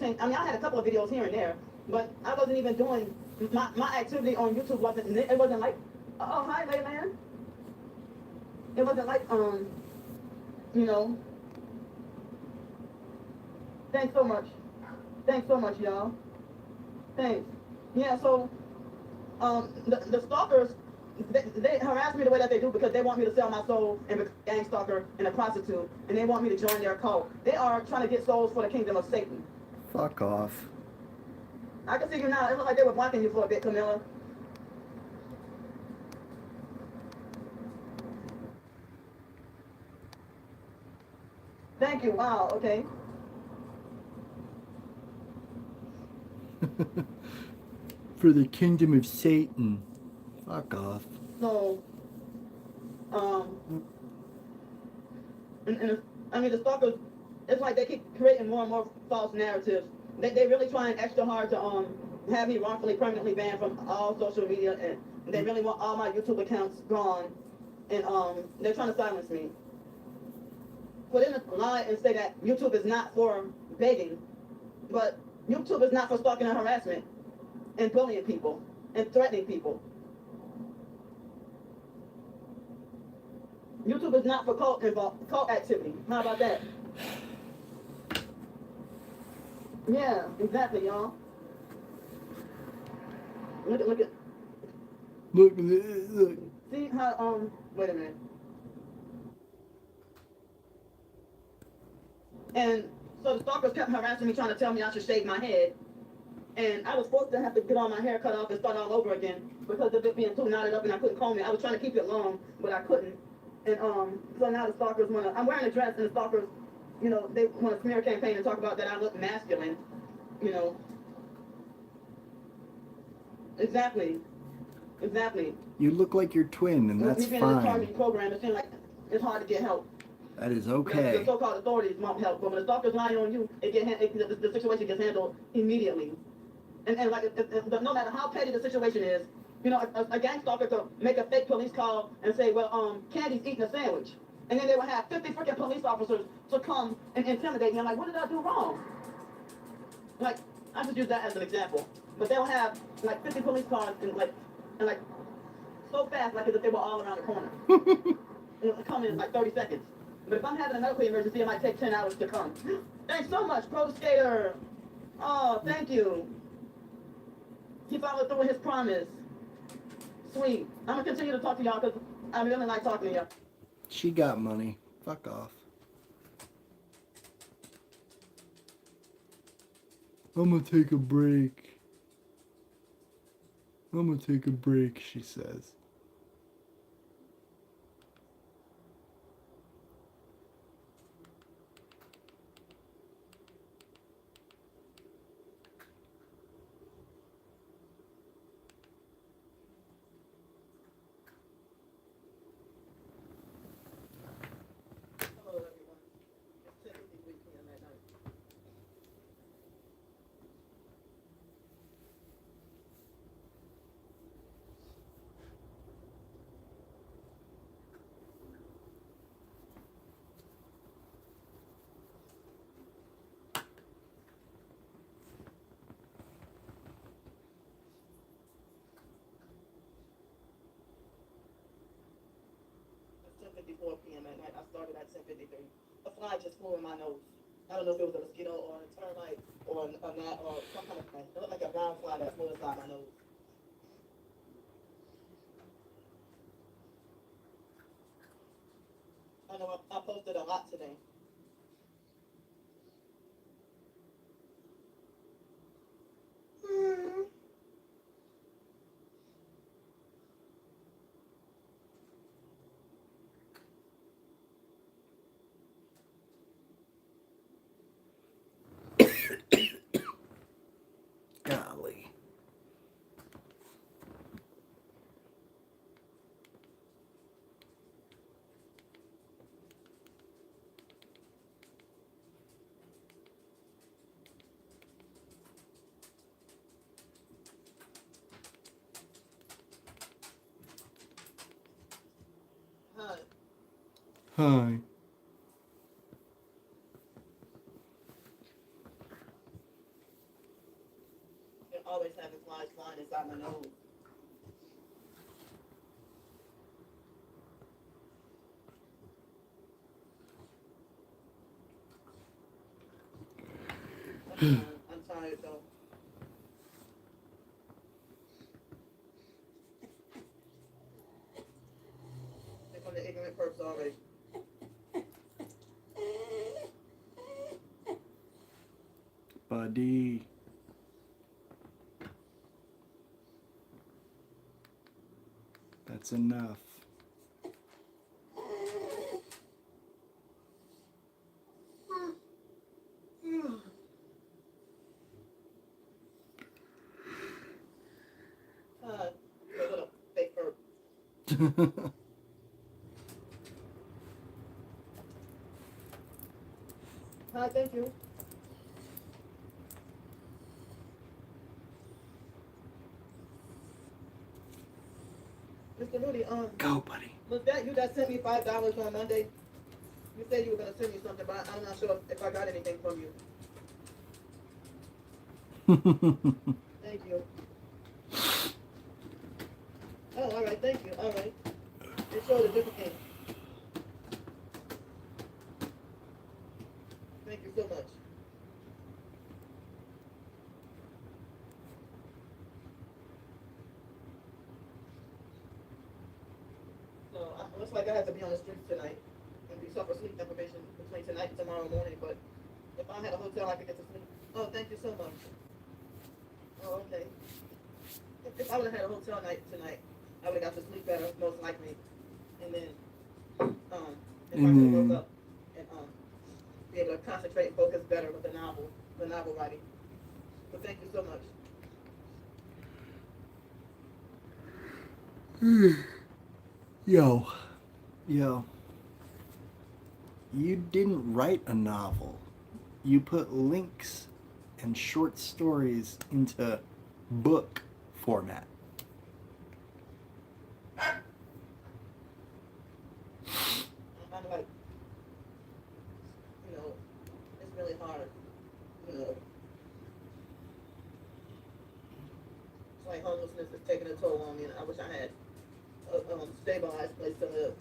I mean, I had a couple of videos here and there, but I wasn't even doing my activity on YouTube. It wasn't like, oh, hi, Layland. It wasn't like, thanks so much. Thanks so much, y'all. Thanks. Yeah, so, the stalkers, they harass me the way that they do because they want me to sell my soul and become a gang stalker and a prostitute, and they want me to join their cult. They are trying to get souls for the kingdom of Satan. Fuck off. I can see you now. It looked like they were blocking you for a bit, Camilla. Thank you. Wow, okay. For the kingdom of Satan. Fuck off. So, I mean, the stalkers, it's like they keep creating more and more false narratives. They really trying extra hard to have me wrongfully permanently banned from all social media, and they really want all my YouTube accounts gone, and they're trying to silence me. For them to lie and say that YouTube is not for begging, but YouTube is not for stalking and harassment and bullying people and threatening people. YouTube is not for cult activity. How about that? Yeah, exactly, y'all. Look at. Look. See how, wait a minute. And so the stalkers kept harassing me, trying to tell me I should shave my head. And I was forced to have to get all my hair cut off and start all over again because of it being too knotted up and I couldn't comb it. I was trying to keep it long, but I couldn't. And so now the stalkers want to, I'm wearing a dress and the stalkers, you know, they want to smear campaign and talk about that I look masculine, you know. Exactly. Exactly. You look like your twin, and that's Me being in the fine. targeting program, it seems like it's hard to get help. That is You know, okay. the so-called authorities won't help, but when the stalkers lie on you, the situation gets handled immediately. And like, no matter how petty the situation is, you know, a gang stalker could make a fake police call and say, well, Candy's eating a sandwich. And then they would have 50 freaking police officers to come and intimidate me. I'm like, what did I do wrong? Like, I just use that as an example. But they'll have like 50 police cars and like so fast, like as if they were all around the corner. It'll come in like 30 seconds. But if I'm having a medical emergency, it might take 10 hours to come. Thanks so much, Pro Skater. Oh, thank you. He followed through with his promise. Sweet. I'm gonna continue to talk to y'all because I really like talking to y'all. She got money. Fuck off. I'm gonna take a break. I'm gonna take a break, she says. Hello, everyone. It's 10:53 p.m. at night. It's 10:54 p.m. at night. I started at 10:53. A fly just flew in my nose. I don't know if it was a mosquito or a termite or a gnat or some kind of thing. It looked like a brown fly that flew inside my nose. I know I posted a lot today. Golly. Hi. Hi. You're always having flies flying inside my nose. I'm tired though. They're from the ignorant perps already. Buddy. That's enough. They're little fake perp. Hi, thank you. Mr. Rudy, Go, buddy. was that you that sent me $5 on Monday? You said you were gonna send me something, but I'm not sure if I got anything from you. Thank you. Oh, all right, thank you. All right. It showed a different thing. Thank you so much. So, looks like I have to be on the streets tonight and be suffer sleep deprivation between tonight and tomorrow morning, but If I had a hotel, I could get to sleep. Oh, thank you so much. Oh, okay. If I would have had a hotel night tonight, I would have got to sleep better, most likely. And then, if I could woke up and be able to concentrate and focus better with the novel writing. But thank you so much. Yo. You didn't write a novel. You put links and short stories into book format. I'm like, it's really hard. It's like homelessness is taking a toll on me, and I wish I had a stabilized place to live.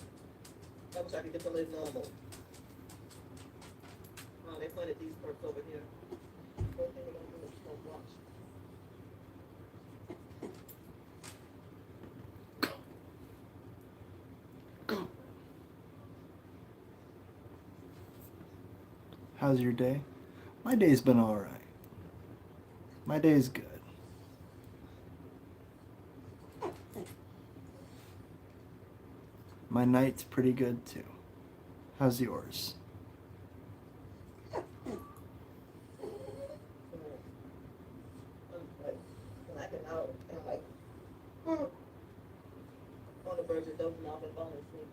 I wish I could get to live normal. They planted these perks over here. First thing we're gonna do is smoke lunch. How's your day? My day's been alright. My day's good. My night's pretty good too. How's yours? Blacking out and like on the verge of dozing off and falling asleep.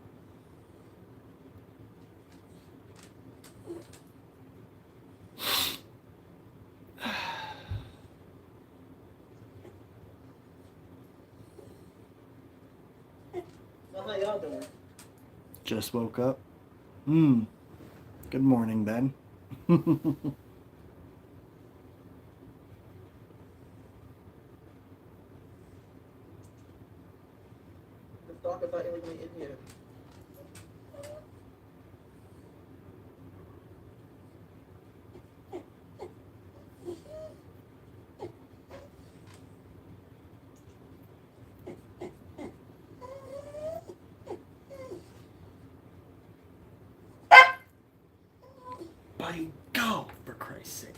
So how y'all doing? Just woke up. Good morning, Ben. The stalkers are illegally in here. Buddy, go, for Christ's sake.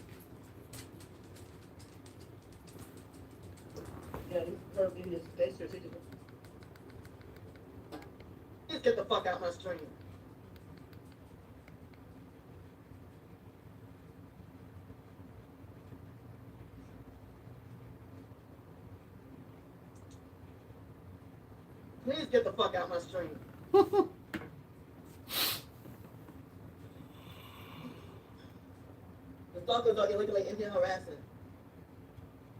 Yeah, these curved idiots, they strategically. Just get the fuck out my stream. Please get the fuck out my stream. The stalkers are illegally in here harassing.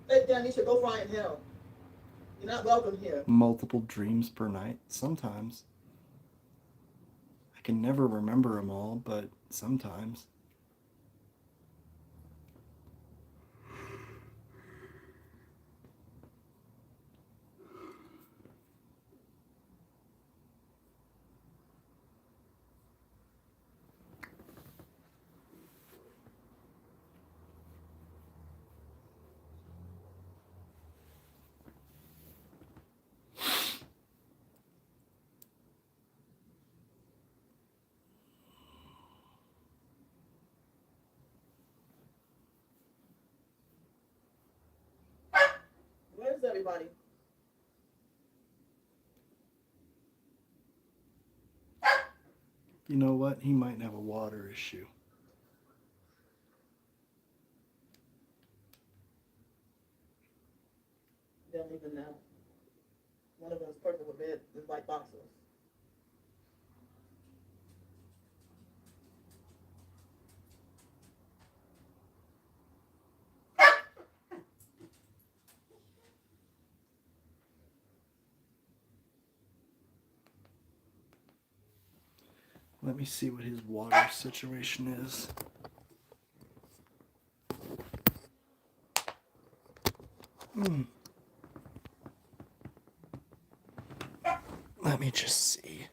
Hey, Dan, you should go fry in hell. You're not welcome here. Multiple dreams per night? Sometimes. I can never remember them all, but sometimes. Where's everybody? You know what? He might have a water issue. They don't even know. One of them is purple with red and white boxers. Let me see what his water situation is. Let me just see.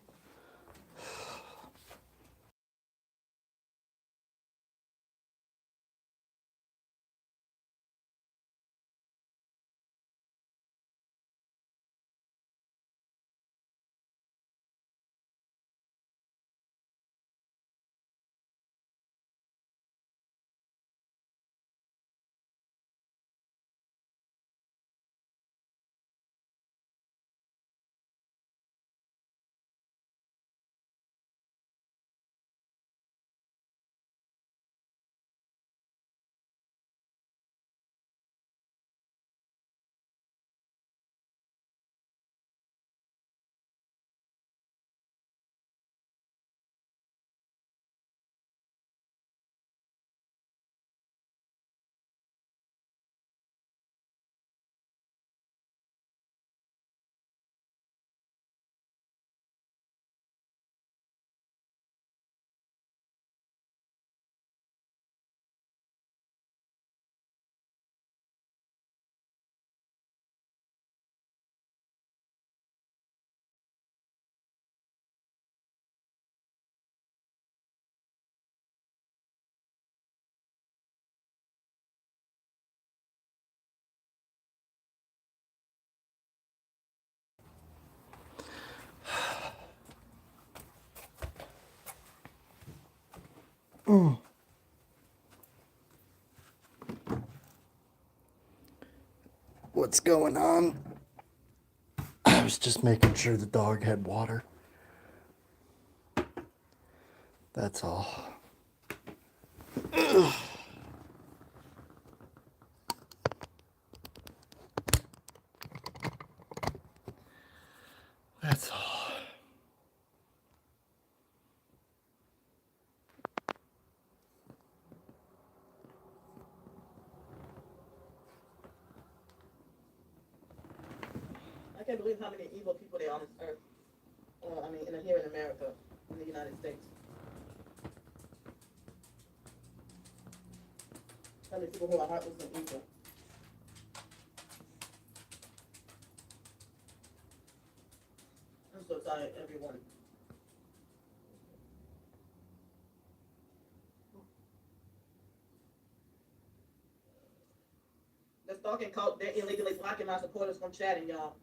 Mm. What's going on? I was just making sure the dog had water. That's all. Ugh. That's all. I can't believe how many evil people there are on this earth. I mean, here in America, in the United States. How many people who are heartless and evil. I'm so tired, everyone. The stalking cult, they're illegally blocking my supporters from chatting, y'all.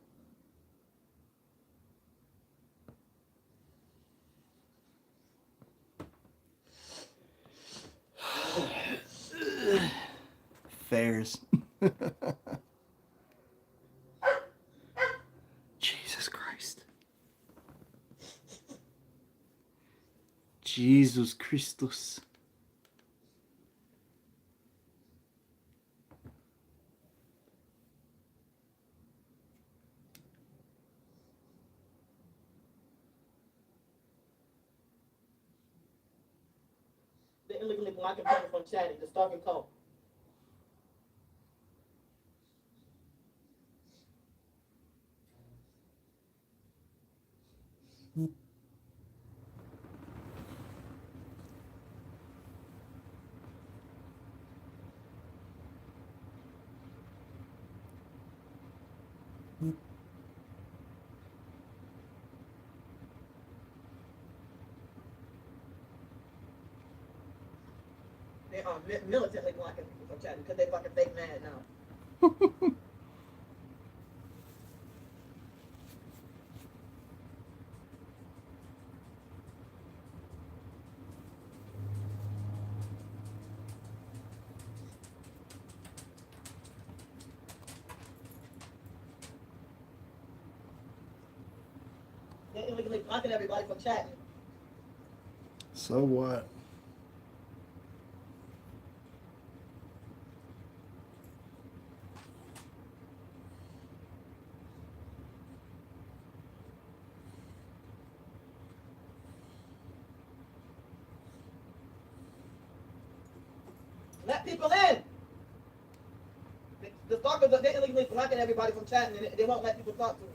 Fairs. Jesus Christ. Jesus Christus. They're illegally blocking people from chatting, the stalking cult. They are militantly blocking people from chatting because they fucking fake mad now. They're illegally blocking everybody from chatting. So what? Let people in. The stalkers, they're illegally blocking everybody from chatting and they won't let people talk to me.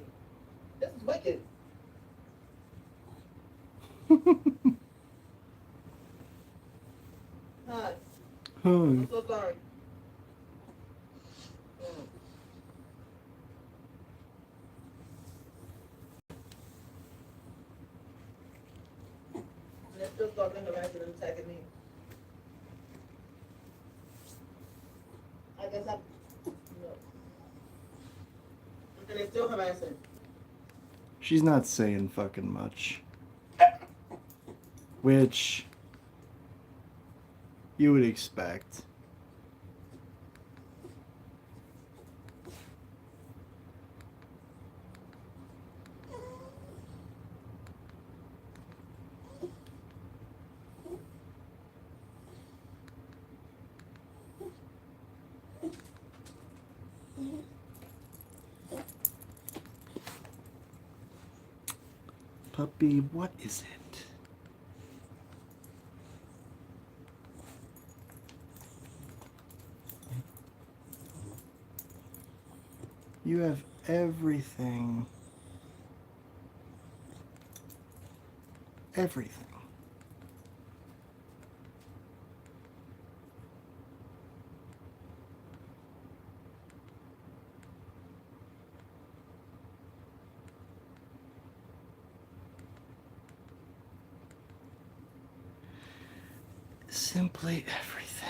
This is wicked. Hi. I'm so sorry. And they're still stalking, harassing, and attacking me. I guess I'm, no. And they're still harassing. She's not saying fucking much. Which you would expect. Puppy, what is it? You have everything. Everything. Simply everything.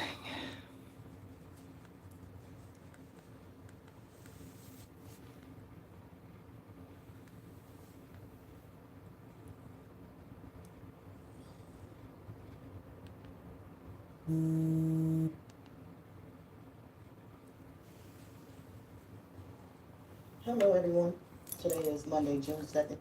Hello, everyone. Today is Monday, June 2nd.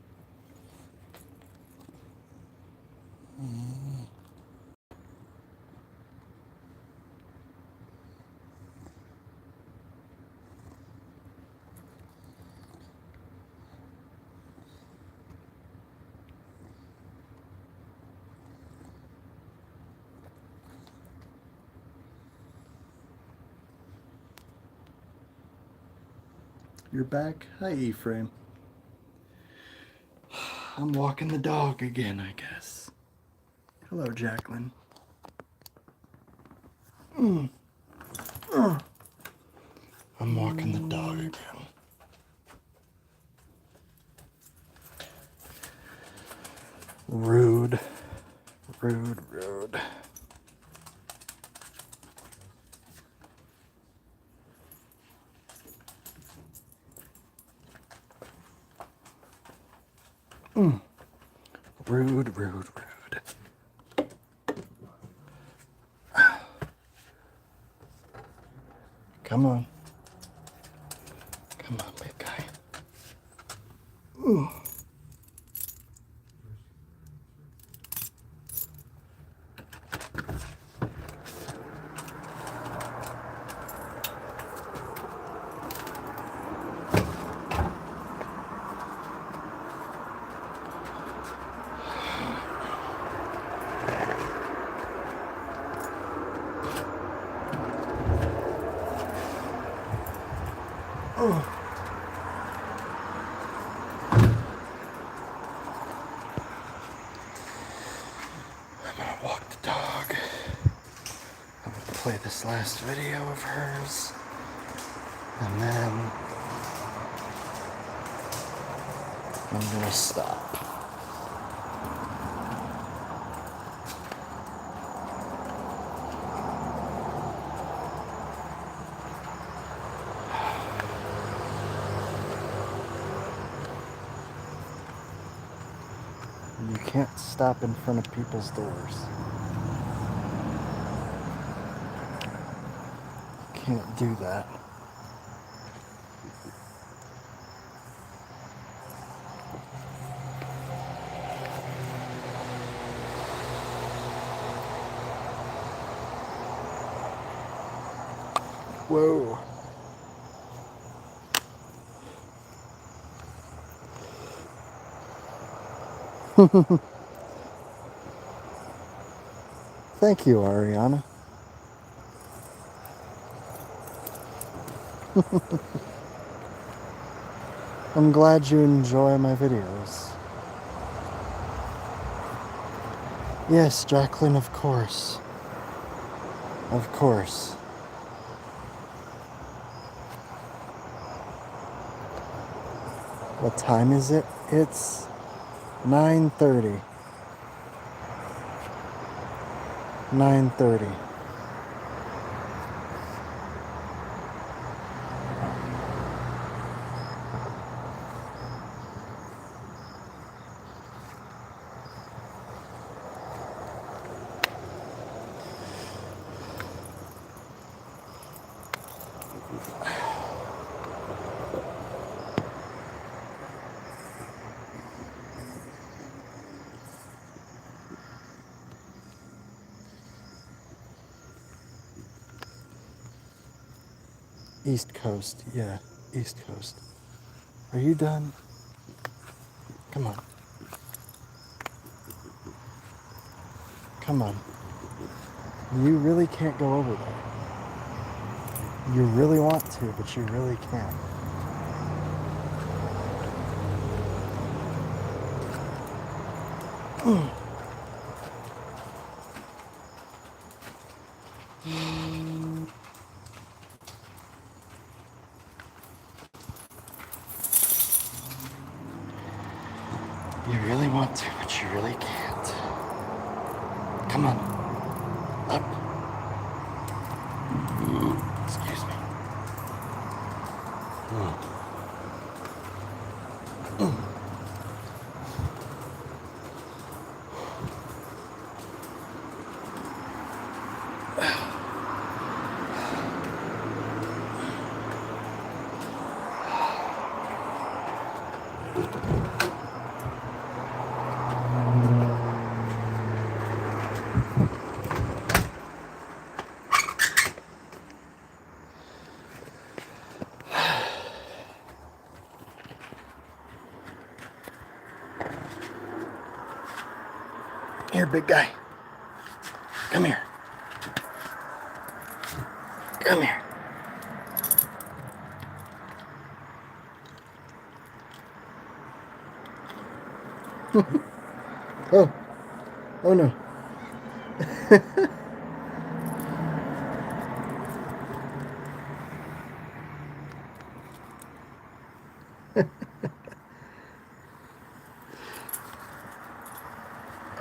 You're back? Hi, Ephraim. I'm walking the dog again, I guess. Hello, Jacqueline. I'm walking the dog again. Rude. Rude, rude. Rude, rude, rude. Come on. Come on, big guy. Ooh. I'm gonna walk the dog. I'm gonna play this last video of hers. And then I'm gonna stop. You can't stop in front of people's doors. You can't do that. Whoa. Thank you, Ariana. I'm glad you enjoy my videos. Yes, Jacqueline, of course. Of course. What time is it? It's 9:30. 9:30. East Coast, yeah, East Coast. Are you done? Come on. Come on. You really can't go over there. You really want to, but you really can't. You really want to, but you really can't. Come on. Up. Excuse me. Here, big guy. Come here. Come here. Oh. Oh no.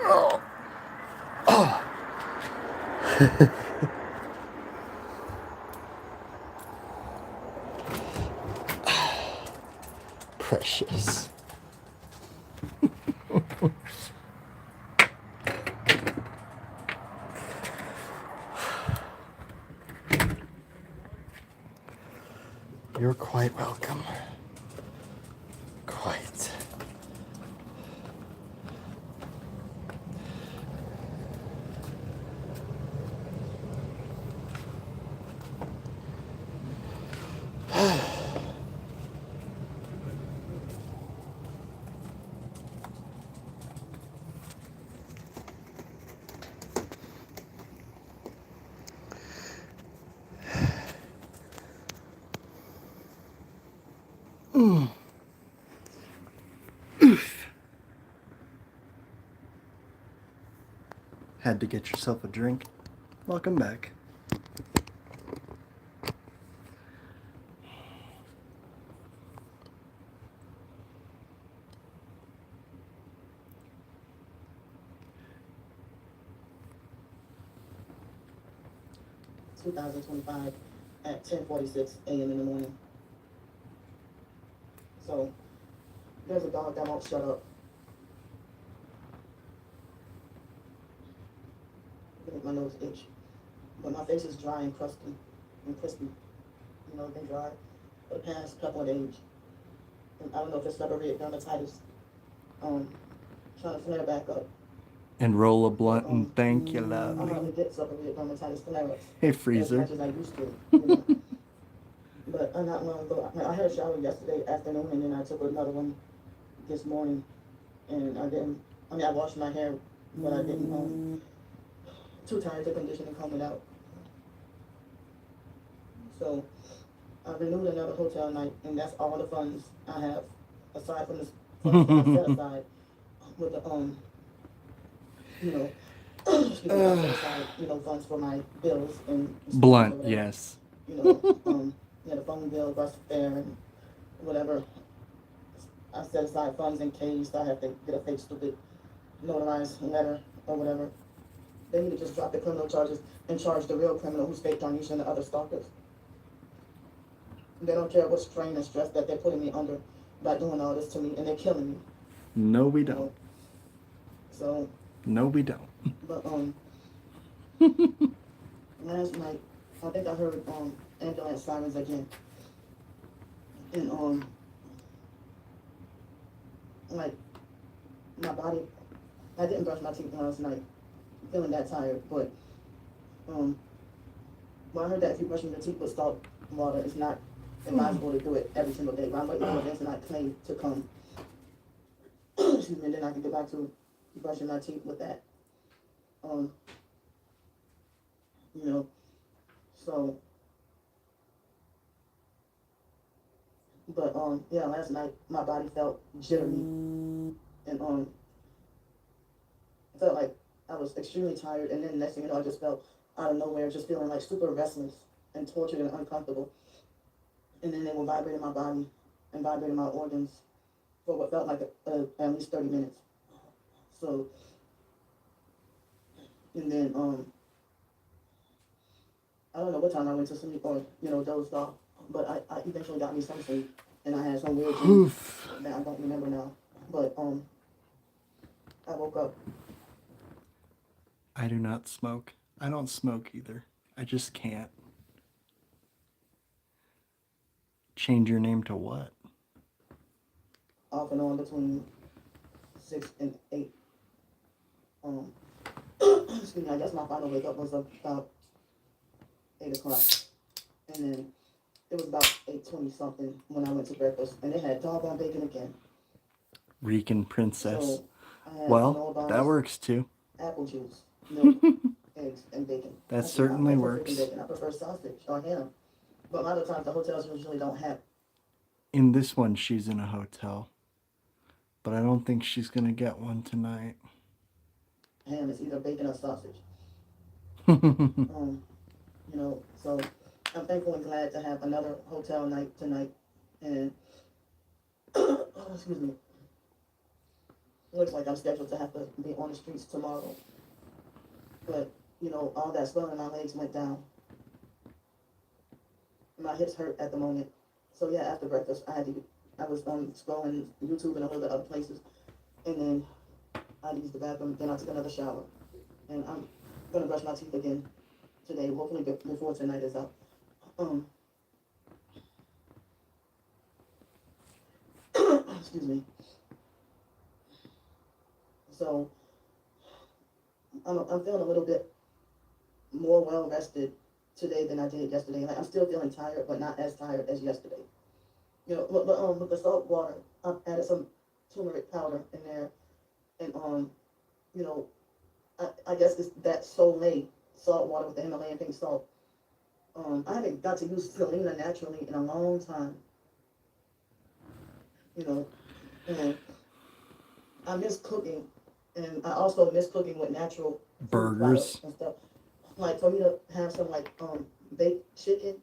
Oh. Oh. Precious. You're quite welcome. Quite. Had to get yourself a drink. Welcome back. (2025) at 10:46 a.m. in the morning. So there's a dog that won't shut up. I think my nose itch, but my face is dry and crusty and crispy. You know, been dry for the past couple of days. And I don't know if it's seborrheic dermatitis. Trying to flare back up. And roll a blunt and thank you, I lovely. hardly get seborrheic dermatitis flares Hey, as Freezer. much as I used to. You know? But not long ago, I had a shower yesterday afternoon, and then I took another one this morning, and I washed my hair, but I didn't, too tired to condition and comb it out. So, I renewed another hotel night, and that's all the funds I have, aside from the funds that I set aside with the, you know, excuse me, I set aside, you know, funds for my bills and Blunt, whatever. yes. You know, yeah, the phone bill, bus fare, and whatever. I set aside funds in case I have to get a fake stupid notarized letter or whatever. They need to just drop the criminal charges and charge the real criminal who's fake Darnisha and the other stalkers. They don't care what strain and stress that they're putting me under by doing all this to me, and they're killing me. No, we You don't. know? So, No, we don't. but last night I think I heard ambulance sirens again, and like my body, I didn't brush my teeth last night, feeling that tired, but well, I heard that if you're brushing your teeth with salt water, it's not advisable to do it every single day. But I'm waiting for Vincent Clay to come, excuse me, and then I can get back to brushing my teeth with that. You know, so, but yeah, last night my body felt jittery, and I felt like I was extremely tired, and then next thing you know, I just felt out of nowhere, just feeling like super restless and tortured and uncomfortable. And then they were vibrating my body and vibrating my organs for what felt like at least 30 minutes. So, and then I don't know what time I went to sleep or, you know, dozed off, but I eventually got me some sleep, and I had some weird dreams that I don't remember now. But I woke up. I do not smoke. I don't smoke either. I just can't. Change your name to what? Off and on between 6 and 8. Excuse me, I guess my final wake up was about 8 o'clock. And then it was about 8:20 something when I went to breakfast. And they had doggone bacon again. Rican princess. So I had Well, granola that bars, works too. apple juice, milk, eggs, and bacon. That I do certainly not prefer works. bacon. I prefer sausage or ham. But a lot of times the hotels usually don't have. In this one, she's in a hotel. But I don't think she's going to get one tonight. Ham is either bacon or sausage. So I'm thankful and glad to have another hotel night tonight. And, excuse me, looks like I'm scheduled to have to be on the streets tomorrow. But, all that swelling in my legs went down. My hips hurt at the moment. So yeah, after breakfast, I was scrolling YouTube and a little bit other places. And then I used the bathroom, then I took another shower. And I'm gonna brush my teeth again today, hopefully before tonight is up. Excuse me. So I'm feeling a little bit more well rested today than I did yesterday. Like I'm still feeling tired, but not as tired as yesterday. But with the salt water, I've added some turmeric powder in there, and I guess it's that Soleil salt water with the Himalayan pink salt. I haven't got to use Selena naturally in a long time. And I miss cooking, and I also miss cooking with natural food Burgers. products and stuff. Like for me to have some baked chicken.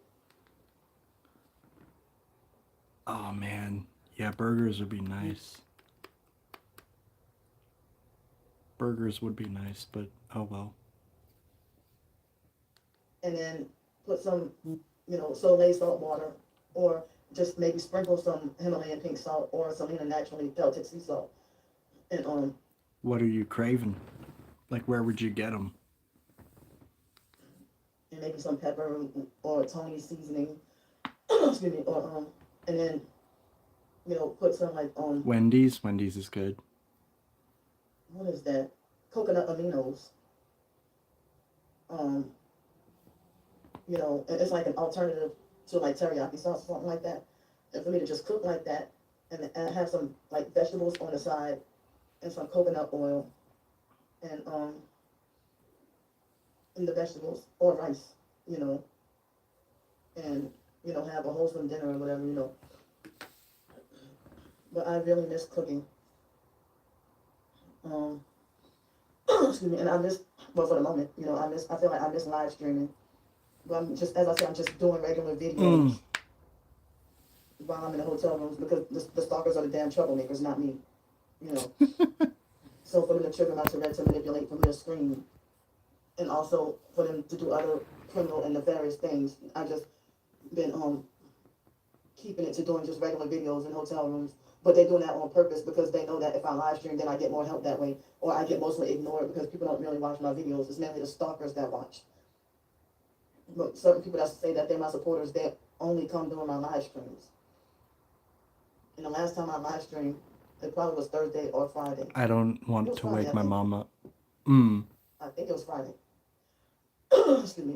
Oh man, yeah, burgers would be nice. Burgers would be nice, but oh well. And then put some, Soleil salt water, or just maybe sprinkle some Himalayan pink salt or Selena naturally pelted sea salt. And What are you craving? Like, where would you get them? and maybe some pepper or Tony seasoning. Excuse me. Or and then put some Wendy's. Wendy's is good. what is that? Coconut aminos. And it's like an alternative to like teriyaki sauce or something like that. And for me to just cook like that and have some like vegetables on the side and some coconut oil and the vegetables or rice, and have a wholesome dinner or whatever. But I really miss cooking. Excuse me, and I miss, well, for the moment, I feel like I miss live streaming. But I'm just, as I said, I'm just doing regular videos while I'm in the hotel rooms because the stalkers are the damn troublemakers, not me. So for them to trigger my Tourette, to manipulate, for me to scream, and also for them to do other criminal and nefarious things, I've just been keeping it to doing just regular videos in hotel rooms. But they're doing that on purpose because they know that if I live stream, then I get more help that way, or I get mostly ignored because people don't really watch my videos. It's mainly the stalkers that watch. But certain people that say that they're my supporters, they only come during my live streams. And the last time I live streamed, it probably was Thursday or Friday. I don't want to Friday, wake I my think. mom up. I think it was Friday. Excuse me.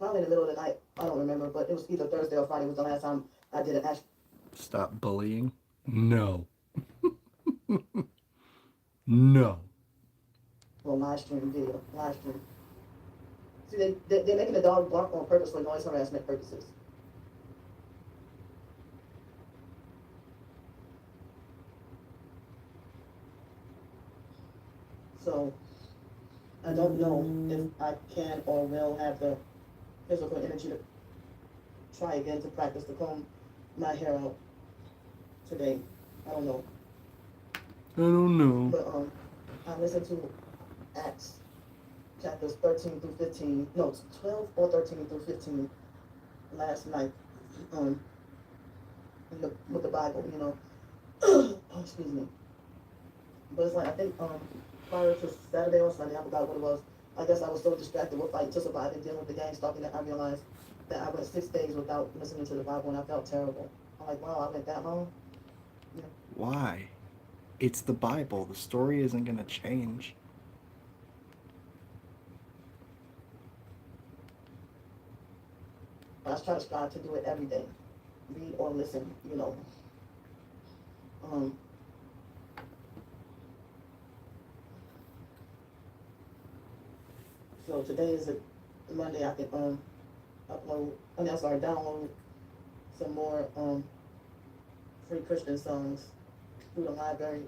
Probably in the middle of the night. I don't remember, but it was either Thursday or Friday was the last time I did an Stop bullying. No. No. live stream video. Live stream. See, they're making the dog bark on purpose for noise harassment purposes. So, I don't know if I can or will have the physical energy to try again to practice to comb my hair out today. I don't know. I don't know. But I listened to Acts chapters 13 through 15, no, 12 or 13 through 15 last night with the Bible, oh, excuse me. But it's like, I think prior to Saturday or Sunday, I forgot what it was. I guess I was so distracted with Fight to Survive and dealing with the gang stalking that I realized that I went 6 days without listening to the Bible, and I felt terrible. I'm like, wow, I went that long? Why? It's the Bible. The story isn't going to change. I try to strive to do it every day. Read or listen, So today is a Monday. I can upload. I mean, I'm sorry, download some more free Christian songs through the library.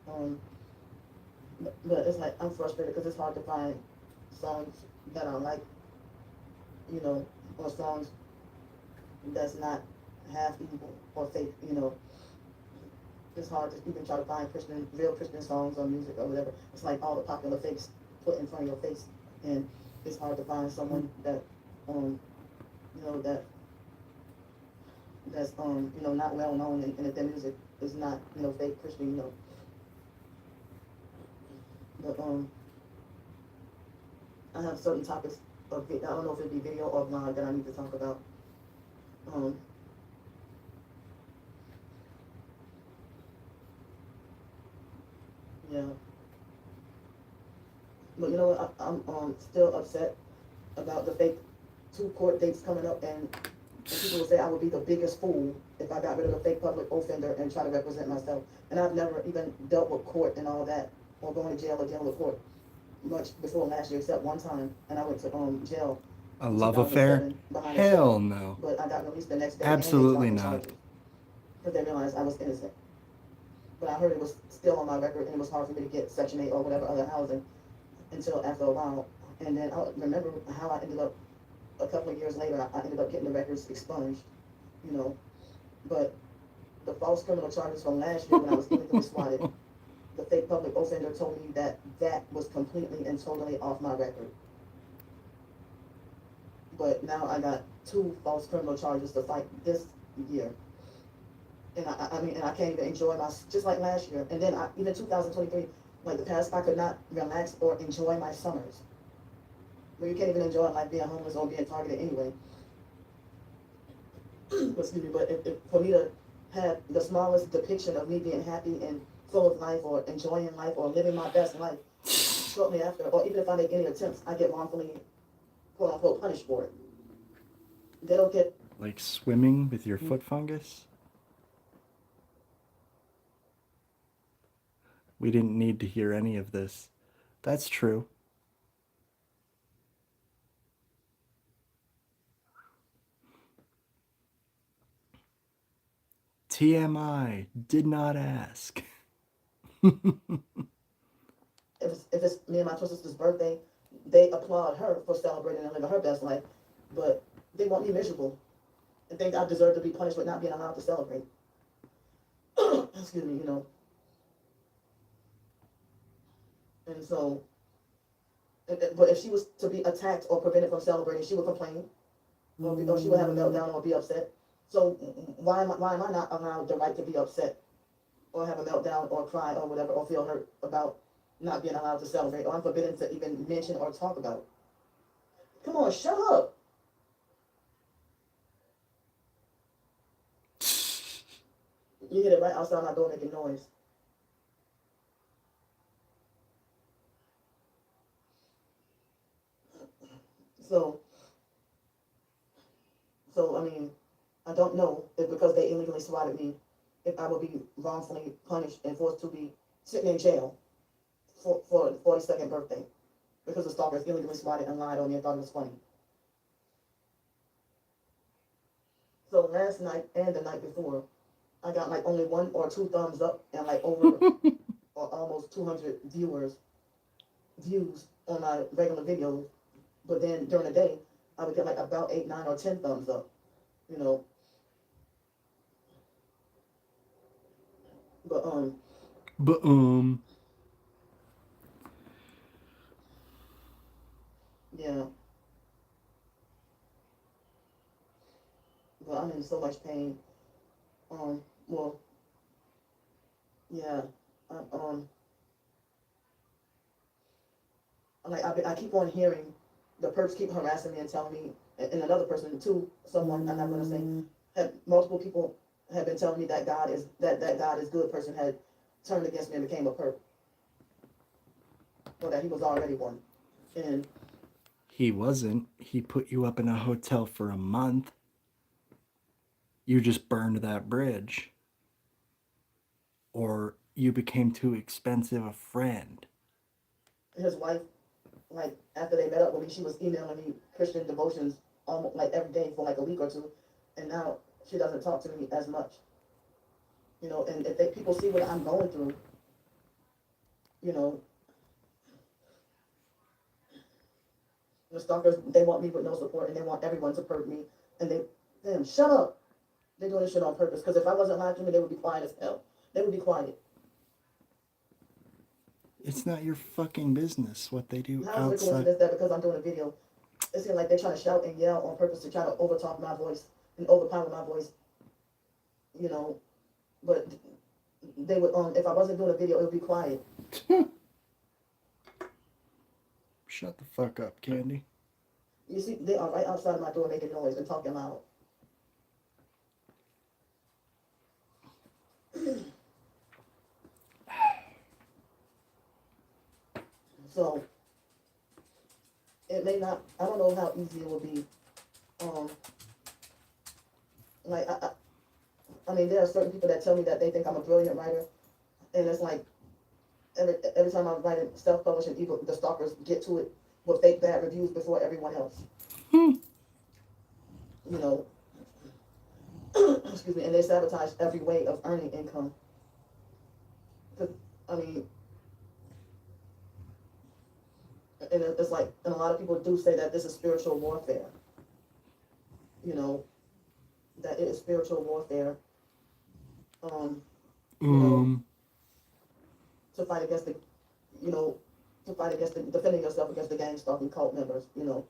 But it's like I'm frustrated because it's hard to find songs that I like, you know, or songs that's not half evil or fake, you know. It's hard to even try to find real Christian songs or music or whatever. It's like all the popular fakes put in front of your face, and it's hard to find someone that, you know, that's you know, not well known, and if their music is not, you know, fake Christian, you know. But I have certain topics of I don't know if it'd be video or blog that I need to talk about. Yeah. But you know what? I'm still upset about the fake 2 court dates coming up, and people will say I would be the biggest fool if I got rid of the fake public offender and try to represent myself. And I've never even dealt with court and all that, or going to jail or dealing with court much before last year, except one time, and I went to jail. A in love affair? 2007 behind a Hell show. no. But I got released the next day. Absolutely and they not. dropped the charges because they realized I was innocent. But I heard it was still on my record, and it was hard for me to get Section 8 or whatever other housing until after a while. And then I remember how I ended up, a couple of years later, I ended up getting the records expunged, you know. But the false criminal charges from last year when I was illegally swatted, the fake public offender told me that that was completely and totally off my record. But now I got 2 false criminal charges to fight this year. And I mean, and I can't even enjoy just like last year. And then even 2023, like the past, I could not relax or enjoy my summers. Well, you can't even enjoy like being homeless or being targeted anyway. Excuse me, but if for me to have the smallest depiction of me being happy and full of life or enjoying life or living my best life shortly after, or even if I make any attempts, I get wrongfully, quote unquote, punished for it. They don't get... Like swimming with your foot fungus? We didn't need to hear any of this. That's true. TMI, did not ask. if it's me and my twin sister's birthday, they applaud her for celebrating and living her best life, but they want me miserable and think I deserve to be punished with not being allowed to celebrate. Excuse me, you know. And so, but if she was to be attacked or prevented from celebrating, she would complain, or she would have a meltdown or be upset. So why am I not allowed the right to be upset or have a meltdown or cry or whatever or feel hurt about not being allowed to celebrate, or I'm forbidden to even mention or talk about? Come on, shut up. You hit it right outside my door making noise. So I mean, I don't know if because they illegally swatted me, if I would be wrongfully punished and forced to be sitting in jail for the 42nd birthday because the stalkers illegally swatted and lied on me and thought it was funny. So last night and the night before, I got like only 1 or 2 thumbs up and like over or almost 200 views on my regular videos. But then during the day, I would get like about 8, 9, or 10 thumbs up, you know. But yeah. But I'm in so much pain. Well, yeah. I keep on hearing the perps keep harassing me and telling me, and another person too, someone I'm not gonna say, multiple people have been telling me that God is good person had turned against me and became a perp, or that he was already one, and he wasn't. He put you up in a hotel for a month. You just burned that bridge, or you became too expensive a friend. his wife like after they met up with me, she was emailing me Christian devotions almost like every day for like a week or two, and now she doesn't talk to me as much. You know, and if people see what I'm going through, you know, the stalkers, they want me with no support, and they want everyone to hurt me, and damn, shut up. They're doing this shit on purpose, because if I wasn't lying to me, they would be quiet as hell. They would be quiet. It's not your fucking business what they do How is it outside. coincidence that because I'm doing a video, it seems like they're trying to shout and yell on purpose to try to overtalk my voice and overpower my voice, you know, but they would, if I wasn't doing a video, it would be quiet. Shut the fuck up, Candy. You see, they are right outside my door making noise and talking loud. So, it may not, I don't know how easy it will be. Like, I mean, there are certain people that tell me that they think I'm a brilliant writer, and it's like, every time I'm writing self-publishing ebook, the stalkers get to it with fake bad reviews before everyone else. You know, excuse me, and they sabotage every way of earning income. 'Cause, I mean, and it's like, and a lot of people do say that this is spiritual warfare. You know, that it is spiritual warfare. You know, to fight against the, you know, to fight against the, defending yourself against the gang stalking cult members, you know.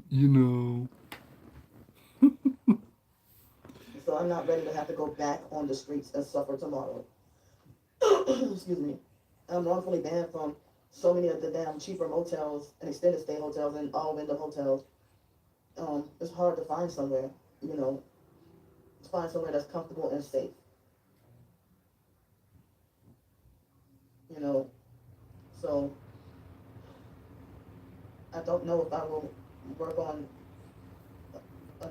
You know. So I'm not ready to have to go back on the streets and suffer tomorrow. Excuse me. I'm wrongfully banned from so many of the damn cheaper motels and extended stay hotels and all window hotels. It's hard to find somewhere, you know, to find somewhere that's comfortable and safe. You know, so I don't know if I will work on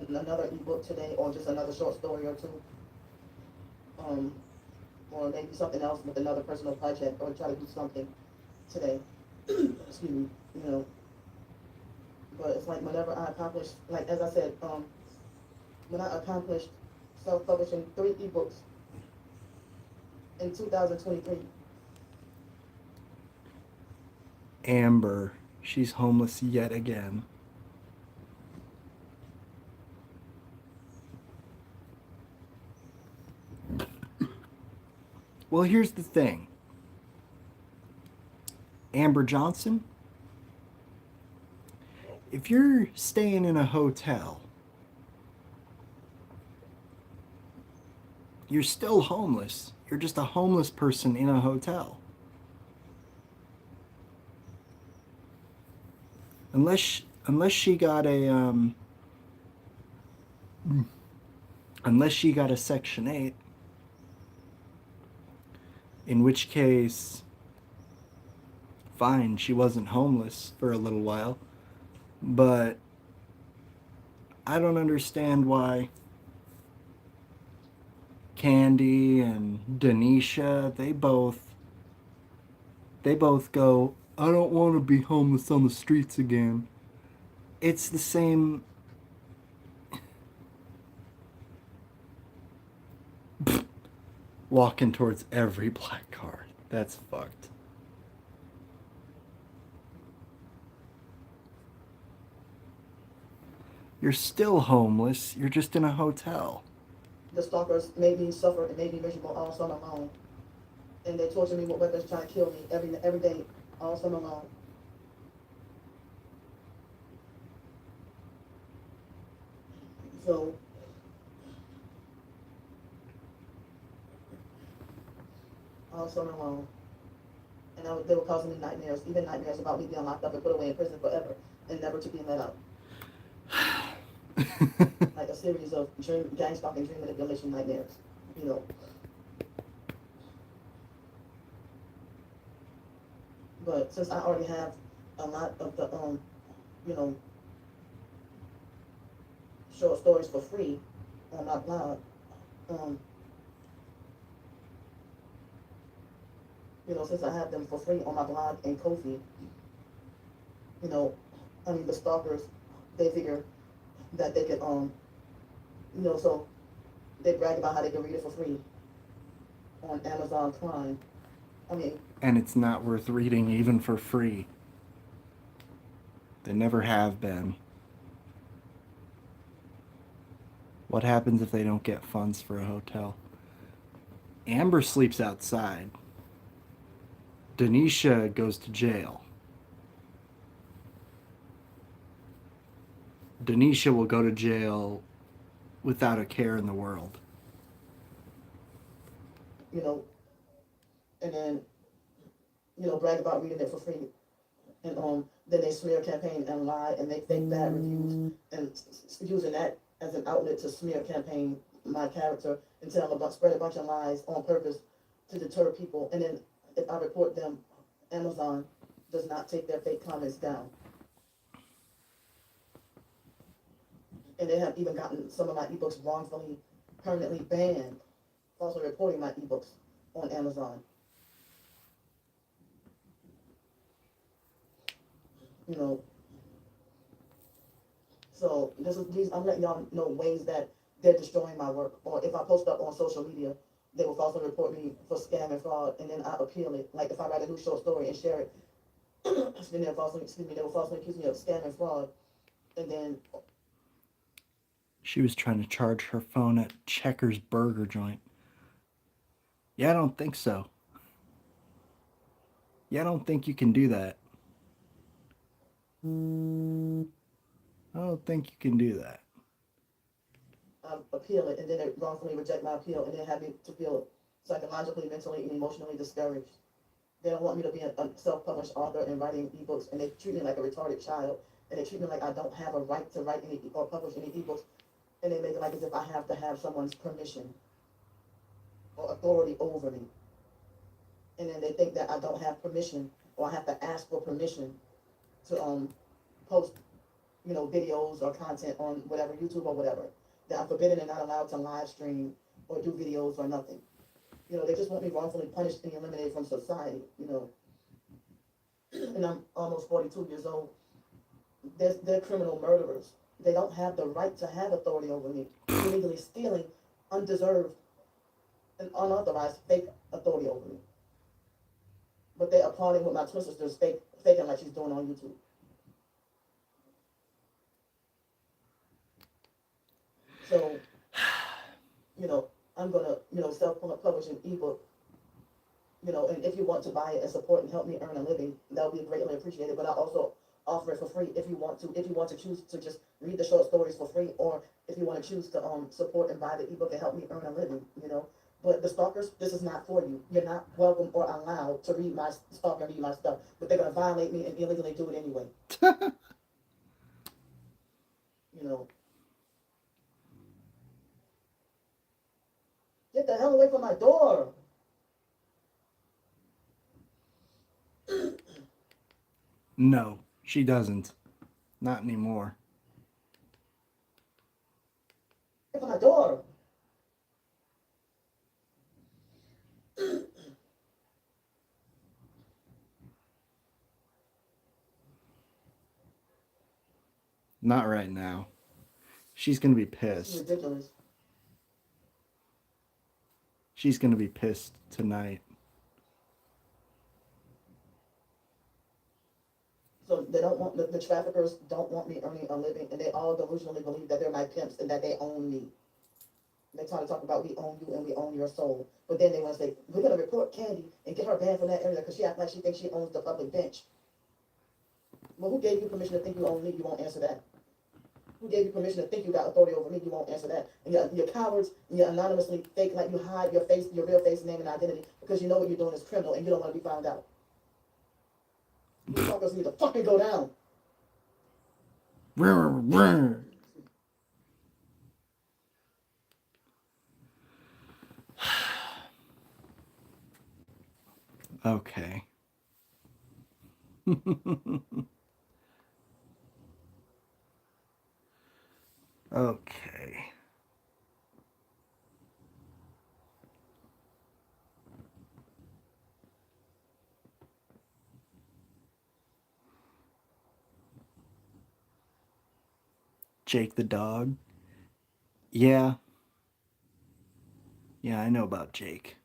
another ebook today or just another short story or two. Or maybe something else with another personal project, or try to do something today. Excuse me, you know. But it's like whenever I accomplish, like as I said, when I accomplished self-publishing 3 ebooks in 2023. Amber, she's homeless yet again. Well, here's the thing. Amber Johnson, if you're staying in a hotel, you're still homeless. You're just a homeless person in a hotel. Unless she got a Section 8, in which case, fine, she wasn't homeless for a little while, but I don't understand why Candy and Denisha, they both go, I don't want to be homeless on the streets again. It's the same. Walking towards every black car. That's fucked. You're still homeless. You're just in a hotel. The stalkers made me suffer and made me miserable all summer long. And they tortured me with weapons trying to kill me every day, all summer long. So, all summer long. And they were causing me nightmares, even nightmares about me being locked up and put away in prison forever and never to be let out. Like a series of gang stalking, dream manipulation nightmares, you know. But since I already have a lot of the, you know, short stories for free on my blog, you know, since I have them for free on my blog and Kofi, you know, I mean, the stalkers, they figure that they could, you know, so they brag about how they can read it for free on Amazon Prime. I mean, And it's not worth reading even for free. They never have been. What happens if they don't get funds for a hotel? Amber sleeps outside. Denisha goes to jail. Denisha will go to jail without a care in the world. you know, and then, you know, brag about reading it for free. And then they smear campaign and lie and make fake bad reviews and using that as an outlet to smear campaign my character and spread a bunch of lies on purpose to deter people. And then if I report them, Amazon does not take their fake comments down. And they have even gotten some of my ebooks wrongfully, permanently banned, falsely reporting my ebooks on Amazon. You know, so I'm letting y'all know ways that they're destroying my work. Or if I post up on social media, they will falsely report me for scam and fraud, and then I appeal it. Like if I write a new short story and share it, then they will falsely accuse me of scam and fraud, and then She was trying to charge her phone at Checkers Burger Joint. Yeah, I don't think so. Yeah, I don't think you can do that. I don't think you can do that. appeal it, and then they wrongfully reject my appeal, and then have me to feel psychologically, mentally, and emotionally discouraged. They don't want me to be a self-published author and writing ebooks, and they treat me like a retarded child, and they treat me like I don't have a right to write any or publish any ebooks, and they make it like as if I have to have someone's permission or authority over me. And then they think that I don't have permission, or I have to ask for permission to post, you know, videos or content on whatever, YouTube or whatever. That I'm forbidden and not allowed to live stream or do videos or nothing. You know, they just want me wrongfully punished and eliminated from society, you know. And I'm almost 42 years old. They're criminal murderers. They don't have the right to have authority over me. Illegally stealing undeserved and unauthorized fake authority over me. But they're applauding what my twin sister's faking like she's doing on YouTube. So, you know, I'm gonna, you know, self-publish an ebook, you know, and if you want to buy it and support and help me earn a living, that would be greatly appreciated. But I also offer it for free if you want to choose to just read the short stories for free, or if you want to choose to support and buy the ebook and help me earn a living, you know. But the stalkers, this is not for you. You're not welcome or allowed to read my read my stuff, but they're gonna violate me and illegally do it anyway. You know. Get the hell away from my door. No, she doesn't. Not anymore. Get from my door. Not right now. She's gonna be It's pissed. ridiculous. She's gonna be pissed tonight. So they don't want the traffickers don't want me earning a living, and they all delusionally believe that they're my pimps and that they own me. They try to talk about we own you and we own your soul, but then they want to say we're gonna report Candy and get her banned from that area because she acts like she thinks she owns the public bench. Well, who gave you permission to think you own me? You won't answer that. Who gave you permission to think you got authority over me? You won't answer that. And you're cowards, and you're anonymously fake, like you hide your face, your real face, name, and identity because you know what you're doing is criminal and you don't want to be found out. You fuckers need to fucking go down. Okay. Okay. Jake the dog. Yeah. Yeah, I know about Jake.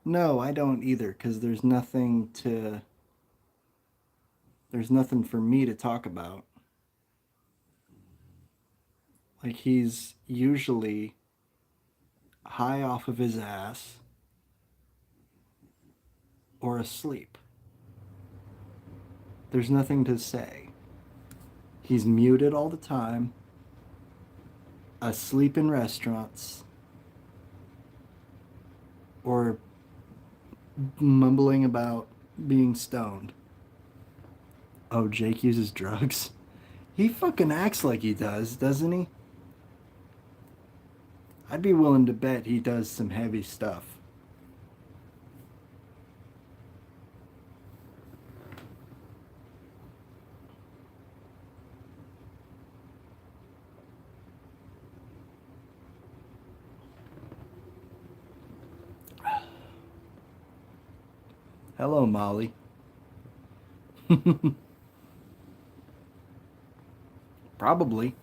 No, I don't either, because there's nothing for me to talk about. Like, he's usually high off of his ass or asleep. There's nothing to say. He's muted all the time, asleep in restaurants, or mumbling about being stoned. Oh, Jake uses drugs? He fucking acts like he does, doesn't he? I'd be willing to bet he does some heavy stuff. Hello, Molly. Probably.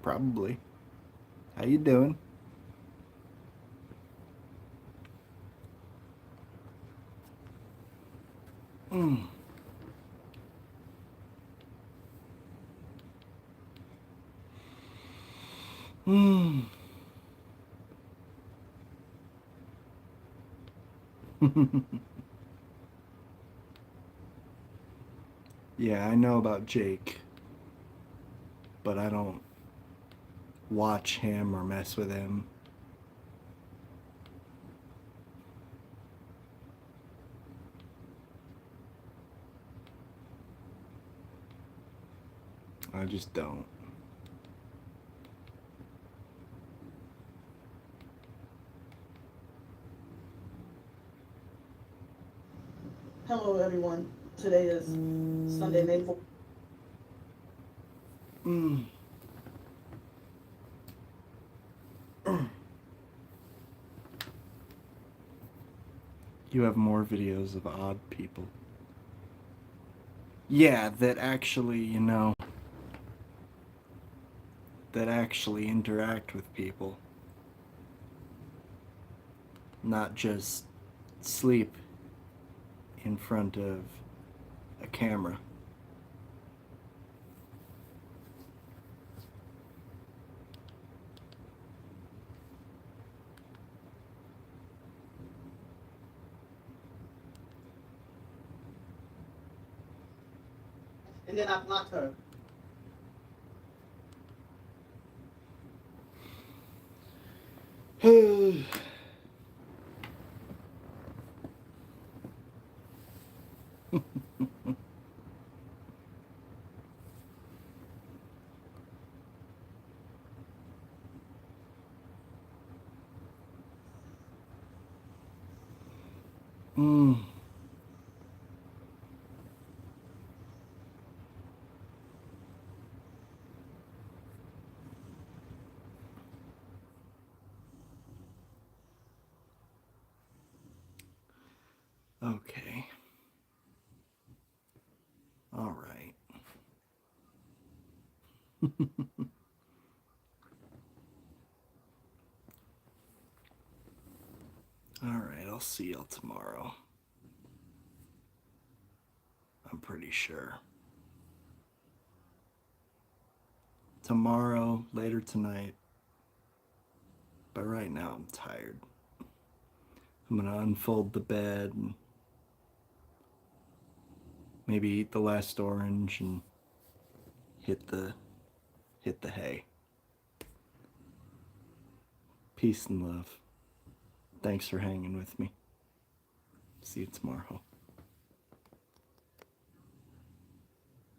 Probably. How you doing? Mm. Mm. Yeah, I know about Jake, but I don't watch him or mess with him. I just don't. Hello, everyone. Today is Sunday, May 4th. Mm. You have more videos of odd people. Yeah, that actually, that actually interact with people. Not just sleep in front of a camera. And then I blocked her. Mm. Okay. All right. All right, I'll see y'all tomorrow. I'm pretty sure. Tomorrow, later tonight. But right now I'm tired. I'm gonna unfold the bed and maybe eat the last orange and hit the hay. Peace and love. Thanks for hanging with me. See you tomorrow.